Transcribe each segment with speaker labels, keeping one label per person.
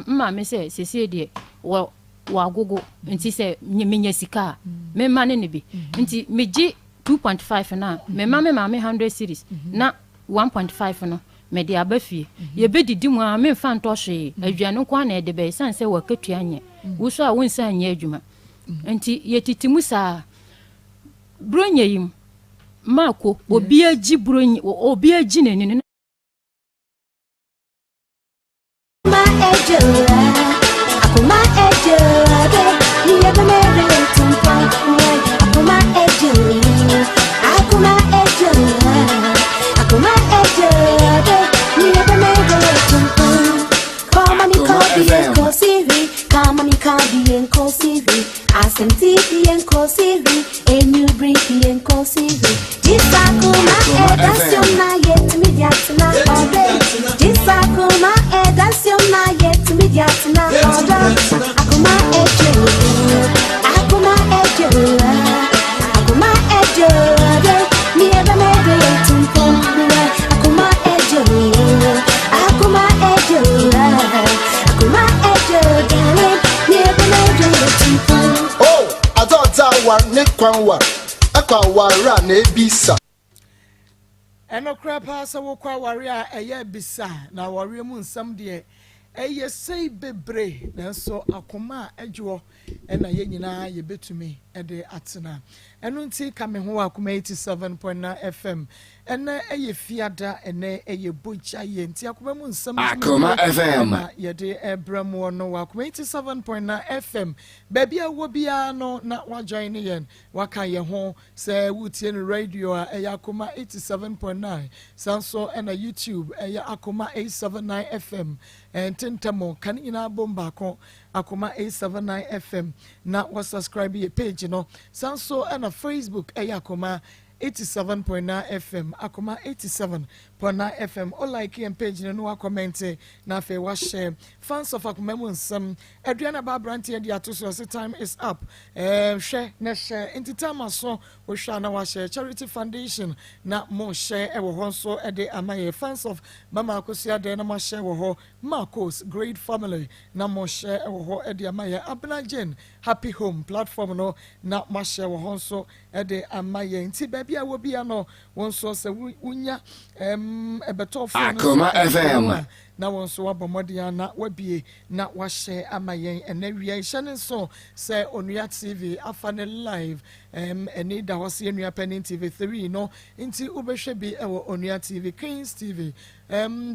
Speaker 1: mma me say de wa gogo nti say menya sika me ma ne bi nti meji 2.5 na me ma me 100 series na 1.5 no me de abafie ye bedidi mu a me fa ntɔhwe aduane kwa na de be san say wakatua nye wo so a wonsa anye adwuma nti ye titimu sa bronya yim mako obi aji bronya obi aji neni
Speaker 2: Akoma ejura ni ebe mere tumpa Akoma ejura ni ebe mere tumpa Come on Kabi and Kosiri Asenti and Kosiri and you bring and Kosiri This Akoma that's your na yet mediatina This Akoma that's your na yet mediatina Akoma ejura ni ebe mere tumpa Akoma ejura
Speaker 3: Oh, I thought that one nekwanwa akwa run ebisa
Speaker 4: eno krapa sa wo kwa ware a eye bisa na ware mu nsam de eye sei bebre na so akoma adwo ena ye nyina ye betumi ede atena eno nti ka me ho akoma 87.9 FM ena eye fiada ene eye bocha ye nti akoma mu nsam
Speaker 3: Akoma FM
Speaker 4: ye de ebramo no akoma 87.9 FM baby a wo bia no na wa join yen waka ye ho se wutie no radio a eye akoma 87.9 sanso ena YouTube eye akoma 879 FM tentamo kan ina bomba ko Akoma 879 FM na wa subscribe ye page no sanso and Facebook Akoma 87.9 FM Akoma 87.9 FM or like and page no comment na fe wa share fans of Akoma nsam Adriana Babranti dia to so time is up share na share entitama so we share na wa share charity foundation na mo share e wo ho so e de amaye fans of Maa Akos de na mo share wo ho Maa Akos great family na mo share e wo ho e de amaye Abna Jane happy home platform no na mo share wo ho so e de amaye nti bia wo bia no won so se wunya ebeto fo
Speaker 3: Akoma FM
Speaker 4: na won so abomodia na wabie na wa share amayen enawia hye so se onua TV afane live eni da ho se enua Penny TV 3 no nti ubehwe bi ewo onua TV Kings TV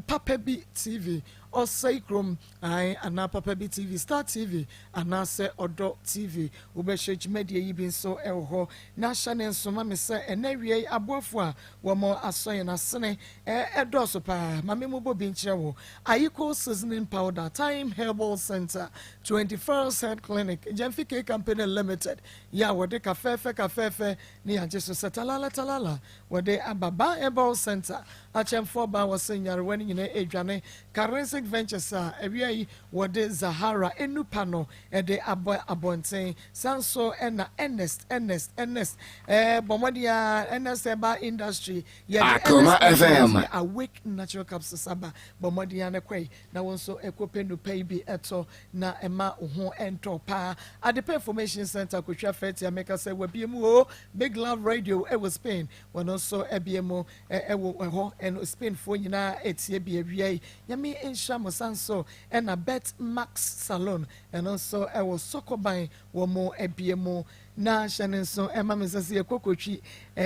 Speaker 4: Papa B TV Osaikrom ai ana Papa B TV Star TV ana se Odo TV ubehwe jimedie yi bi so ewo na hye nso ma me se enawia aboafo a wo mo asoye na sene edoso pa ma me mo bo bi nkyere wo Ayiko seasoning powder Time Herbal Center 21st Health Clinic Jemfike Company Limited ya wode kafefe ni ajeso talala wode ababa Herbal Center achemfo ba wasenyare wani nyine edwane Currency Ventures a ewiai wode Zahara enupano ede abonten sanso ena Ernest bomodia Ernest eba industry ya
Speaker 3: Akoma FM
Speaker 4: Awake Natural Capsules aba bomodia na kwai na wonso ekopenu pay bi eto na ema ho ento pa Adepa Information Center kotwa fete ameka se wabiemu o Big Love Radio e was Spain wonoso ebiemu ewo ho en Spain fo nyina etie bi awiai yami ensha mosanso ena Bet Max Salon and also ewo Sokoban wo mo ebiemu na shanenso ema mesasi ekokotwi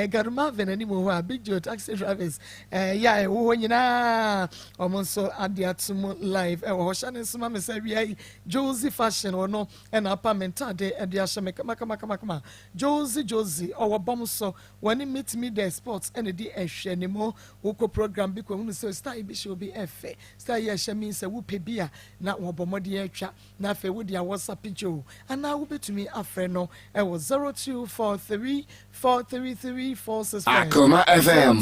Speaker 4: garuma venani mo ho Big Joe taxi drivers ya wo nyina omonso adiatum live ho shanenso ma mesawi Josie fashion ono ena apartment ade ade ahye kama Josie owo bomso wani meet me the sports ene di ehwe ni mo woko program bi ko hunu so style bi show bi efe style ya hye mi se wo pebia na wo bomode atwa na afa wo dia WhatsApp jo ana wo betumi afre no 0243433465
Speaker 3: Akoma FM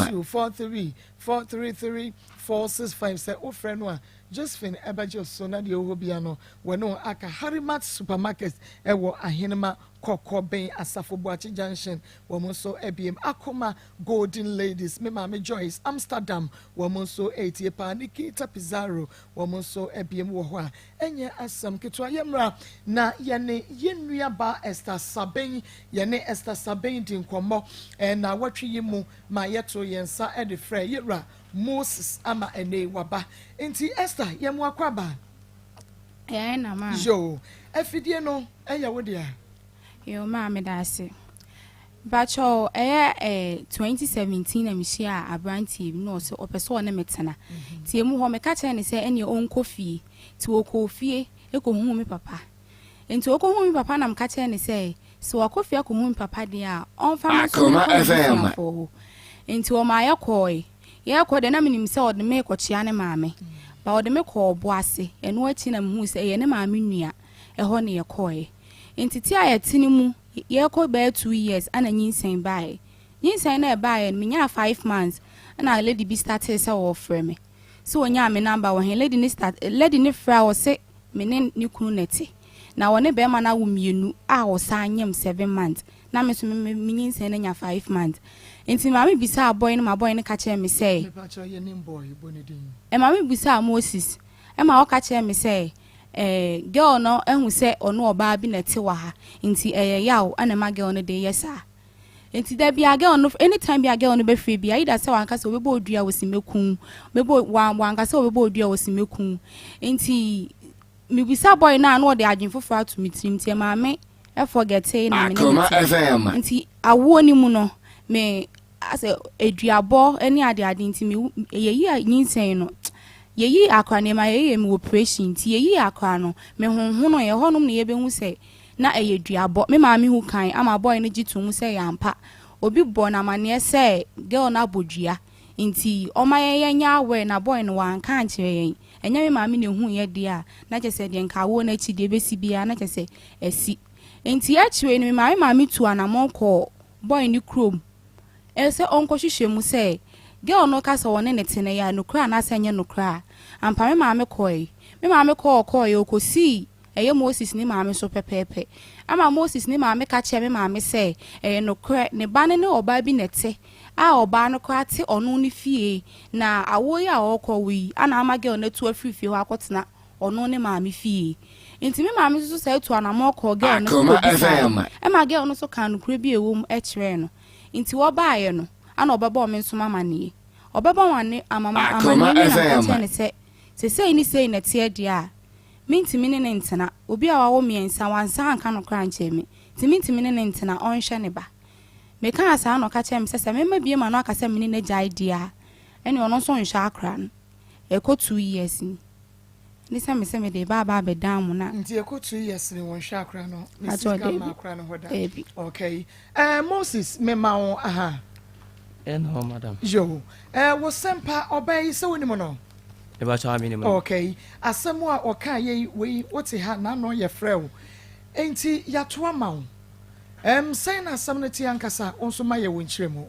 Speaker 4: 0243433465 say o frɛ no a Josephine Ebajo so na de ohobiano wono aka Harimat supermarket ewo ahenema Koko Ben Asafo Boachi Junction womo so ebiem Akoma Golden Ladies me mama Joyce Amsterdam womo so etie pa Nikita Pizarro womo so ebiem wo ho a enye asam ketwa yemra na yene yenua ba Esther Saben yene Esther Saben din komo na watwe yimu ma yeto yensa e de frɛ yera Moses ama ene waba enti Esther yemu akwaba
Speaker 5: na ma
Speaker 4: yo afidie no eya wo dia
Speaker 5: yo ma me da se bacho 2017 na mishia abranti no so opeso na metena ti emu ho me ka che ne se ene onko fie ti okọ fie ekohu me papa enti okohu me papa na me ka che ne se so akofie akohu me papa de a onfa ma so fo enti o ma yakoi ye ko de na minim se o de me ko chia ne maame ba o de me ko obo ase eno achi na mu se ye ne maame nua ho ne ye koi entity ayetini mu ye ko be 2 years ana nyinsen bae nyinsen na bae me nya 5 months na lady bi started say wo frɛ me so onya me number wo hen lady ni fra wo se me ne ni kunu neti na wo ne be ma na wo mienu a wo sa anyem 7 months na me so me nyinsen na nya 5 months enti ma me bisa boy no ma boy ne ka che me say
Speaker 4: me pa cho ye nim boy bonedin
Speaker 5: ma me bisa Moses ma wo ka che me say girl no ehu se ono oba bi na te wa ha nti yaw ana ma girl no de yesa nti da bia girl no anytime bia girl no be free bia ida se wanka se obebo odua wosimekun bebo wanka se obebo odua wosimekun nti mi bisa boy na no de adwen foforo ato mitrim tie ma me e forget na me nti awo ni mu no me ase eduabo eni ade nti me yeyi nyinsen no yeyi akwa ne ma yeyi me operation ti yeyi akwa no me honhono ye honum ne ye behu se na eyeduabo me ma me hu kan ama boy ne gitu hu se yampa obi bo na mane se girl na bodua nti o ma ye nya awe na boy no wan kan kire yen enya me ma me ne hu ye dia na je se de nka wo na chi de besi bia na je se esi nti ya chiwe ne ma me tu anamon ko boy ni krom ese onko hwehwe mu se girl no kasa wone ne tene ya no kra na sanye no kra ampa me maame koi me maame koi okosi eye Moses ni maame so pepepe ama Moses ni maame ka che me maame se no kra ne bane ne oba bi nete a oba no kra te ono ni fie na awo ya okowi ana ama girl na tu afifie ho akotena ono ne maame fie enti me maame so se tu anamo ko girl no so e ma girl no so kan no kra bi ewom e kire no enti wo baaye no ana obeba me nso mama ne obeba wane amama ne na ne se ni sei na tie dia mintimi ne ntena obi a wawo miensa wansa anka no kra nche me mintimi ne ntena onhwe ne ba me kan asa no ka chem se me mabie ma no aka se me ne gya dia ene ono so nhwe akra no eko 2 years ni se me de baba be dan mu na
Speaker 4: nti eko 2 years ni won hwe akra no ni sika ma akra no hoda okay Moses me ma won aha
Speaker 6: no madam
Speaker 4: yo wo sempa obey se woni mo no
Speaker 6: e ba cha mi ni mo
Speaker 4: okay asemu a oka ye we wote ha na no ye frɛ enti ya to ama wo say na asem no ti ankasa onso ma ye won kyerɛ mu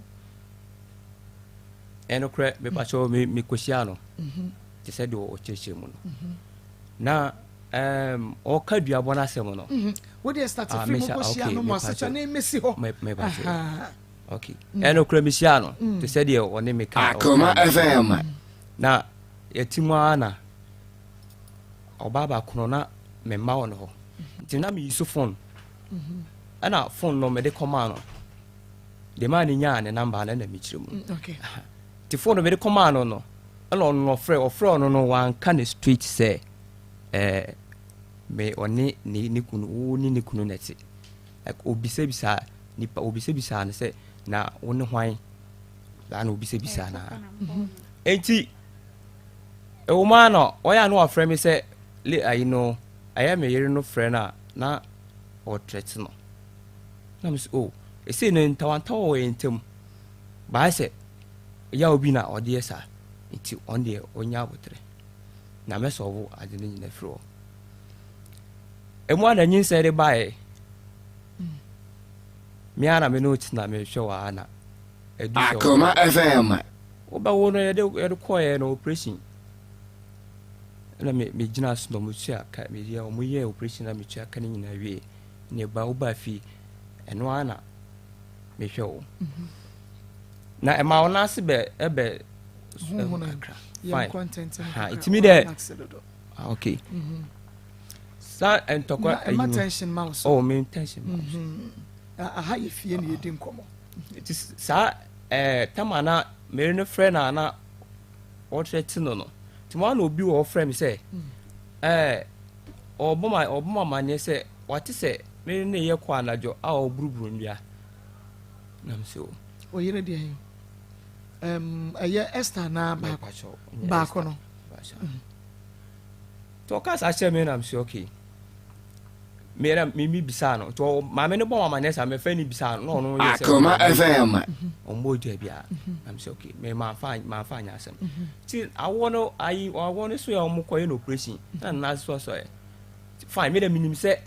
Speaker 6: eno kre me ba cha me kosia no ti se do o kyerɛ mu no na o ka duabo na asem no
Speaker 4: wo dey start free mo kosia no mo asecha na emesi ho
Speaker 6: me ba cha okay eno kre misia no ti se de o ne me ka
Speaker 3: Akoma FM
Speaker 6: na yetimwa na obaba kuno na me ma wo no ho nti na me use phone ana phone no me de command no de man nya ne number na me kyerɛ mu
Speaker 4: okay
Speaker 6: ti phone no me de command no ana no frɛ no wan ka ne street say me oni ni kunu neti like obisa nipa obisa ne say na woni hwan la na obisa na enti Uma no oya no afrɛ me sɛ I know I am a year no friend na or threat no na me oh e say no ntawantawo entem ba sɛ ya obi na ɔde esa nti on de onya abotre na me so wo ade no nyina fro emu ana nyin sɛ de bae me ana me no tina me hwɛ wa ana edu so
Speaker 3: Akoma FM
Speaker 6: oba wo no ye de koye no operation na me gina so no mo tua ka me dia o mo ye operation na me tua ka ni nyina wie ne ba wo ba fi eno ana me hwe wo na e ma wona se be ebe
Speaker 4: fine content
Speaker 6: ha itimi de okay sa entokwa
Speaker 4: attention mouse
Speaker 6: oh me attention mouse
Speaker 4: aha ifie ne yedi nkomo
Speaker 6: it is sa tamana me no friend na what threat no tomorrow no bi wo friend me say oboma manye say what say me ne ye kwa anajo a oburuburu ndua na me say
Speaker 4: o yire de eye Esther na ba ko no
Speaker 6: to ka sa che me na me say okay me bisa no to ma me no bo mama nesa me fa ni bisa no no yes
Speaker 3: Akoma FM
Speaker 6: ombo je bia I'm say okay me ma fa nya asem ti awo no so ya omokoye no operation na so fine me da minim say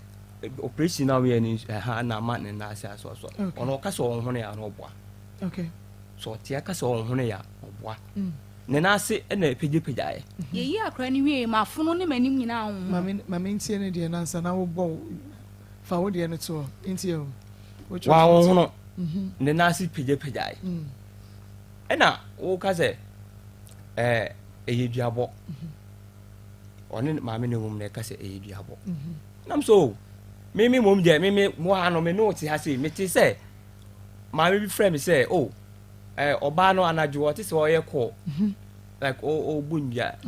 Speaker 6: operation na we ni ha na ma na asa so ono ka so ho ne ya no boa
Speaker 4: okay
Speaker 6: so ti aka so ho ne ya boa ne na ase na pegya
Speaker 5: ye yi akra ni wie ma funu ne manim nyina ho
Speaker 4: mama ntie ne de na nsa na wo bo fa wo de ne to ntie o
Speaker 6: wa ho no ne na ase pegya na wo ka se eye duabo one mama ne mum ne ka se eye duabo nam so me mum je me mo ha no me no ti ha se me ti se mama bi friend me say oh oba no anajo ti se oye ko like o bunja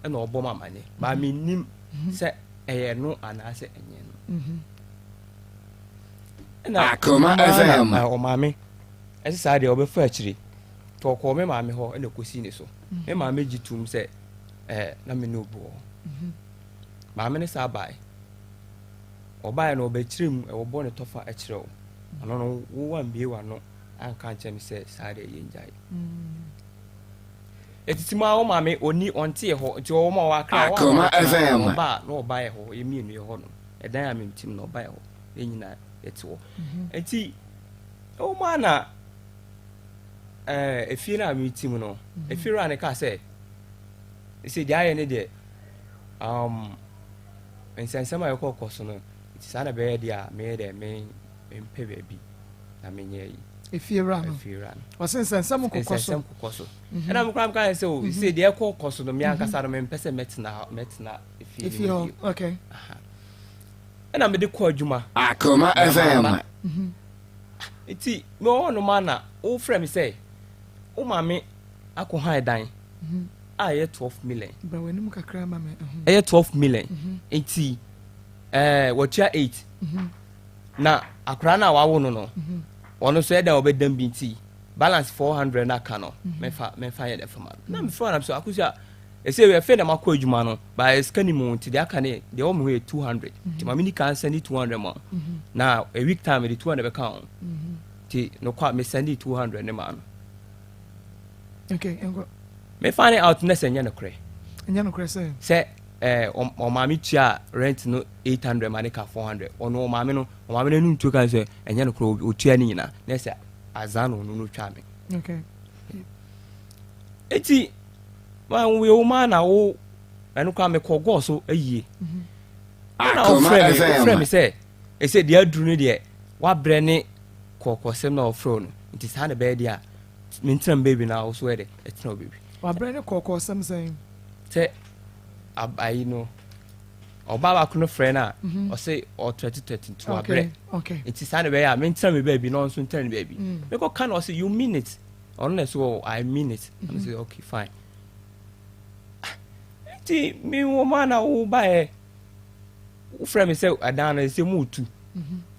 Speaker 6: na obo mama ne ba me nim se eye no anase enye no na
Speaker 3: Akoma FM
Speaker 6: o mama ese sa de obefa akiri to ko me mama ho na kosi ne so me mama gitum se na me no bo mama ne sa bai oba na obekirem e obo ne tofa akire o ano no wo wan bie wa no anka nche me se sa de ye njai etitima o mame oni onte ho nti o ma wa kra wa
Speaker 3: Akoma FM
Speaker 6: ba no ba ye ho emi enu ye ho no edan ya memtim no ba ye ho enyina etiwo enti o ma na efie na memtim no efie ra ne ka se dia ye ne de ensensema ye kokoso no iti sa na be dia me de me mpe bebi na menye yi
Speaker 4: efira no wasensen
Speaker 6: kokoso na mo kram kan se o se de kokoso no me ankasa no me mpese metina efie
Speaker 4: okay
Speaker 6: na me de ko adwuma
Speaker 3: Akoma FM
Speaker 6: iti me ono mana o frame say o mame akohan dan aye 12 million
Speaker 4: ba wani mu kakra ma me
Speaker 6: 12 million iti wacha 8 na akra na wawo no ono so eda obedam binti balance 400 na kano mefa ye defama na me fa na so akusia ese we fe na makọ adwuma no ba eskani mu nti de aka ne de o me 200 ti ma mini kan send 200 mo na a week time de 200 be count ti no kwa me send 200 ne ma no
Speaker 4: okay engo
Speaker 6: me find out na senya no kre se o mami tia rent no 800 manika 400 ono o mami no nu ntu kan se enya no kro o tia ni nyina na se azano no twa me
Speaker 4: okay
Speaker 6: eti wa we o ma na wo enu kwa me kogo so ayie na o frame se e se dia duru ne de wa bre ne kokosem na o fro no nti sa na be dia me ntram baby na o so e de etina baby
Speaker 4: wa bre ne kokosem sen
Speaker 6: te abai no obaba kuno friend na o say o 2022 abre
Speaker 4: okay
Speaker 6: it is an be me ntram baby no so ntram baby me go can o say you mean it on so I mean it I say okay fine ti me woman na wo ba e wo friend me say adan na say mu tu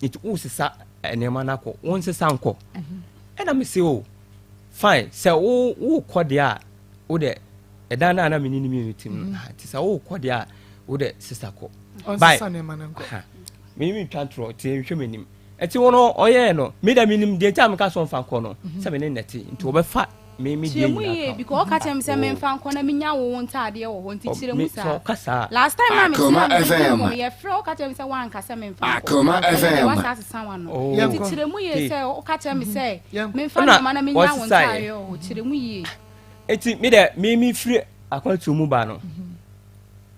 Speaker 6: it wo sisa enema na ko won sisa nko e na me say oh fine say wo kodia wo de edan na me ni mi tim ti say wo kodia wo de sisa ko
Speaker 4: bye sanema na nko
Speaker 6: me twantro ti hwe menim eti wono oye no me da minim de time ka so mfa nko no se me ne neti nti wo be fa me die
Speaker 5: nyina because ka tell me say me mfa nko na me nya wo ntaade wo nti chire mu
Speaker 6: sa
Speaker 5: last time na me
Speaker 3: FM
Speaker 5: ye frɛ ka tell me say wan ka say me mfa
Speaker 3: Akoma FM
Speaker 5: wa sa sa wan no nti chire mu ye say ka tell me say me mfa na me nya wo ntaade wo chire mu ye
Speaker 6: eti me da me free akwantu mu ba no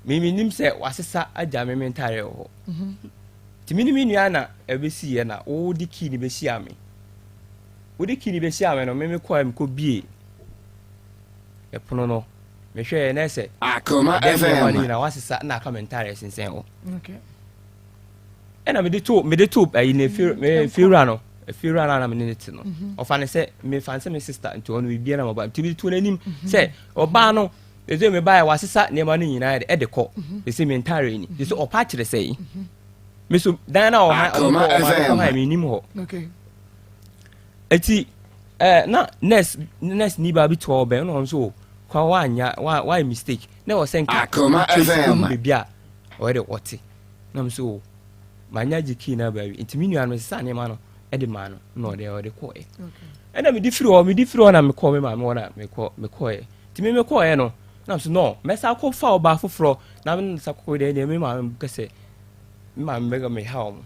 Speaker 6: me nim say wasesa agya me mentare ho ti me ni nua na ebesi ye na wo di ki ni besi ame wo di ki ni besi ame no me ko am ko bie e pono no me hwe na se
Speaker 3: Akoma FM
Speaker 6: na wasesa na commentary sensen ho
Speaker 4: Okay.
Speaker 6: ena me de to ayi na fira no fira na me ne ti no ofa ne se me fanse me sister nti ono bibia na maba ti bi to nanim se oba no ezo me ba ya wasesa ne ma no nyina e de ko e se me entire ni e se opa kire sei me so dan na o ha me nim ho
Speaker 4: Okay.
Speaker 6: eti na next ni ba bi to obe no so kwa why mistake na o senka
Speaker 3: Akoma FM
Speaker 6: bibia o de wote na me so manya jiki na ba wi ntimi nua no sesa ne ma no e de ma no no de ko e
Speaker 4: Okay.
Speaker 6: ena me di firi o na me ko me ma me wona me ko e timi me ko e no na so no me sa ko fa oba foforo na me sa ko de me ma me kase me ma me ga me ha o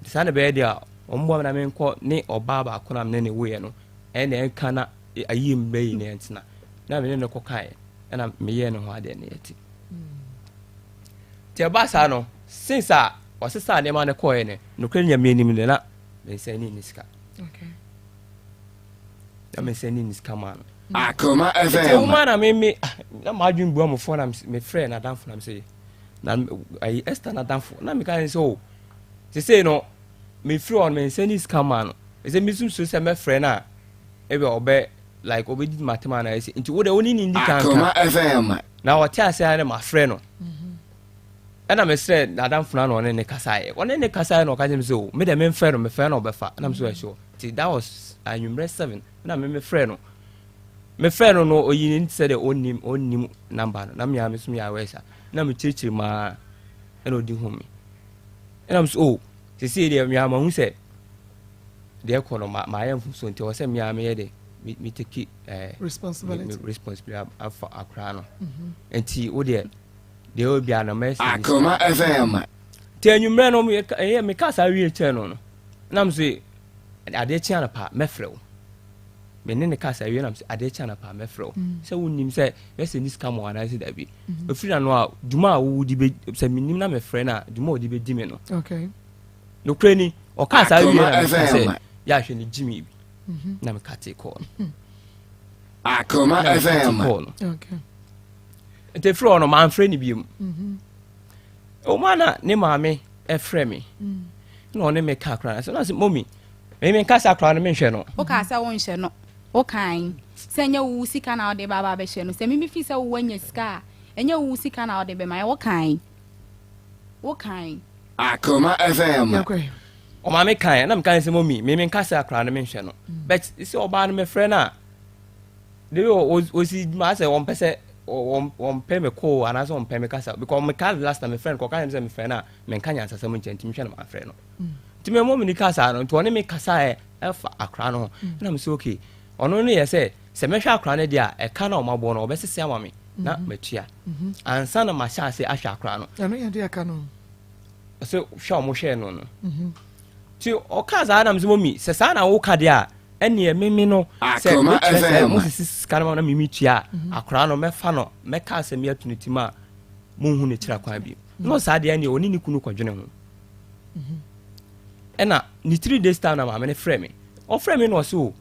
Speaker 6: sa na be dia o mbo na me ko ni oba ba ko na me ne we no e na enka na ayi mbe yi ne entina na me ne ko kai ena me ye no ho ade ne yeti ti ba sa no since wasesa ne ma ne ko e ne no kre nya me nim ne na me se ni niska
Speaker 4: Okay.
Speaker 6: na me se ni niska man
Speaker 3: Akoma
Speaker 6: o
Speaker 3: FM
Speaker 6: man na me na ma dwun bu am fo na me frɛ na danfo na me say na ai Esther na danfo na me kan so se say no me frɛ on me se ni niska man e se me sum so se me frɛ na e be obe like obe di matema na e say nti wo de oni ni ndika
Speaker 3: Akoma
Speaker 6: nka
Speaker 3: FM
Speaker 6: na wo tia se na ma frɛ no ena me sre na danfo na no ne kasae one ne kasae no ka jem so me de me frɛ no me frɛ no obefa na me so e sure ti that was anwumre 7 na me frɛ no no oyi ni said onim number na me am so me awesa na me chichiri ma ena odi hu me ena am so se de me am hu se de ko no ma yam so nti o se me am ye de me take responsibility afa akra no enti o de obi ana me se
Speaker 3: Akoma FM
Speaker 6: ti anwumre no me kasa wi eche no na am so ade chi ana pa me frɛ wo me ne kasa wi na am so ade chi ana pa me frɛ wo se wonim se me se ni scam wa na se da bi ofiri na no a duma wo di be se minim na me frɛ na duma wo di be di me no
Speaker 4: Okay.
Speaker 6: no kre ni o kasa wi na me
Speaker 3: Akoma
Speaker 6: se
Speaker 3: FM.
Speaker 6: ya hwe ni jimi bi na me ka take call
Speaker 3: Akoma FM
Speaker 4: Okay.
Speaker 6: ente frɛ no ma frɛ ni bi mu o mana ne maame e frɛ me no ne me ka kra so na se mommy me kasa kra no me hwɛ no
Speaker 5: o ka sa won hye no o kan se nya wu sika na o de baba be hye no se mi fi se wo nya sika enya wu sika na o de be mai o kan
Speaker 3: Akoma FM
Speaker 4: Okay.
Speaker 6: o ma me kan na me kan se mommy me kasa kra no me hwɛ no but isi oba no me frɛ na de o si ma se won pese won pay me call and also won pay me kasa because me call last time me friend ko kan say me friend na me kan yan sasa mo nchenti me hwɛ na ma frɛ no ti me mo me kasa no to one me kasa e fa akra no na me say okay ono no ye say se me hwɛ akra no dia e ka na o mabo no obesese ama me na matua ansa na ma sha say ahwɛ akra no
Speaker 4: Ano ya dia ka no.
Speaker 6: so hwɛ mo hwɛ no no ti o kasa na me say mommy se sa na wo ka dia ene mimi no se mo sisi kanama na mimi tua akra no mefa no meka asem ya tunutima mo hu ne kira kwa bi no sa de ene oni ni kunu kwadwene ho ena ni 3 days time na ma me ne frɛ me o frɛ me no so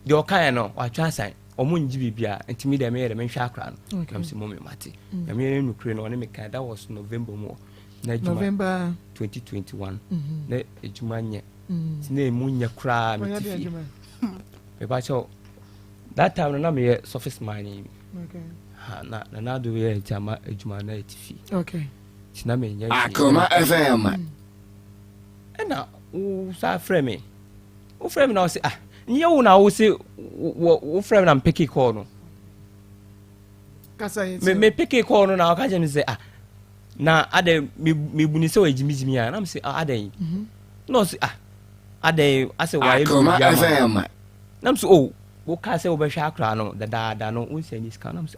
Speaker 6: de o kan no wa twa san o mo nji bibia ntimi de me yere me hwa akra no kam se mo me mate na me yere nukure no ne me kan that was November mo na juma
Speaker 4: November
Speaker 6: 2021 na ejuma nye tine mu nya kra me tifi me ba cho that time na me surface mining
Speaker 4: Okay.
Speaker 6: ha na do ye jama ejuma na tifi
Speaker 4: Okay.
Speaker 6: tina me nya
Speaker 3: Akoma FM
Speaker 6: na o sa frame na o say ah nye wo na wo say wo frame na mpeke call no
Speaker 4: Kasa
Speaker 6: me peke call no na o ka je me say ah na ade me buni say o jimijimi ya na me say ade no say ah ade ase wa ye
Speaker 3: Akoma FM
Speaker 6: nam so o wo ka say wo be hwa akra no da no wo say ni ska nam so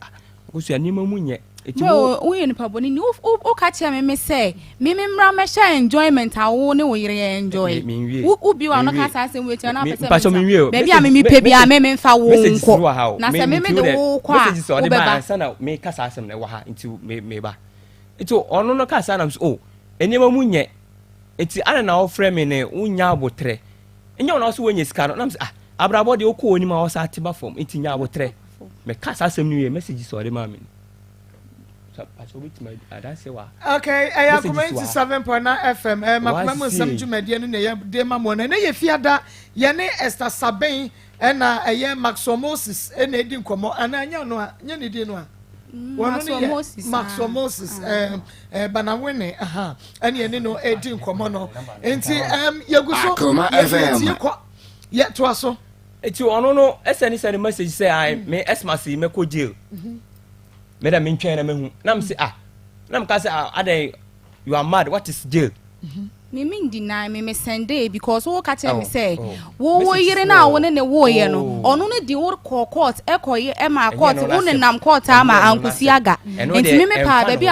Speaker 6: wo so ani mamu nye
Speaker 5: no wo ye nipa boni ni o ka che me say me mra me share enjoyment a wo ne wo yere enjoy wo bi wa no ka sa asem we che na pese baby a me pe bia me mfa wo nko na se me de wo kwa wo be ba
Speaker 6: sana me ka sa asem na wa ha nti me ba ito ono no ka sa na so enema munye eti ana na ofre me ne unya abotre enya na so wenye sika no na say abrabo de okọ oni ma wo sa tiba form eti nya abotre me ka sa asem ni message so de ma me
Speaker 4: okay I am 97.9 FM makuma mo sam dwumadie no ne de ma mo na ye fiada ye ne Esther Saben na eye Maxomosis na edi nkomo ana anya no nya ne di no a Maxomosis banawene ana ye ne no edi nkomo no enti yeguso ye to aso
Speaker 6: eti ono no send message say I me esmasi me ko jail Madam Minchen and me, Nam say, Nam Casa, you are mad. What is jail?
Speaker 5: Me mean deny me Sunday because all catch me say, wo year now one in the war, you know, on only the old court, echo Emma court, one and Nam court, Uncle Siaga, and me pa, baby,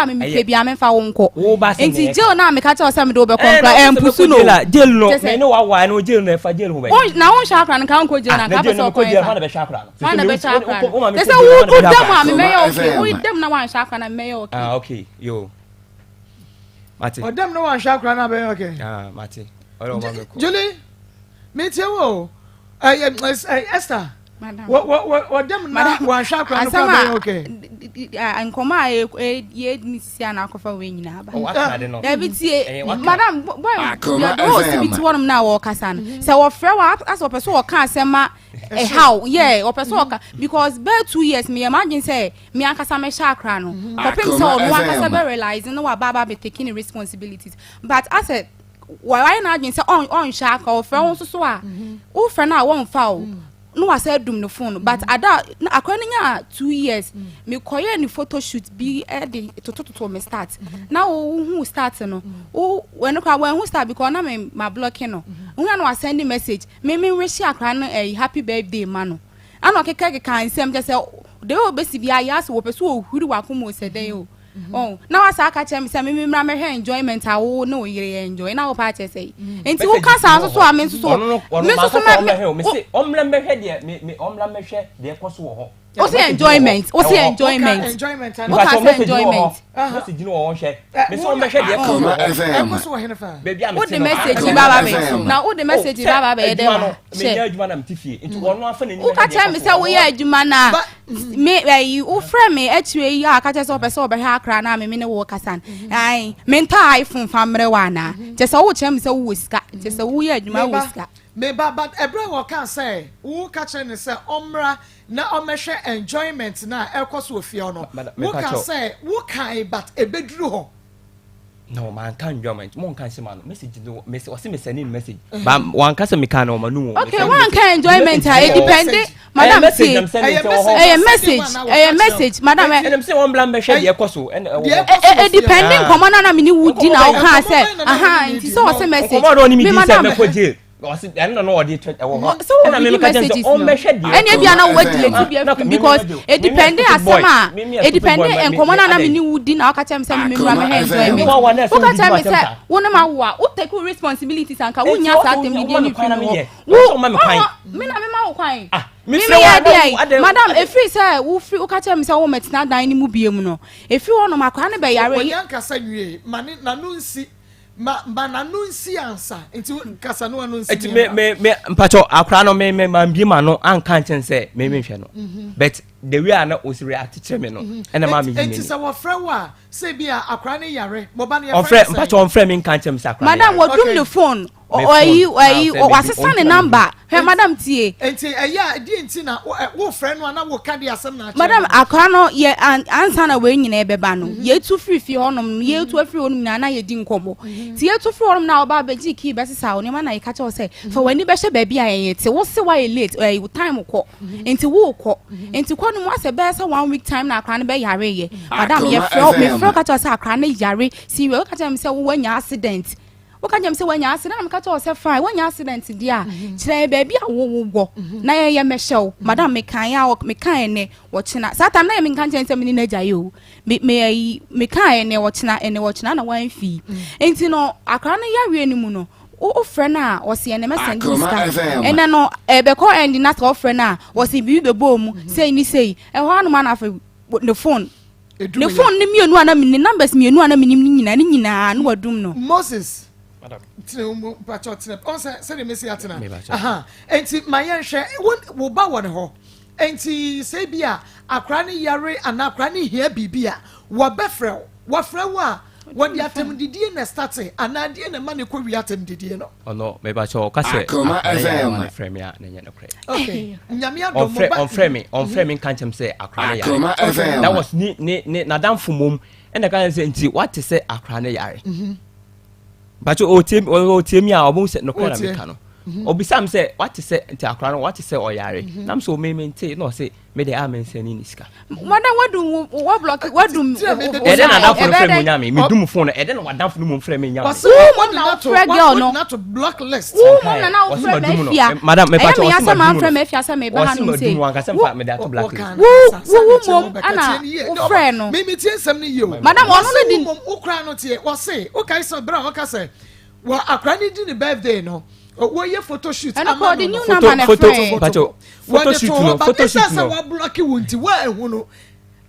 Speaker 5: I'm a phone call. And see, Joe now, me catch us some over and Pusuno, jail, no, I know why I know jail never jail. Now, Shakran can't go jail and have a Shakran. Find a Shakran. There's a wood them, mayor, we them now, Shakran and mayor.
Speaker 6: Okay, yo. Mati.
Speaker 4: Odem no wan shakra na be okay.
Speaker 6: Mati.
Speaker 4: Julie. Meet you. Esther.
Speaker 5: Madam.
Speaker 4: What them na wan shakra na be okay.
Speaker 5: Akoma ye ni sia na akofa we nyina ba.
Speaker 6: Da
Speaker 5: bi tie. Madam, boy. O si bi ti wonum na wo kasa no. Se wo frɛ wa as wo person wo ka asema how yeah or person because be 2 years me imagine say me akasa me shakra no popim so no akasa be realizing no baba be taking responsibilities but I said why na imagine say on shakra or friend so a o friend na won fa o no was said dum no phone but ada akoni nya 2 years me koye ni photo shoot bi e to me start now who start no when who start because na me my blocking no who na send message me wish akra no happy birthday man no ana keke kan sem just say de o besi bia ya so wo peso ohuri wa komo se dey o oh now as aka chem say me mra me enjoyment a wo no yire enjoy na wo pa che say enti wo ka sa so a me so me so me say omra me hwe de me omra me hwe de ekoso wo ho o say enjoyment enjoyment
Speaker 6: message no wo hwe me so me hwe de
Speaker 4: ekoso wo hene fa
Speaker 6: baby am
Speaker 5: o the message baba be na o the message baba be de wa
Speaker 6: me nya adwuma na mtifie enti wono afa na ni
Speaker 5: o ka chem me say wo ya adwuma na me o frame me atue yi aka che say opese obehwe akra na me ne wo kasan ai mental iPhone famre wa na che say wo chem say wo sika che say wo ya adwuma wo sika
Speaker 4: me but ebra wo kan say wo ka che ne say omra na omehwe enjoyment na ekoso ofie no wo kan say wo kan but ebeduru ho
Speaker 6: no man can enjoyment mon can say man message no message o say me send message but one can say me can no man no
Speaker 5: okay one can enjoyment it depend madam say message madam
Speaker 6: and them say one blam me hwe de ekoso and
Speaker 5: it depending come on na me ni wudi na o kan say nti so o say message
Speaker 6: me madam me ko jail I don't know what they treat
Speaker 5: and I mean messages and you be na wait let because it depend asema it depend en komo na me ni wudi na aka tell say me mra me enjoy me who ka tell me say wona ma wo a take responsibilities and ka wunya sa tem ni dey free wo me na me ma wo kwan me madam if you say wo free o ka tell me say wo metina dan ni mu biem no if you wono makwa ne be yare
Speaker 4: yi yanka sa nwie mane na no nsi ma na no nsi ansa enti kasa no no nsi
Speaker 6: enti me mpacho akra no me bi ma no anka nchen say me hwe no but the way I know was react to me no and ma me
Speaker 4: enti say wo frɛ wa say bia akra ne yare mo ba ne
Speaker 6: ya frɛ mpacho on frɛ me nka nchen say akra
Speaker 5: madam wo dum the phone or you assistant the number hey madam tie
Speaker 4: enti eya di enti na wo frɛ no na wo ka de asem na
Speaker 5: madam akra no ye answer na we nyina ebeba no ye tu free honom ye tu free honom na ye di nkomo tie ye tu free honom na oba be gi ki be sesa oni ma na ye ka che say for wani be hye ba bia ye te wo se wa ye late time ko enti wo ko enti ko no mo ase be say 1 week time na akra no be yare ye madam ye frɛ ka che say akra no yare si we ka che me say wo wanya accident woka nyam se wanya accident na meka to se fine wanya accident dia kire baby a wo go na ye mehyew madam me kan ya me kan ne wo china satan na ye me kan chen se me ni naja yo me kan ne wo china na wan fi enti no akra na ya wie ni mu no o friend na o se ne mesend ska ena no be ko end na so friend na o se bi be bom sei ni sei e ho anu ma na fa the phone ne phone ne mienu ana me numbers mienu ana me nyina ne nyina no wadum no
Speaker 4: Moses tene pacho tene on say the message atena aha enti maye hwe wo ba won ho enti say bia akra ne yare ana akra ne hia bibia wo befrɛ wo frɛ wo a what the atem didie na start ana die na ma ne ko wi atem didie no
Speaker 6: ono me ba cho ka se
Speaker 7: Akoma FM
Speaker 6: frame ya na nya no kre
Speaker 4: okay nyame adom ba
Speaker 6: on frame kan chem say akra ne
Speaker 7: Akoma
Speaker 6: yare
Speaker 7: FM
Speaker 6: that was ni na dan fumom and the kan say nti what say akra ne yare ba cho o temi a obon say no kra na me ka no obisam say what say nti akra no what say o yare nam so me nti no say me dey amen say ni niska
Speaker 5: wadu wo block wadu
Speaker 6: e den na dan phone frame nya me dum phone e den na dan phone frame nya
Speaker 4: was
Speaker 5: na frag girl no
Speaker 4: not to block list
Speaker 5: na na frag mafia
Speaker 6: madam me pa cho
Speaker 5: ya say man frag mafia say me ba ha no say
Speaker 6: wan ka say fa me da to black
Speaker 5: wo mom ana wo frag no
Speaker 4: me tie nsɛm ne yio
Speaker 5: madam ono no di
Speaker 4: wo kra no tie wo say wo kai so bra wo ka say wo akra ne di ne birthday no wo ye photo shoot
Speaker 5: ana ko di new number na friend
Speaker 6: photo shoot no
Speaker 4: wa block wunti wa ehu no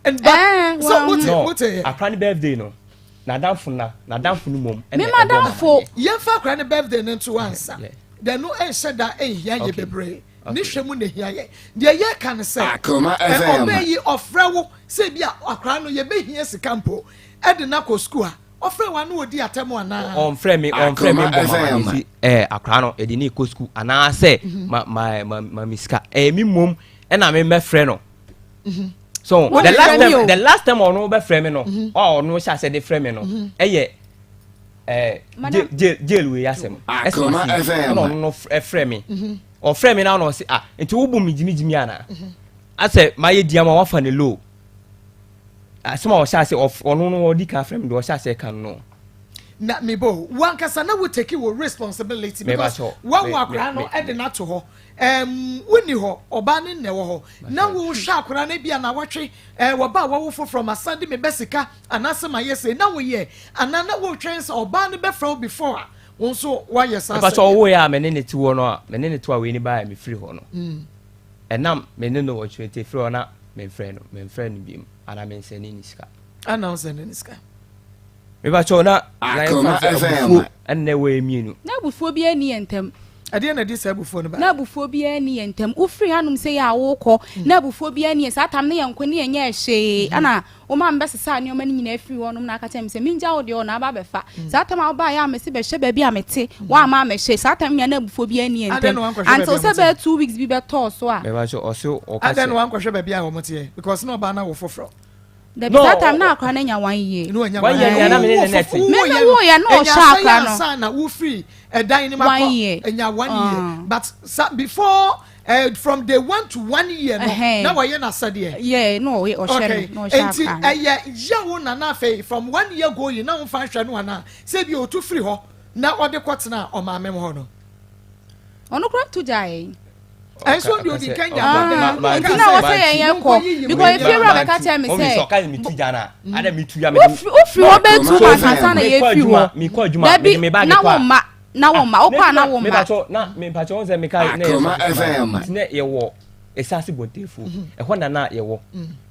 Speaker 4: and but so what
Speaker 6: akra ne birthday no na danfo no mom
Speaker 5: me madam fo
Speaker 4: ye fa akra ne birthday no to answer the no e said that e hia ye bebre ni hwemu ne hia ye de ye kan say
Speaker 7: Akoma FM
Speaker 4: obeyi ofre wo say bia akra no ye be hia sikampo e de na ko school ofre wa no odi atemu ana
Speaker 6: on frame me mama akra no e de ni ko school ana say ma miska mi mom e na me frɛ no so the last time ono be frɛ me no no sha say de frɛ me no jail we yasem
Speaker 7: Akoma FM
Speaker 6: no frɛ me o frɛ me na no say enti wo bu mi jimi ana ase ma ye diama wa fa ne low asema o sha say ono no odi ka frɛ me do o sha say kan no
Speaker 4: na me bo wan kasa na we take your responsibility because one akra no e de na to ho woni ho oba ne ne wo ho na wo hwa akra na bia na wotwe wo ba wo fo from asande me besika anase ma yese na wo ye anana wo twen se oba ne be from before won so wa yes asa
Speaker 6: but wo ya me ne ti wo no a me ne to a we ni ba me free ho no enam me ne no wo twe te free ho na me frɛ no biem ana me nse ni niska
Speaker 4: announce ni niska
Speaker 6: me ba cho na
Speaker 7: Akoma FM
Speaker 6: and ne we mienu
Speaker 5: na bufuo bi ani entem
Speaker 4: ade na di sa bufuo no ba
Speaker 5: na bufuo bi ani entem ufri hanum say ya wo kɔ na bufuo bi ani sa tam ne yanko ne nya hye ana o ma mbese sa ne o ma nyina afiri wonum na aka tem say minja wo de o na ba befa sa tam a ba ya mesi be hye ba bi amete wa ma me hye sa tam ya na bufuo bi ani entem until say be 2 weeks bi be to so a
Speaker 6: me ba cho oso o ka
Speaker 4: ade no wan kwhwe ba bi a wo motie because no ba na wo foforo
Speaker 5: the that time na akwa na nya 1 year
Speaker 4: no nya
Speaker 6: 1 year na me ne net
Speaker 5: me no wo ya no sha akwa no
Speaker 4: sa na wo free dan ni makọ enya 1 year but before from day 1 to 1 year no na wa ye na sade
Speaker 5: yeah no we o share no sha akwa
Speaker 4: ya wo na na fe from 1 year go you na wo fa hwe no ana say bi o tu free ho na o de kwotena o ma mem ho no
Speaker 5: ono kra to jai
Speaker 4: I saw you in Kenya.
Speaker 5: I was saying, because if you're a catcher, me say,
Speaker 6: okay, me to Jana, I don't meet you.
Speaker 5: If you obey too much, if you me call you, me back now, ma,
Speaker 6: me patron, and me can FM. Your war. A sassy botiful, a one and not your war.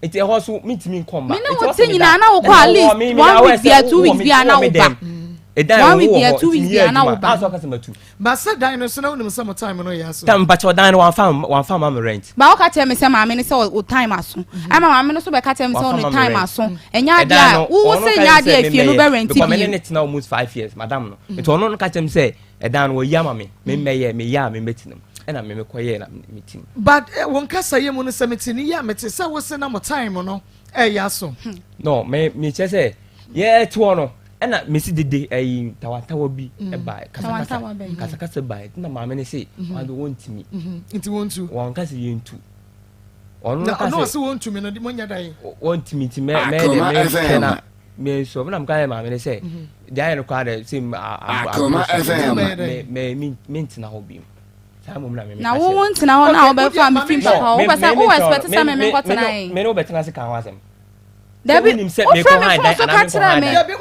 Speaker 6: It's a horse who meets me come. I know what's in an hour, at least 1 week, 2 weeks, be an hour. 1 week, 2 weeks, be an hour.
Speaker 4: But said dinosaur no some time no yes.
Speaker 6: Tam but your dine one farm am rent.
Speaker 5: But I tell me some mammy so time as soon. I'm a mammy so back at him so time as soon. And ya who was saying ya if you no rent
Speaker 6: it now almost 5 years, madam. It will not catch him say a dan will yama me ya me meeting them. And I me quiet meeting.
Speaker 4: But one kasa ye mo no 17 ya me say was say na time no ya so.
Speaker 6: No, me say yeah to no. And I miss the day a tawa bi e buy kasa buy na mama ne say I don't want me
Speaker 4: it want to
Speaker 6: one kasa yin tu
Speaker 4: no so want to me no di monya dai
Speaker 6: want me to me na me so na mka mama ne say dey no kwa dey say
Speaker 7: Akoma FM
Speaker 6: me na hobi
Speaker 5: na wo want na ho na wo be fa me film papa wo pesa wo expect say me kwata na
Speaker 6: me no better na se kan wasem
Speaker 5: David, me so catch me.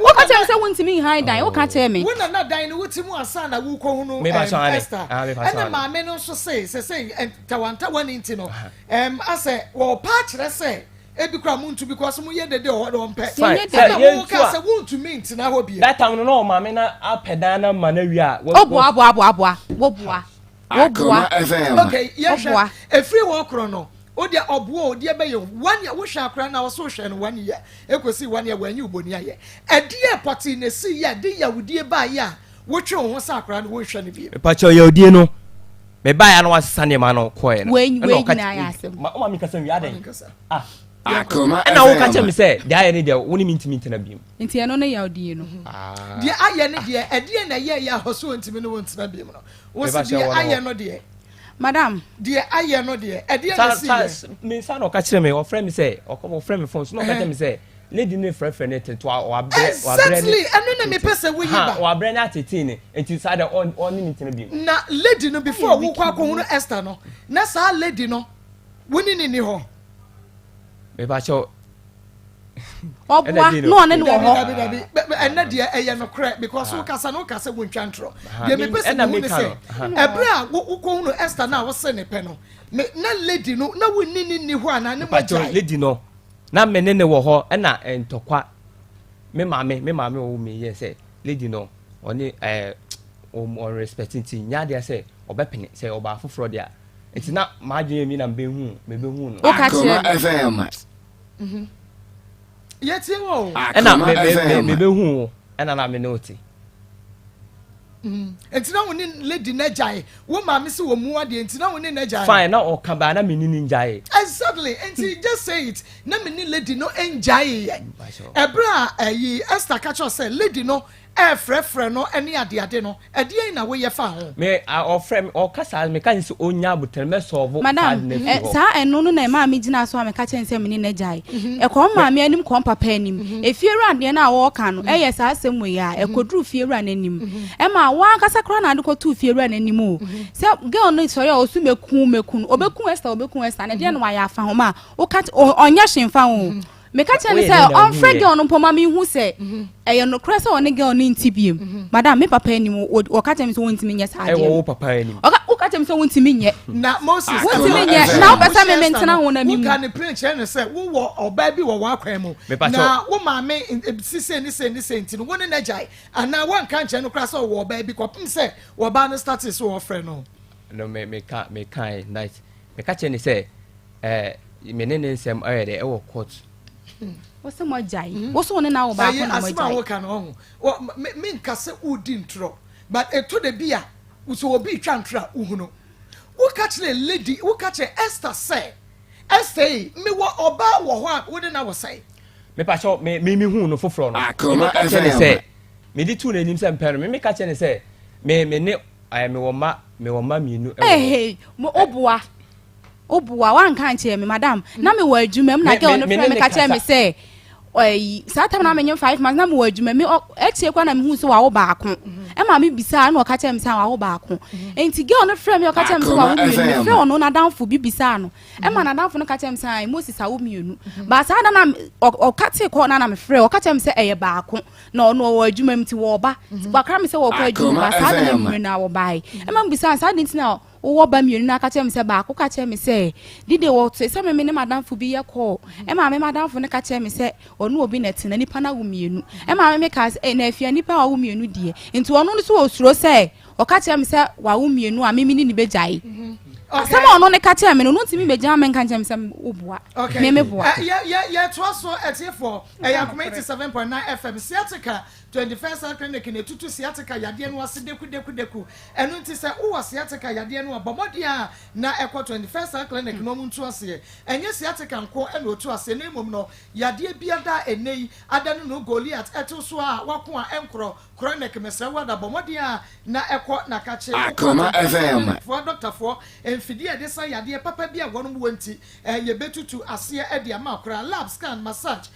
Speaker 5: What catch me say want me hide die. What catch me?
Speaker 4: When na die no wutimu asa na wo ko hu no. Esther. And ma me no so say tawanta wani nti no. I say wo pa kire say ebi kura muntu because mu ye dede o don pe
Speaker 6: Fine.
Speaker 4: you can say want to mint na ho bia
Speaker 6: that time no ma me na apedana ma na wi a
Speaker 5: Oboa.
Speaker 7: Akoma FM.
Speaker 4: okay yes efiri wo kro no o dia obo o dia be ye 1 year wo hwa akra na wo so hwe no 1 year ekosi 1 year wanyi uboni aye edie poti na si ye de ya wudie ba ye a wo twe ho sa akra no wo hwe no bi
Speaker 6: pa cho ye odie no me ba ya no wasesa ne ma no koe no
Speaker 5: we na ya asem
Speaker 6: ma mi kasa wi aden
Speaker 7: Akoma
Speaker 6: na wo ka che me say dia ye ne dia woni minti na bi
Speaker 5: nti eno na ya odie no
Speaker 4: dia aye ne dia edie na ye ya hoso ntimi no wontina bi no wo si dia aye no dia
Speaker 5: madam
Speaker 4: dia aye no dia edie na si
Speaker 6: me sa no ka che me o friend me say o friend me phone so no ka che me say lady no friend net to wa bre
Speaker 4: exactly anu na me pese wo yiba
Speaker 6: wa bre na 13 enti sa da on minti na bi
Speaker 4: na lady no before wo kwa ko no Esther no na sa lady no woni ni ho
Speaker 6: me ba cho
Speaker 5: Oboa no ne wo ho
Speaker 4: ena dia eye no crack because wo kasa no kasa wo ntwantro dia me pese no ne say ebra wo ko no Esther na wo se ne pe no na lady no na woni ni ho ana ne mo jai
Speaker 6: lady no na me ne wo ho na entokwa me mame o me ye say lady no oni on respecting ti nya dia say obepene say oba foforo dia enti na ma dwen mi na me behu no
Speaker 7: Akoma FM.
Speaker 4: yeti wo
Speaker 6: na me behu na me note
Speaker 4: enti na woni lady na jai wo ma me se wo mu ade enti na woni na jai
Speaker 6: fine na o ka ba na me ni njai
Speaker 4: exactly enti just say it na me ni lady no enjai ebra Esther catch us say lady no frefre no ene ade no ade na wo ye fa ho
Speaker 6: me o frem o kasa me kan se onya butere me solve
Speaker 5: madam sa eno no na ma me gina so me ka chen se me ni na jai e ko ma me anim ko papa anim e fie rande na wo ka no e ye sa asem we ya e kodru fie rande anim e ma wa kasa kra na ade ko tu fie rande anim o se girl no so ya osu mekun obekun Esther na de no wa ya fa ho ma o ka onya hwemfa ho me ka chen say on friend girl no poma me hu say e no kra say on girl no ntibiem madam me papa anim o ka chen me so wontimi nye sa ade
Speaker 6: e wo papa anim
Speaker 5: o ka chen me so wontimi nye
Speaker 4: na Moses
Speaker 5: wontimi nye na o pesa me mentena ho na mi
Speaker 4: mu ka ne preach ne say wo oba bi wo wakwan mu na wo ma me sise ni ntino wo ne na jai ana wo nka nche no kra say wo oba bi kopim say wo ba no status wo friend
Speaker 6: no me kai night me ka chen say me ne nsem ayede e wo court
Speaker 5: what's mo jai what's one na wo ba ko na mo jai
Speaker 4: asima wo ka no ho me nka se udi ntro but eto de bia so obi twantro uhuno wo ka kire lady wo ka kire Esther say Esther me wo oba wo ho a wo de na wo say
Speaker 6: me pa cho me hu no foforo no
Speaker 7: Akoma
Speaker 6: FM me di tu na nim se mpero me ka kire ne say me ne me wo ma mienu
Speaker 5: hey mo obuwa wan kan che me madam na me wa adwuma me na girl no friend me ka che me say saa time na me 5 months na me wa adwuma me etie kwa na me hu so wa wo ba ako e ma me bisa na o ka che me say wa wo ba ako enti girl no friend me o ka che me say wa wo mienu me friend no na danfo bi bisa no e ma na danfo no ka che me say Moses a wo mienu ba saa da na o ka te ko na me friend o ka che me say eye ba ako na no wa adwuma me ti wo ba ba kra me say wo kwa adwuma ba saa da na me na wo ba e ma bisa saa dinti na wo ba mienu na ka che me say ba ako ka che me say dide wo say say me ne madam fu bi ye ko e ma me madam fu ne ka che me say onu obi na tina nipa na wo mienu e ma me ka na afia nipa wo mienu die nti onu no so osuro say o ka che me say wa wo mienu a me ni ni bejai asama ono ne ka che me no ntimi bejai me kan che me say oboa me boa
Speaker 4: ya to so etifo Akoma 87.9 FM Siatica 21st clinic ne tutu Siatica yade no ase deku enu nti se wo Siatica yade no abomodia na ekọ 21st clinic no mu ntu ase enye Siatica nko ena otu ase na emom no yade biada enei adanu no Goliath eto so a wako a enkro chronic mesrewa da abomodia na ekọ na ka che
Speaker 7: Akoma FM
Speaker 4: for doctor for enfidie de sa yade papa bia wono wonti ye betutu ase e de amakora lab scan massage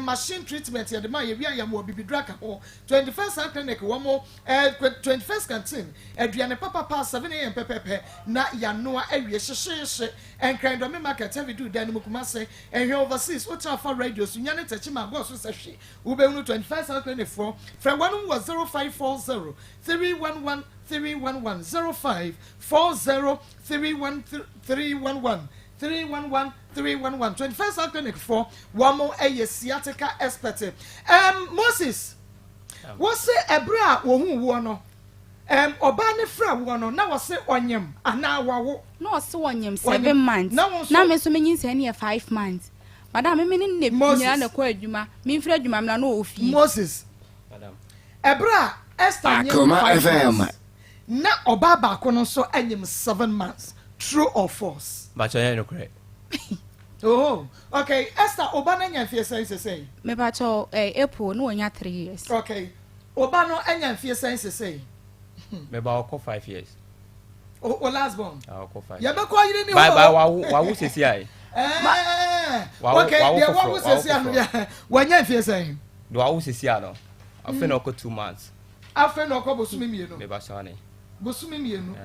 Speaker 4: machine treatment ye de ma ye wi ayam obibidra ka ho 21st clinic womo 21st canteen aduane papa 7 am pepepe na yanoa awie hyehye enkran me market every do dan mu kuma se ehwe overseas ultra for radio so nyane tachi ma go so sehwe wo be unu 21st clinic for from 10540 311 311 0540 311 311 0311 21st clinic for one more sciatica expert. Moses, what's the ebra wo no? Oba ne fra wo no na wo se onyem ana wawo.
Speaker 5: No so onyem 7 months. Na me so menyin se na 5 months. Madam me ne nyina na kwa adwuma. Me mfra adwuma me na no ofi.
Speaker 4: Moses. Madam. Ebra Esther
Speaker 7: Akoma FM.
Speaker 4: Na oba ba ko no so anyem 7 months. True or false?
Speaker 6: But you no correct.
Speaker 4: Oh, okay. Esther oba na nya fie say.
Speaker 5: Me ba cho April no onya 3 years.
Speaker 4: Okay. Oba no anya fie say.
Speaker 6: Me ba ko 5 years.
Speaker 4: O last born.
Speaker 6: Ko 5.
Speaker 4: Ya be ko yire ni ho.
Speaker 6: Bye wa wo sesi ai.
Speaker 4: Okay, dia wa wo sesi anu ya. Wanya fie say.
Speaker 6: Do wa wo sesi ano. Afi na ko 2 months.
Speaker 4: Afi na ko bosumi mienu.
Speaker 6: Me ba so ani.
Speaker 4: Bosumi mienu.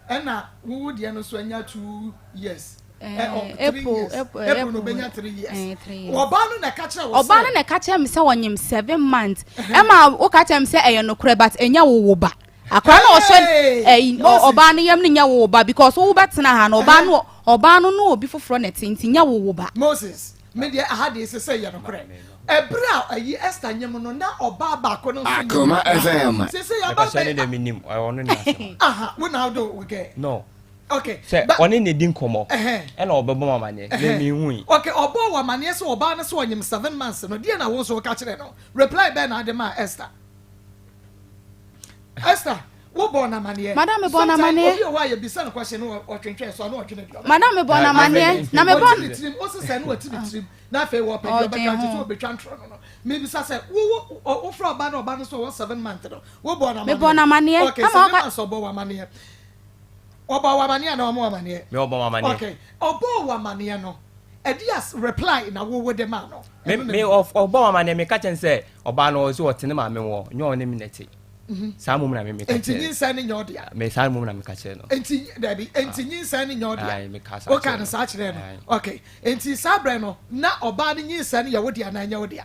Speaker 4: Ena wo dia no so anya 2 years.
Speaker 5: April
Speaker 4: no benya 3 years.
Speaker 5: 3 years.
Speaker 4: Oba no na ka kire wo.
Speaker 5: Oba no na ka kire me se wonyem 7 months. Ema wo ka kire me se eye no kure but enya wo ba. Akwa na o so oba no yam nya wo ba because wo betena ha na oba no no obi foforo na tinti nya wo ba.
Speaker 4: Moses, me dia aha de se ye no kure. Ebra ayi Esther nyem no na oba ba ko no so.
Speaker 7: Akoma FM.
Speaker 4: Se ya ba
Speaker 6: se ne minim ono na asem.
Speaker 4: Aha, we now do we get.
Speaker 6: No.
Speaker 4: Okay.
Speaker 6: Se oni ne din komo. E na obebo mamane. Le mi hu.
Speaker 4: Okay, obo wa mane se oba na so onyem 7 months no. Dia na wo so ka kire no. Reply be na de ma Esther. Esther, wo born na mane.
Speaker 5: Madam me born na mane.
Speaker 4: Obi o wa ye bisa no question no o twentwen so no o twene bi.
Speaker 5: Madam me born na mane. Na me born
Speaker 4: trim o se se no atimi na fe wo pe bi ka ti so be twantro no. Me bisa se wo fra oba no so 7 months no. Wo born na mane.
Speaker 5: Me born na mane.
Speaker 4: Okay, so me so born wa mane. Oba wa mane na omo wa mane.
Speaker 6: Me oba wa mane.
Speaker 4: Okay. Oba wa mane no. Edias reply na wo de ma no.
Speaker 6: Me of oba wa mane me ka chen say oba no so otene ma me wo. Nyo ne minute. Sa mum na me ka chen.
Speaker 4: Entinyin sa ne nyodia.
Speaker 6: Me sa mum na me ka chen no.
Speaker 4: Entinyin sa ne nyodia.
Speaker 6: Ai me ka sa.
Speaker 4: O ka na sa kire no. Okay. Enti sa bre no na oba ne nyin sa ne ya wodia na nya wodia.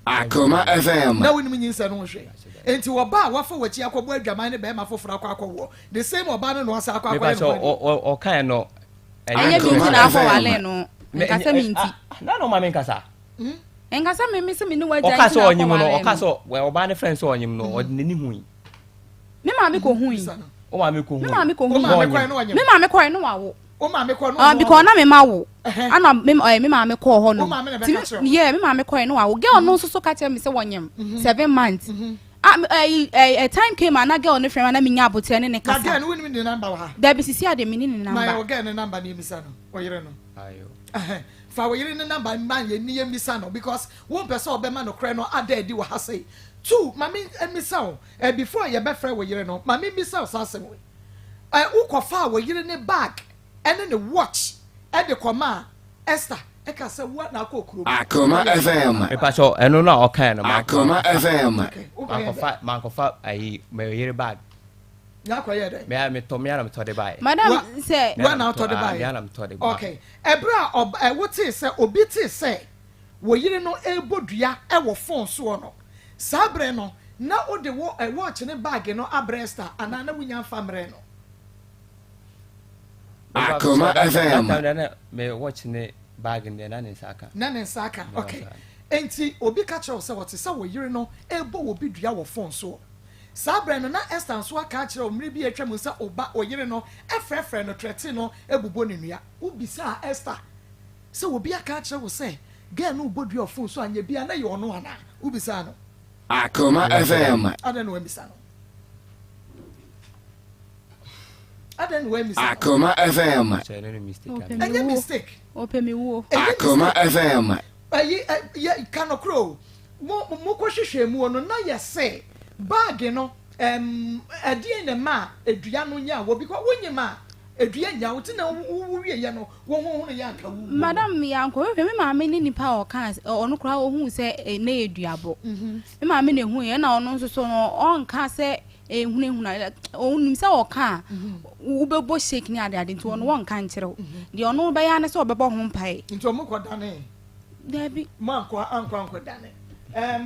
Speaker 7: Akoma FM.
Speaker 4: Na woni nyin sa no hwe. Enti oba wafa wachi akobo adwaman ne be ma foforo akwa the same oba no asa akwa
Speaker 6: me so o kan no.
Speaker 5: Anya minti na afọ wale no. Nkasa minti.
Speaker 6: Na no ma me nkasa.
Speaker 5: Nkasa me se me ni waja.
Speaker 6: O ka so onyim no, o ka so we oba ne friend so onyim no, o ne ni hui.
Speaker 5: Me ma me ko hui.
Speaker 6: O ma me ko hui.
Speaker 5: Me ma me ko hui.
Speaker 4: Me
Speaker 5: ma me ko no wawo.
Speaker 4: O ma me ko no.
Speaker 5: Because na me ma wo. Ana me ma me ko ho no.
Speaker 4: O ma me na be ka cho.
Speaker 5: Yeah, me ma me ko no wawo. Girl no so ka tell me say wonyem 7 months. A time came and I girl no friend na me nya abote ne kasa.
Speaker 4: Na girl woni me the number wa.
Speaker 5: Da be sisi ade me ni number.
Speaker 4: Na yo girl ne number ni mi sa no. O yire no.
Speaker 6: Ayo.
Speaker 4: Fa wo yire ne number man ye ni mi sa no because one person obema no kre no ada edi wo ha say. 2 mami mi sa o. Before ye be frɛ wo yire no. Mami mi sa o sa asem we. Wo kofa wo yire ne bag ene ne watch e de koma Esther e ka say what na akokuro.
Speaker 7: Akoma FM.
Speaker 6: Me pa so eno na o kan no ma.
Speaker 7: Akoma FM.
Speaker 6: Man ko fa ai me yire bag.
Speaker 4: Ya kwa ye dey.
Speaker 6: Me to me na me to de bai.
Speaker 5: Madam say
Speaker 4: When out to the buy.
Speaker 6: Me na me to de bai.
Speaker 4: Okay. Ebra what say obi ti say wo yire no ebodua e wo phone so no. Sabre no na o de wo watch ne bag no abresta ana na wunya famre no.
Speaker 7: Akoma FM.
Speaker 6: Me watch ne bag ne na ne saka.
Speaker 4: Na ne saka. Okay. Enti obi ka che say what say wo yire no ebo obi dua wo phone so. Sabre no na Esther so aka kire o mri bi atwa mu say oba oyire no efrefre no trete no ebubo ne nua. Ubisa Esther. Say obi aka kire wo say girl no bodua phone so anya bia na ye ono ana. Ubisa no.
Speaker 7: Akoma FM.
Speaker 4: Ada no emisa no. Ada no emisa.
Speaker 7: Akoma FM.
Speaker 6: Any mistake.
Speaker 4: Any mistake.
Speaker 5: Open me wo.
Speaker 7: Akoma FM.
Speaker 4: Ya kanokro. Mo ko hwehwe mu no na ye say bag no adie ne ma edua no nya wo because wonyima edua nya wo ti na wo wie ye no wo ho no ya nka wu.
Speaker 5: Madam me yanko me ma me ni nipa o kan ono kura wo hu se na edua bo. Me ma me na hu ye na ono nso so no on ka se ehunehuna onim se o kan wo bebo shake ni ade ade nti ono won kan kire wo. De ono be ya na se obebo ho mpae.
Speaker 4: Nti o mo ko dane.
Speaker 5: Dabi.
Speaker 4: Anko dane.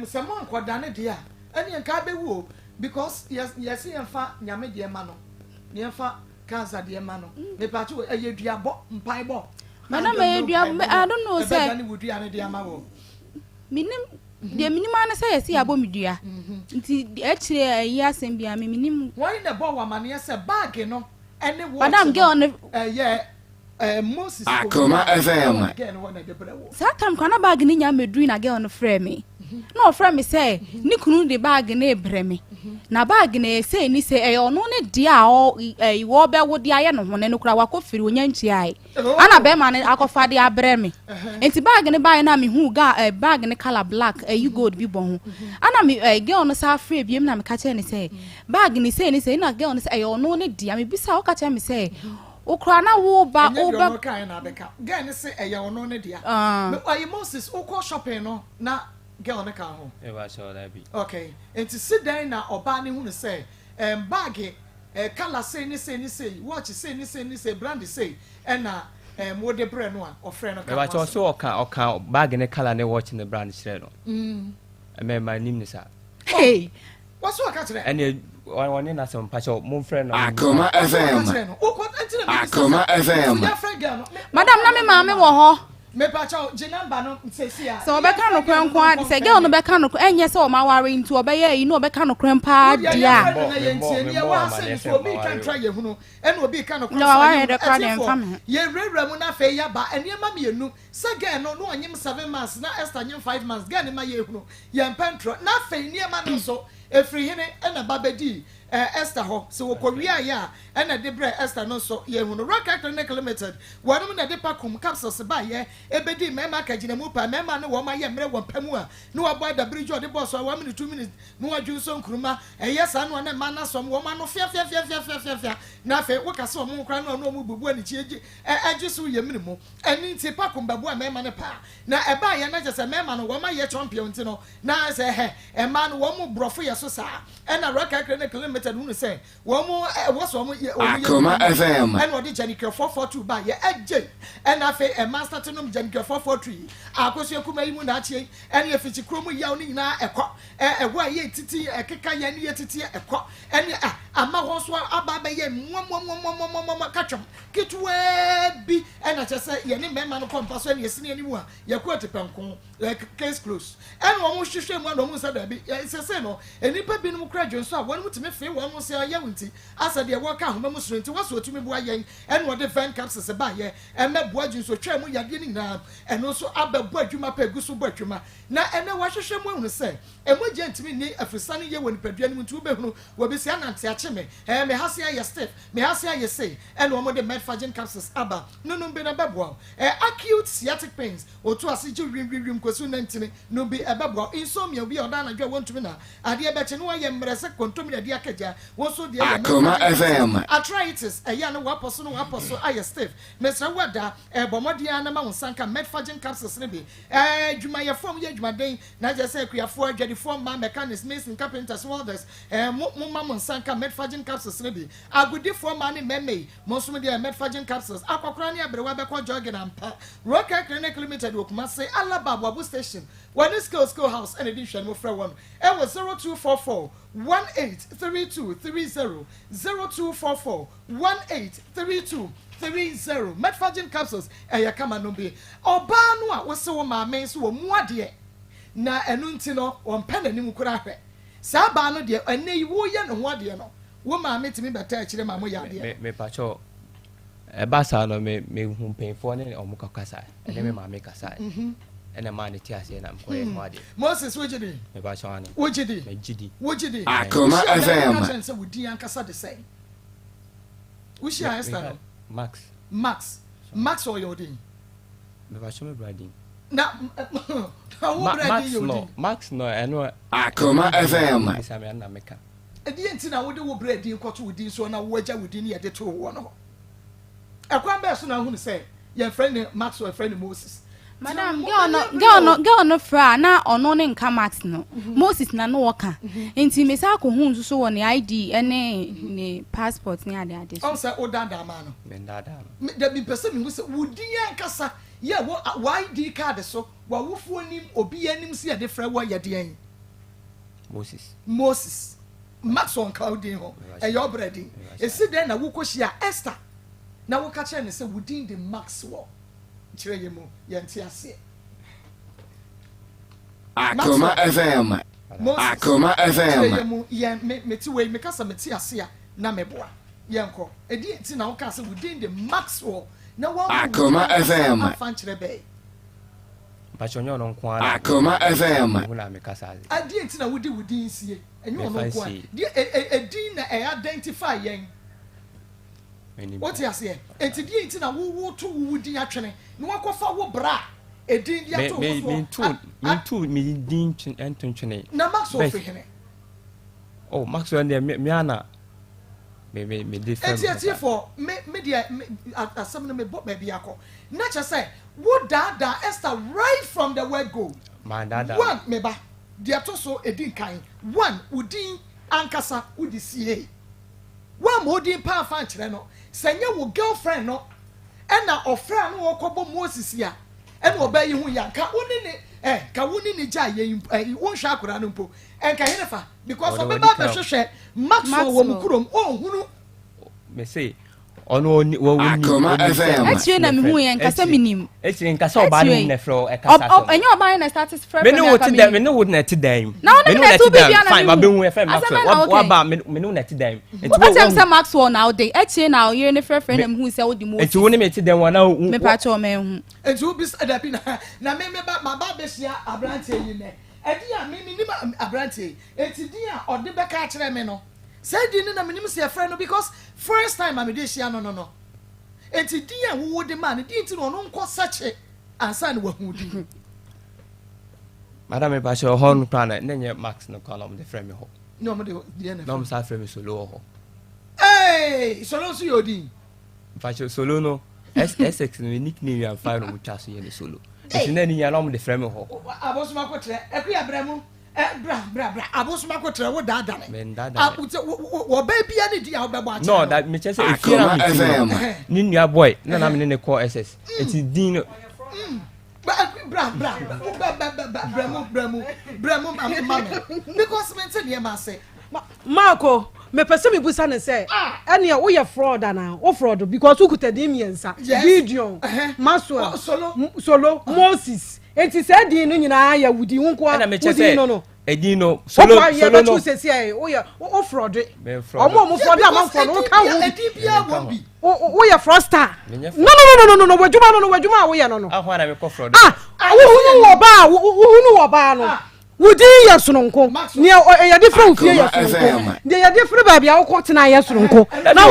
Speaker 4: Se mo anko dane dia. Ani nka be wo because yes yemfa nyame de ma no. Yemfa cancer de ma no. Me pa tu eyeduabo mpai bo.
Speaker 5: Madam I don't know say minim the minimum say see abo medua nti echire ayi asem bia me minim
Speaker 4: why na bo wa mane say bag no ene wo
Speaker 5: Madam girl on
Speaker 4: Moses
Speaker 7: Akoma FM
Speaker 5: Satam kana bag ni nya medru na girl no frɛ me no frɛ me say ni kunu de bag na ebre me na bag na say ni say e ono ne dia o wo be wo dia ye no ho ne no kura wakofiri onya nchi ai ana be ma ne akofa de abre me enti bag ne buy na me hu ga bag ne color black you gold bi bon ho ana me girl no sa frɛ biem na me ka che ne say bag ni say na girl no say e ono ne dia me bisa o ka che me say okra na wo ba
Speaker 4: kan na beka girl ne say e ono ne dia me ayi Moses o ko shopping no na girl ne kan ho
Speaker 6: e ba so that be
Speaker 4: okay enti sit down na oba ne hu ne say bag color say watch say brand say na mo de brand no a ofre no kan
Speaker 6: e ba so oka bag ne color ne watch ne brand share no me ma nim ne sa
Speaker 5: hey
Speaker 4: what's what catch there
Speaker 6: and one na some patch mo friend no
Speaker 7: Akoma FM Akoma FM
Speaker 5: Madam na me ma me wo ho
Speaker 4: me pacha je number no sesia
Speaker 5: so obeka no kwanko ade se girl no beka no enye se o ma ware into obeya yi no obeka no krampa dia
Speaker 4: obi kan try ye hunu ena obi kan no
Speaker 5: no ware de kwa dem fam
Speaker 4: ye rewra mu na fe ya ba ene ma mienu se girl no onyim 7 months na Esther nyim 5 months girl ne ma ye hunu ye mpentro na fe ne ma no so efri hene ena babedi Esther ho so wokowia ya ena de bre Esther no so ye hunu rock clinic limited wanum na de pakum capsules ba ye ebedi mema ka gina mu pa mema no wo ma ye mre wo pamu a no wo boy da bridge o de boss 1 minute 2 minutes no wa junso nkruma yes no na ma na so wo ma no fia na fe wo ka so mo kra no mu bubu ani chieji agi so ye minimu eni nti pakum babu a mema ne pa na eba ye na jese mema no wo ma ye champion nti no na se ema no wo mu brofo ye so sa ena rock clinic limited hu say wo mu wo so mu
Speaker 7: Akoma FM
Speaker 4: ena odi janikre 442 ba ye eje ena fe master tenum janikre 443 akoso kuma yi mu na achie ena ye fichi kromu yaw ni na ekọ ewo ye titi ekeka ye ni ye titi ekọ ena ama ho so aba ba ye mo katwom kitwe bi ena chese ye ni mema no kompa so ena ye sini ani mu a ye ko tepenko case close ena wo mu hwehwe mu no mu sa da bi sese no enipa bi no mu kra dwonso a wonu mutime fe wo mu se ya wunti asa de wo ka homa mu suro nti wo so otumi bua yen ena wo de fan capsules ba ye emebua dwonso twa mu yade ni na eno so ababu adwuma pa gusu bu adwuma na ena wo hwehwe mu hunu se emoje ntimi ni afrisane ye woni padua ni mu nti wo behunu wo bi se anante ache me me hase ya stiff me hase ya say ena wo de medfagin capsules aba no be na babua acute sciatic pains otu ase je wim kwasu na ntini no be babua insomnia bi oda na dwa wontumi na ade beche no ye mrese kontomi ade akaja wo so de
Speaker 7: Akoma FM
Speaker 4: arthritis ya no waposo aye stiff mesra wada bomodian na ma wonsanka medfagin capsules ne bi dwuma ye form ye dwuma den na je say kuafo adwadi form ma mechanics mason carpenters welders mo ma wonsanka medfagin capsules ne bi agudi form ma ne meme mo so de medfagin capsules akokora ne abrewa be ko jogging ampa rock clinic limited okuma say alaba babu station one school house and edition mo fra one e was 0244 183230 0244 183230 medfagin capsules ya kama no be oba no a wo se wo ma men so wo mu ade na enu nti no wo mpa na nim kura hwe sa ba no de ene yi wo ye no ho ade no wo ma me timi beta akire ma mo ya ade
Speaker 6: me pacho ba sa no me hu penfo ne o mu kakasa ene me ma me kasa ene ma ne ti ase na mko ye ho ade
Speaker 4: Moses wojidi
Speaker 6: me ba so ane
Speaker 4: wojidi
Speaker 6: me jidi
Speaker 4: wojidi
Speaker 7: Akoma FM
Speaker 4: se wodi ankasa de say Ushi Esther Max or your thing.
Speaker 6: Me ba so me brading
Speaker 4: na
Speaker 6: Max no eno
Speaker 7: Akoma FM
Speaker 6: isa me na meka
Speaker 4: edi enti na wo de wo brading kwato wodi so na wo agya wodi ne ye de to wo no ekwan be so na hu ne say your friend Max or friend Moses
Speaker 5: Madam girl no fra na ono ne nka Max no Moses na no woka enti me sa ko hu so wo ne ID ene ne passport ne ade
Speaker 4: so say odanda ma no
Speaker 6: me ndada
Speaker 4: da bi pese mi hu say wodi ankasa ye wo ID card so wa wofu onim obi anim si ade fra wo ye de an Moses Max on clouding ho e your breading e si den na wo ko hia Esther na wo ka che ne say wodi the Max wo kyerɛ yɛ mu yɛnte ase
Speaker 7: Akoma FM. Akoma FM.
Speaker 4: Yɛn meti wei mekasa meti ase a na meboa yɛnkɔ edi ti na woka sɛ within the Maxwell na wɔn
Speaker 7: Akoma FM.
Speaker 4: afa nkyerɛ bɛɛ
Speaker 6: Pachonyo no kwa.
Speaker 7: Akoma FM.
Speaker 6: Wona mekasa.
Speaker 4: adi ti na wodi nsie enyo no kwa di edi na identify yɛn what you say enti di ti na wo to wo di atwene na wakɔfa wo bra edi di ato
Speaker 6: me din entwene
Speaker 4: na Maxwell fi hene
Speaker 6: oh Maxwell me ana me different
Speaker 4: enti for me dia asem na me bo baby akɔ na kyɛ sɛ wo da Esther right from the word go
Speaker 6: man dada
Speaker 4: one me ba dia to so edi kan one udin ankasa udi sie one mo din pa fa nkyerɛ no sɛnyɛ wo girlfriend no ɛna ɔfra no wɔkɔbɔ Moses ya ɛna ɔbɛyi ho ya ka woni ne ka woni ne gya yɛ wo hwɛ akora no mpo ɛnka hene fa because ɔbɛba bɛhwehwɛ Maxwell wɔ mu kurom ɔhunu
Speaker 6: me say ono wo
Speaker 7: Akoma FM.
Speaker 5: Actually na me hu yɛn kasa minim.
Speaker 6: Actually nkasa oba no na fro e kasa.
Speaker 5: Enyo oba na start from.
Speaker 6: Me no wote dem, me no wote na ti dem.
Speaker 5: Na no na tu bibia na.
Speaker 6: Fine, ma be hu FM Maxwell. Wa ba me no na ti dem.
Speaker 5: Enti wo say Maxwell now dey. Actually now you ne friend dem hu say wo di mo.
Speaker 6: Enti wo ne me ti dem wa na
Speaker 5: me pa cho me hu.
Speaker 4: Enti wo bis adapi na me ba ma ba besia abrante yi ne. Edi a me ni abrante. Enti di a ode be ka kire me no. Say di ni na me nim say friend no because first time am dey share no. Enti di a wo de man di enti no nko sache ansa ne wahu di.
Speaker 6: Madam me ba show hon plan na nye Max no column the frame ho.
Speaker 4: No mo de di na.
Speaker 6: No mo sa frame solo ho.
Speaker 4: Hey, solo so yodi.
Speaker 6: Fa solo no SX no nickname ya fa no mo twa so ye ne solo. Enti na ni ya no mo de frame ho.
Speaker 4: Abosuma kotre eku ya bremu bra abosuma kotre wo dada ne.
Speaker 6: Men dada.
Speaker 4: Wo ba bia ne di a wo bebo a.
Speaker 6: No, that me chese e fira me. Ni nua boy na me ne call SS. Enti din
Speaker 4: bra bremu mama because me tell you ma say
Speaker 8: Marco me pese me busa ne say ene wo ye fraud ana wo fraud because wo kutadi miensa Gideon Maxwell solo Moses enti say din no nyina ya wudi wo kwa wudi no
Speaker 6: edino solo
Speaker 8: no se say wo ye wo fraud omo fraud am fraud wo ka wo
Speaker 4: edi bia wo bi
Speaker 8: wo ye fraudster no wadwuma wo ye no
Speaker 6: ahwa na me ko fraud
Speaker 8: wo ba no wudi ye sononko ne ye different fie ye sononko de ye different ba bia wo ko tena ye sononko na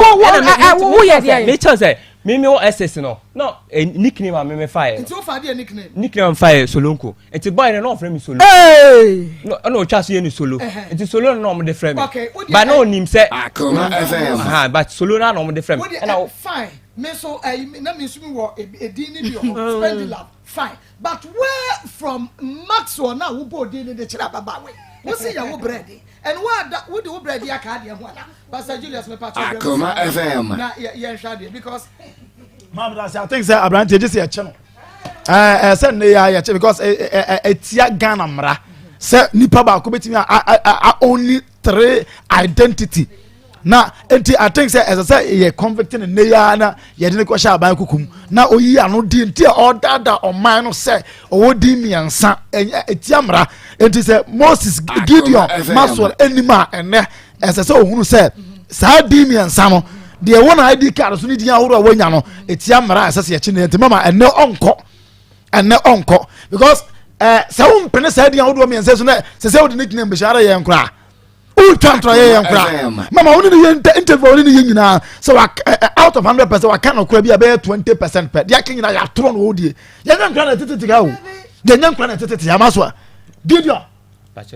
Speaker 8: wo ye de
Speaker 6: me tell say me o SS no nickname am me fire
Speaker 4: nti o fa de
Speaker 6: nickname fire solonko enti boy no frame solo no twa so ye ni solo enti solo no mo de frame but no nim say
Speaker 7: Akoma FM.
Speaker 6: but solo na no mo de frame
Speaker 4: na fine me so na me sumi wo edin ni bi o spend love fine but where from Maxwell na wo bo din ni de kira baba we wo say ya wo bread and wo de wo bread ya ka de ho na Pastor Julius me patch
Speaker 7: Akoma FM.
Speaker 4: na ye hwade because
Speaker 9: Mama, I think say Abrante just here channel. Say ne ya che because etia Ghana mra. Say nipa ba ko betimi only 3 identity. Na enti I think say as I say ye convicting ne ya na ye de ne ko sha ban kukum. Na oyi ano di enti order oman no say owo di miansa etia mra. Enti say Moses Gideon Maxwell enima ene as I say ohunu say sa di miansa no de won ID card so ni dia horo wanya no etia mara asase ye chine enti mama ene onko because se wo mpene sa dia horo me nse so na se wo de nickname be share ye nkra u twantra ye nkra mama woni ni interview woni ni nyina so out of 100% wa kan okra bia be 20% pe dia kin nyina ya tro no odie ye nkra na tititi ga o de nkra na tititi ya maso Gideon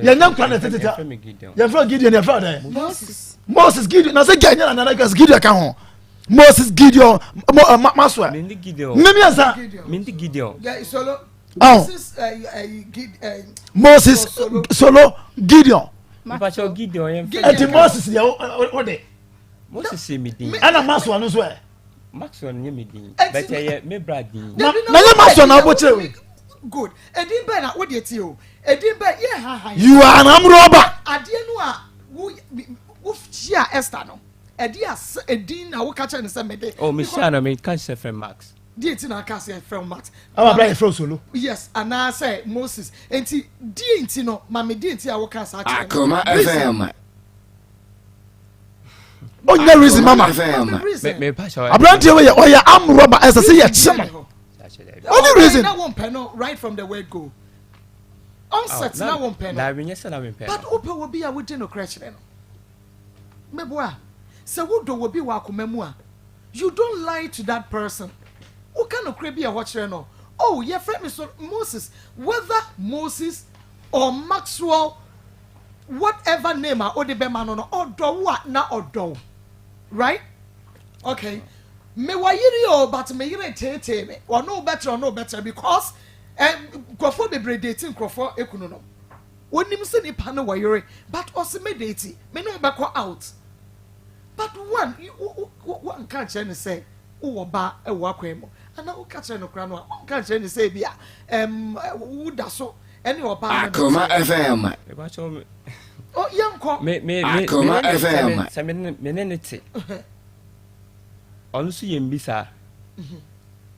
Speaker 9: ye nkra na tititi ye fra Gideon ye fra de Moses Gideon na say Ganya na na Gideon ka ho Moses Gideon Maxwell
Speaker 6: me Gideon
Speaker 9: me ansa
Speaker 6: me Gideon
Speaker 4: solo
Speaker 9: Moses solo Gideon
Speaker 6: pa cho Gideon ye
Speaker 9: enti Moses ya o de
Speaker 6: Moses say me din
Speaker 9: ana Maxwell no so e
Speaker 6: Maxwell nye me din but ye me brad din
Speaker 9: na ye Maxwell na bo kire we
Speaker 4: good edin be na wo de ti o edin be ye ha
Speaker 9: you are an amroba
Speaker 4: ade no a wo chia Esther no edi as edin na wo ka che ne se mede
Speaker 6: oh me share no me catch say friend Max
Speaker 4: di enti na aka say from mat
Speaker 9: our brother from solo
Speaker 4: yes and I say Moses enti di enti no mama di enti a wo ka sa cha
Speaker 7: Akoma FM
Speaker 9: onya reason mama
Speaker 6: me pa sha
Speaker 9: abrante we ya am robber as say ya chema only reason
Speaker 4: na one panel right from the word go onset na one panel
Speaker 6: na we nyesa na we panel
Speaker 4: but open will be a we no crash no meboa say wo do will be wa akomamu a you don't lie to that person who can no be a watcher no oh your friend is Moses whether Moses or Maxwell whatever name or the be man no odo wa na odo right okay me wa yiri o but me yiri tete me or no better because crofo be dating crofo ekunu no wonim se ni pa no wa yiri but also me date me no be go out but one can't change say wo ba e wo akwemo ana wo ka change no kra no can't change say bia wo da so any oba
Speaker 7: Akoma FM
Speaker 4: oh yanko
Speaker 6: me
Speaker 7: Akoma FM
Speaker 6: se me ne te onu su yembisa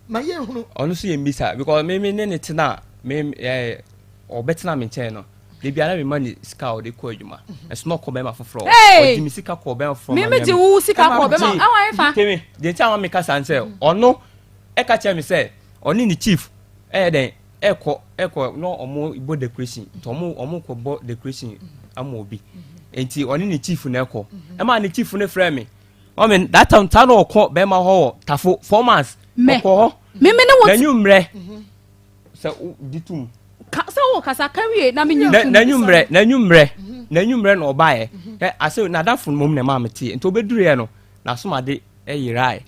Speaker 4: ma ye hunu
Speaker 6: onu su yembisa because me ne te na me obetina me chen no de biara me money ska o de ko adwuma it's not ko be ma foforo o di mi sika ko be from
Speaker 1: me di wo sika ko be ma awan fa
Speaker 6: temi de ti awon me ka san say ono e ka che me say oni ni chief den eko no omo ibo decoration to omo ko bo decoration ama obi enti oni ni chief na eko e ma ni chief ne frame me o mean that time ta no ko be ma ho tafo 4 months ko ho
Speaker 1: me ne what
Speaker 6: nanyu mre say ditum
Speaker 1: so wo kasa kawie na me
Speaker 6: nanyu mre na obae ase na da fun mom na ma meti enti obeduru ye no na so ma de yirai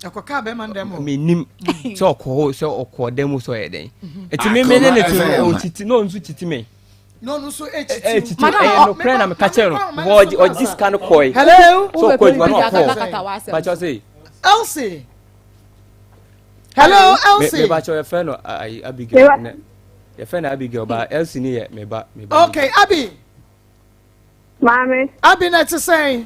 Speaker 4: akoka be man dem
Speaker 6: me nim so okọ dem so ye den enti me ne ti o titi no nsu titi me
Speaker 4: no so
Speaker 6: titi no kra na me ka che no wo this kind of koi
Speaker 4: hello
Speaker 6: so ko you no call but you say
Speaker 4: Elsie hello Elsie
Speaker 6: me ba cho your friend Abigail your friend Abigail ba Elsie ni me ba
Speaker 4: okay Abi
Speaker 10: Mami
Speaker 4: Abi na to say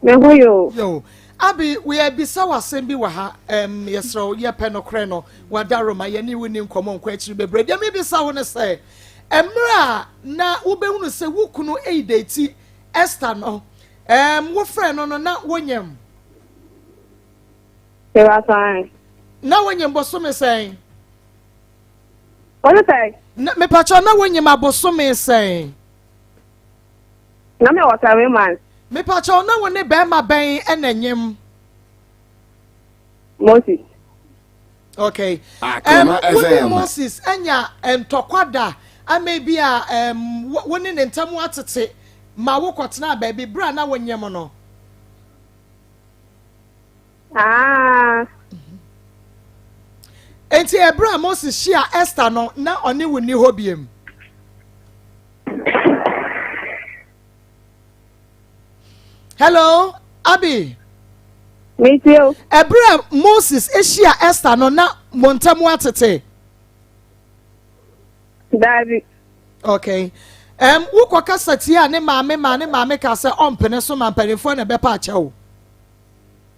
Speaker 10: me hu
Speaker 4: yo Abi we are bisawa sembi wa ha yesro ye penokre no wadaroma ye ni woni nkomo nkwa akiri bebre dia me bisawo ne say emra na wo behunu se wukunu eideti Esther no wo friend no na wonyem
Speaker 10: e wa fine
Speaker 4: na wonyem boso me say
Speaker 10: what say
Speaker 4: na me pacho na wonyem aboso me say
Speaker 10: na me what away man
Speaker 4: me pacho na woni be ma ben enanyem
Speaker 10: Moses
Speaker 4: okay
Speaker 7: Akoma FM
Speaker 4: Moses anya entokwada amebi a woni ne ntamu atete ma wo kwotena ba bi bra na wonyem no enti ebra Moses shia Esther no na oni woni hobiem hello Abi
Speaker 10: me too
Speaker 4: ebra Moses eshia Esther no na montamu atete
Speaker 10: David
Speaker 4: okay wo kwa kasati a ne maame ka se ompene so mampanefo na bepa achewo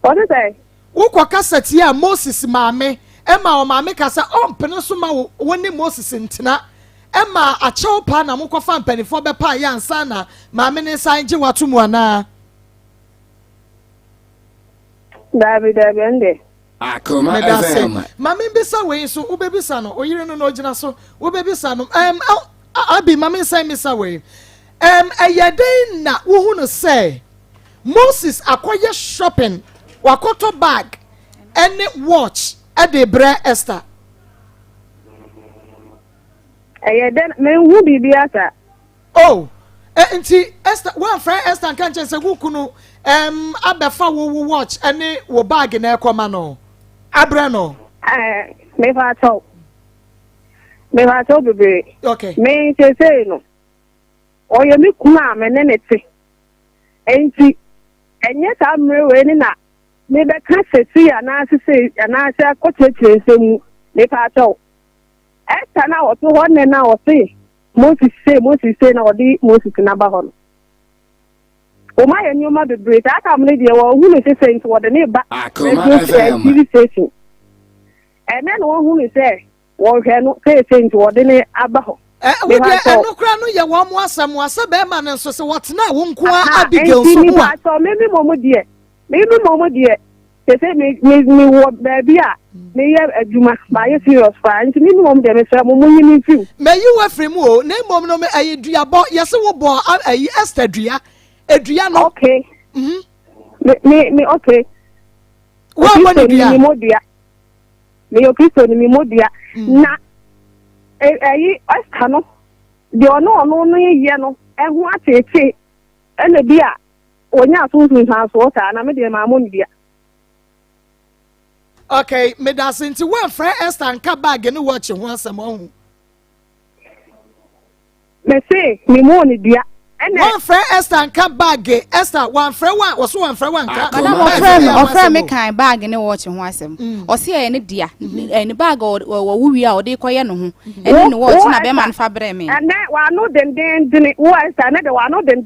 Speaker 10: what say
Speaker 4: wo kwa kasati a Moses maame ema o maame ka se ompene so ma woni Moses ntina ema achewo pa na mukwafa mpanefo bepa ya ansa na maame ne san je watomu ana
Speaker 10: David ende
Speaker 7: Akoma FM
Speaker 4: maame bisa we so ubebisa no oyire no ogina so ubebisa no Abi mama say me say ayeden na wo hu no say Moses akoye shopping wakoto bag any watch at the bra Esther
Speaker 10: ayeden me hu bibiata
Speaker 4: oh enti Esther one friend Esther kan che say wo kunu abefa wo watch any wo bag na ekoma no abra no
Speaker 10: me fa bebe
Speaker 4: okay
Speaker 10: me say no oye mi kuna me ne nete enti enye ta mre we ni na me be ka sesi ana se akocheche nsemu me fa to esta na wo to honne na wo se Moses say na odi Moses na ba ho no o ma ye nyoma bebe ta ka mre de wo hu ne se nti wo de ne ba
Speaker 7: Akoma FM
Speaker 10: TV station And then one who say, well, say things or then abaho.
Speaker 4: We dey enukra no ye wo mo asam wasa be ma no so what na wo nko Abigail so
Speaker 10: mo a so maybe momo die say me wo baby a me ye adwuma ba ye serious fa nti me mom de me say mo nyimi fiu
Speaker 4: me yi wa free mu o na mom no me ayeduabo ye se wo bo ayi Esther dua edua no
Speaker 10: okay me okay
Speaker 4: wo mo ni dua
Speaker 10: me modua me yo Kristo ni me modua na Esther no de ono no ye no ehu acheche ene bia onya sunsun san so ta na me de ma mo ndia.
Speaker 4: Okay, me da sinti one friend Esther nka bag ni watch ho asem ohu.
Speaker 10: Me say me mo ndia.
Speaker 4: One friend Esther nka bag Esther one friend one was one friend one nka.
Speaker 5: Madam offer me kan bag ni watch ho asem. O se e ne dia. Ni bag wo wuwi a o de koye no ho. Ene ni watch na be man fa bre me.
Speaker 10: And wa no den wo Esther na de wa no den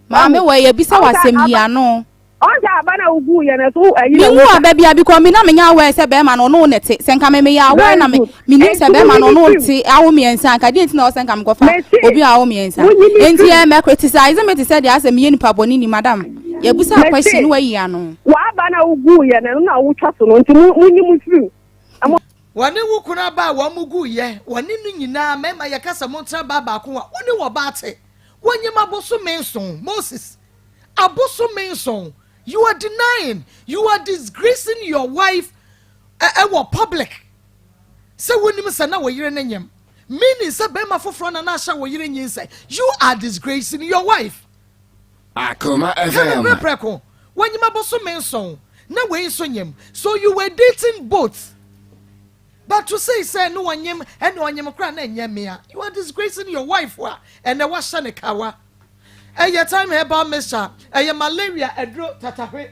Speaker 5: ma me we ye bisa wasem hia no.
Speaker 10: Onja bana ugu ye na so ayi.
Speaker 5: Mi wu ababia because me na me nya we se be ma no no nete. Se nka me ya we na me nim se be ma no no ti awo mi ensa nka di nti na o se nka me kofa obi awo mi ensa. Enti e me criticize me te say dey asem ye nipa boni ni madam. Ye busa question we yi ano.
Speaker 10: Wa bana ugu ye na wo twa so no nti munyi fiu.
Speaker 4: Wani wu kuna ba wa mugu ye. Wani nu nyina me ma ye kasa mo tra ba ko wa. Woni wo ba te. Wonyi maboso menson Moses. Aboso menson. You are denying. You are disgracing your wife our public. So when you say na wo yire nanyam. Meaning say be ma foforo na na sha wo yire nyin say you are disgracing your wife.
Speaker 7: Akoma FM.
Speaker 4: When you maboso menson na we so nyam. So you were dating both. But to say no one nyam and no one nyam kra na nyam me. You are disgracing your wife wa and na wa sha ne kawa. Eye time herbal mixture eye malaria edro tatahwe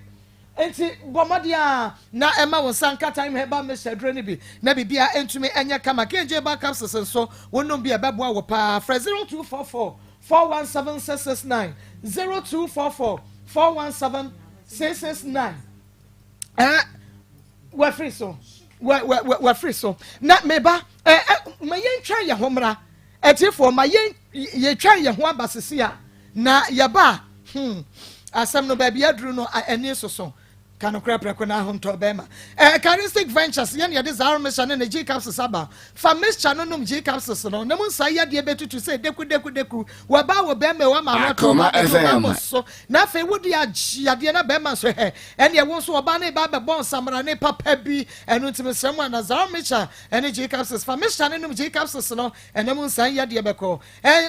Speaker 4: enti bomodia na ema won sanka time herbal mixture edro ni bi na bibia entumi enya kama kenje ba capsules so wonom bia beboa wo pa fra 0244 417669 0244 417669 we free so we free so na meba ma yen twa ye homra etifo ma yen ye twa ye ho abasese a na yaba asem no baby adru no eni soso kanokra preko na honto bema charistic ventures yen ye desire mission na G capsules aba fa mixture no nom G capsules no na mun sa ye de betutu say deku waba wo bema wa ma
Speaker 7: Akoma
Speaker 4: so na fe wodi ade na bema so he ene won so oba na ba be bon samra ne papa bi enu ntime sem na desire mission ene G capsules fa mixture no nom G capsules no ene mun sa ye de beko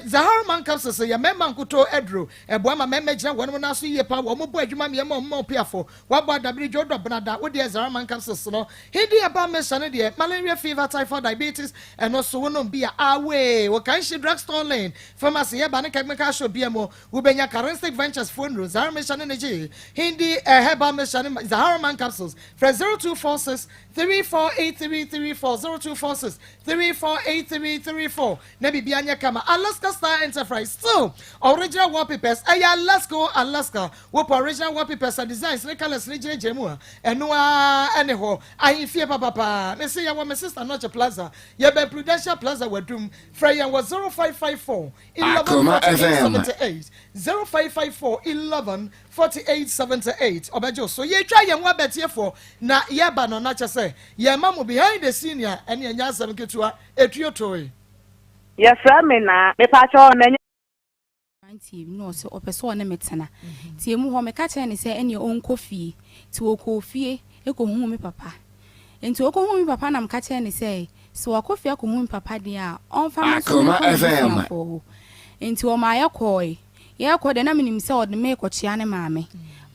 Speaker 4: Zahara man capsules ye memma nkoto edro eboa ma memma gina wonmo na so ye pa wo mo bo adwuma me mo piafo waba dabri jodo brada wo de Zahara man capsules no hidi aba mission ne de malaria fever typhoid diabetes and also wonom bia awe wo kan shi drugstore lane pharmacy ye ba ne chemical shop bia mo wo benya charistic ventures phone ro Zahara mission ne je hindi herbal mission Zahara man capsules for 0246 348334 0246 348334 na bibia nya kama Alaska Star Enterprise still original wallpapers Alaska wo original wallpapers designs ne colors ne jemu eno ene ho ahifie papa me say ya wo me sister Noche Plaza ye be Prudential Plaza wadum Freya was 0554 1148 0554 114878 obejo so ye twa ye ho abetiefo na ye ba no na che say ye mamu behind the senior ene nya asem ketua etuotoy
Speaker 10: ye fra me na me pa cho na
Speaker 5: anti no so opeso na metena tie mu ho me ka che ne se ene onko fie ti woko fie ekohu me papa enti okohu me papa na me ka che ne se so wakofie ekohu me papa dia onfa me so enti o ma yakoi ye ko de na minim se o de me ko chia ne maame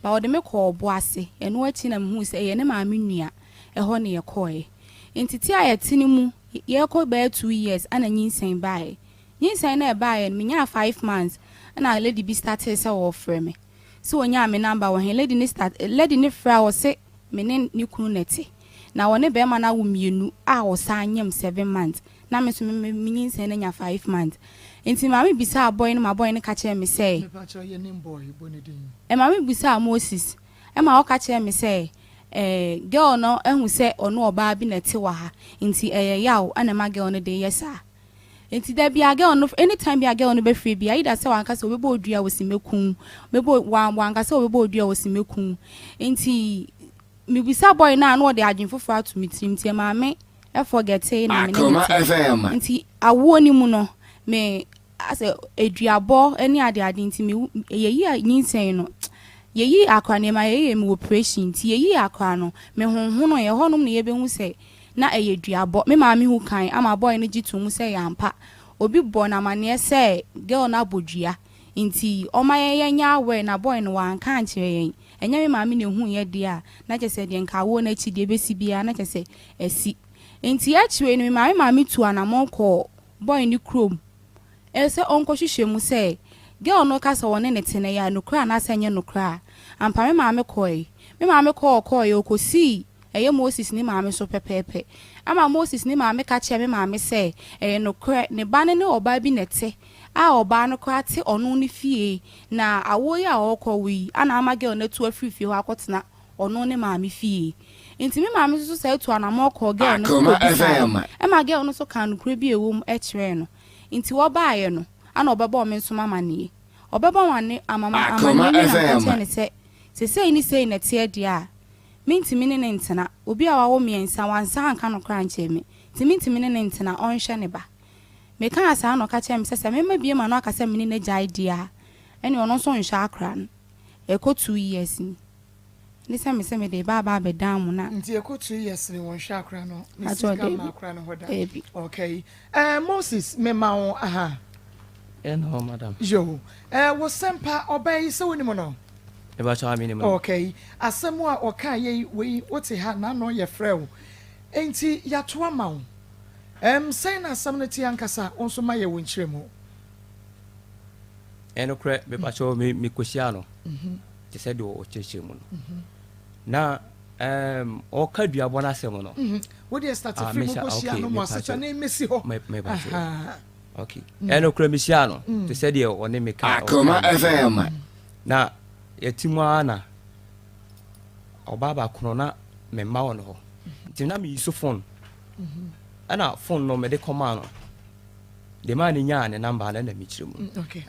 Speaker 5: ba o de me ko obo ase eno achi na me hu se ye ne maame nua eho ne ye koi enti ti ayetini mu ye ko ba 2 years ana nyinsen bae nyinsen na bae me nya 5 months na lady bi started say wo frɛ me so onya me number wo he lady ne fra wo se me ne ni kunu neti na wo ne be ma na wo mienu a wo sa anyam 7 months na me so me nyinsen na nya 5 months enti mama bisa boy no ma boy ne ka kye me say e mama bisa Moses e ma wo ka kye me say girl no ehu se ono oba bi na te wa ha nti yaw ana ma girl no de yesa nti da bia girl no anytime bia girl no be free bia ida se wanka se obebo odua wosimekun bebo wanka se obebo odua wosimekun nti mi bisa boy na no de adwen fofo ato mitrim tie ma me e forget na me nti awo ni mu no me ase eduabo eni ade nti me yeyi nyinsen no yeyi akwa ne ma yeyi me operation ti yeyi akwa no me honhono ye honum ne ye behu se na eduabo me ma me hu kan ama boy no gitu mu se yampa obi bo na mane se girl na bodua nti oma ye nya awe na boy no wan kan kire yen enya me ma me ne hu ye dia na chese de nka wo na chi de besi bia na chese esi nti achiwe no me ma me tu anamonko boy ni krom ese onko hwehwe mu se girl no kasa woni ne tene ya no kra na senye no kra ampa me ma me koi me ma me koi okosi eye Moses ni ma me so pepepe ama Moses ni ma me ka che me ma me se no kra ne ba ne oba bi nete a oba no kra te onu ni fie na awo ya okowi ana ama girl na tu afifie ho akotena onu ne ma me fie nti me ma me so se tu anamoko girl no so e ma girl no so kan kra bi ewom e kire no nti wo baaye no ana obeba me nso mama ne obeba wane amama ne se ni sei na tie dia minti mine ne ntena obi a wawo miensa wansa anka no kra nche me ti minti mine ne ntena onhwe ne ba me kan asa no ka che me se me mabie ma no aka se mine ne jai dia ene ono so nhwe akra no eko 2 years ni se me de baba be dan mu na
Speaker 4: nti eko 2 years ni won hwe akra no ni sika ma akra no hoda okay Moses me ma won aha
Speaker 6: no madam
Speaker 4: yo wo sempa obey se woni mo no
Speaker 6: eba cha mi ni mo
Speaker 4: okay asemu a oka ye we wote ha na no ye frɛ enti ya to ama wo say na asem no ti ankasa onso ma ye won kyerɛ mu
Speaker 6: eno kre be ba cha mi kosia no ti se do o kyerɛ mu no na oka duabo na asem no
Speaker 4: wo dey start free mu kosia no mo asecha na emesi ho
Speaker 6: me ba cha okay eno kre mi sia no ti se de o ne me ka
Speaker 7: Akoma FM
Speaker 6: na yetimu ana obaba kono na me ma won ho nti na me use phone ana phone no me de command no de man nya ne number na me kire mu
Speaker 4: okay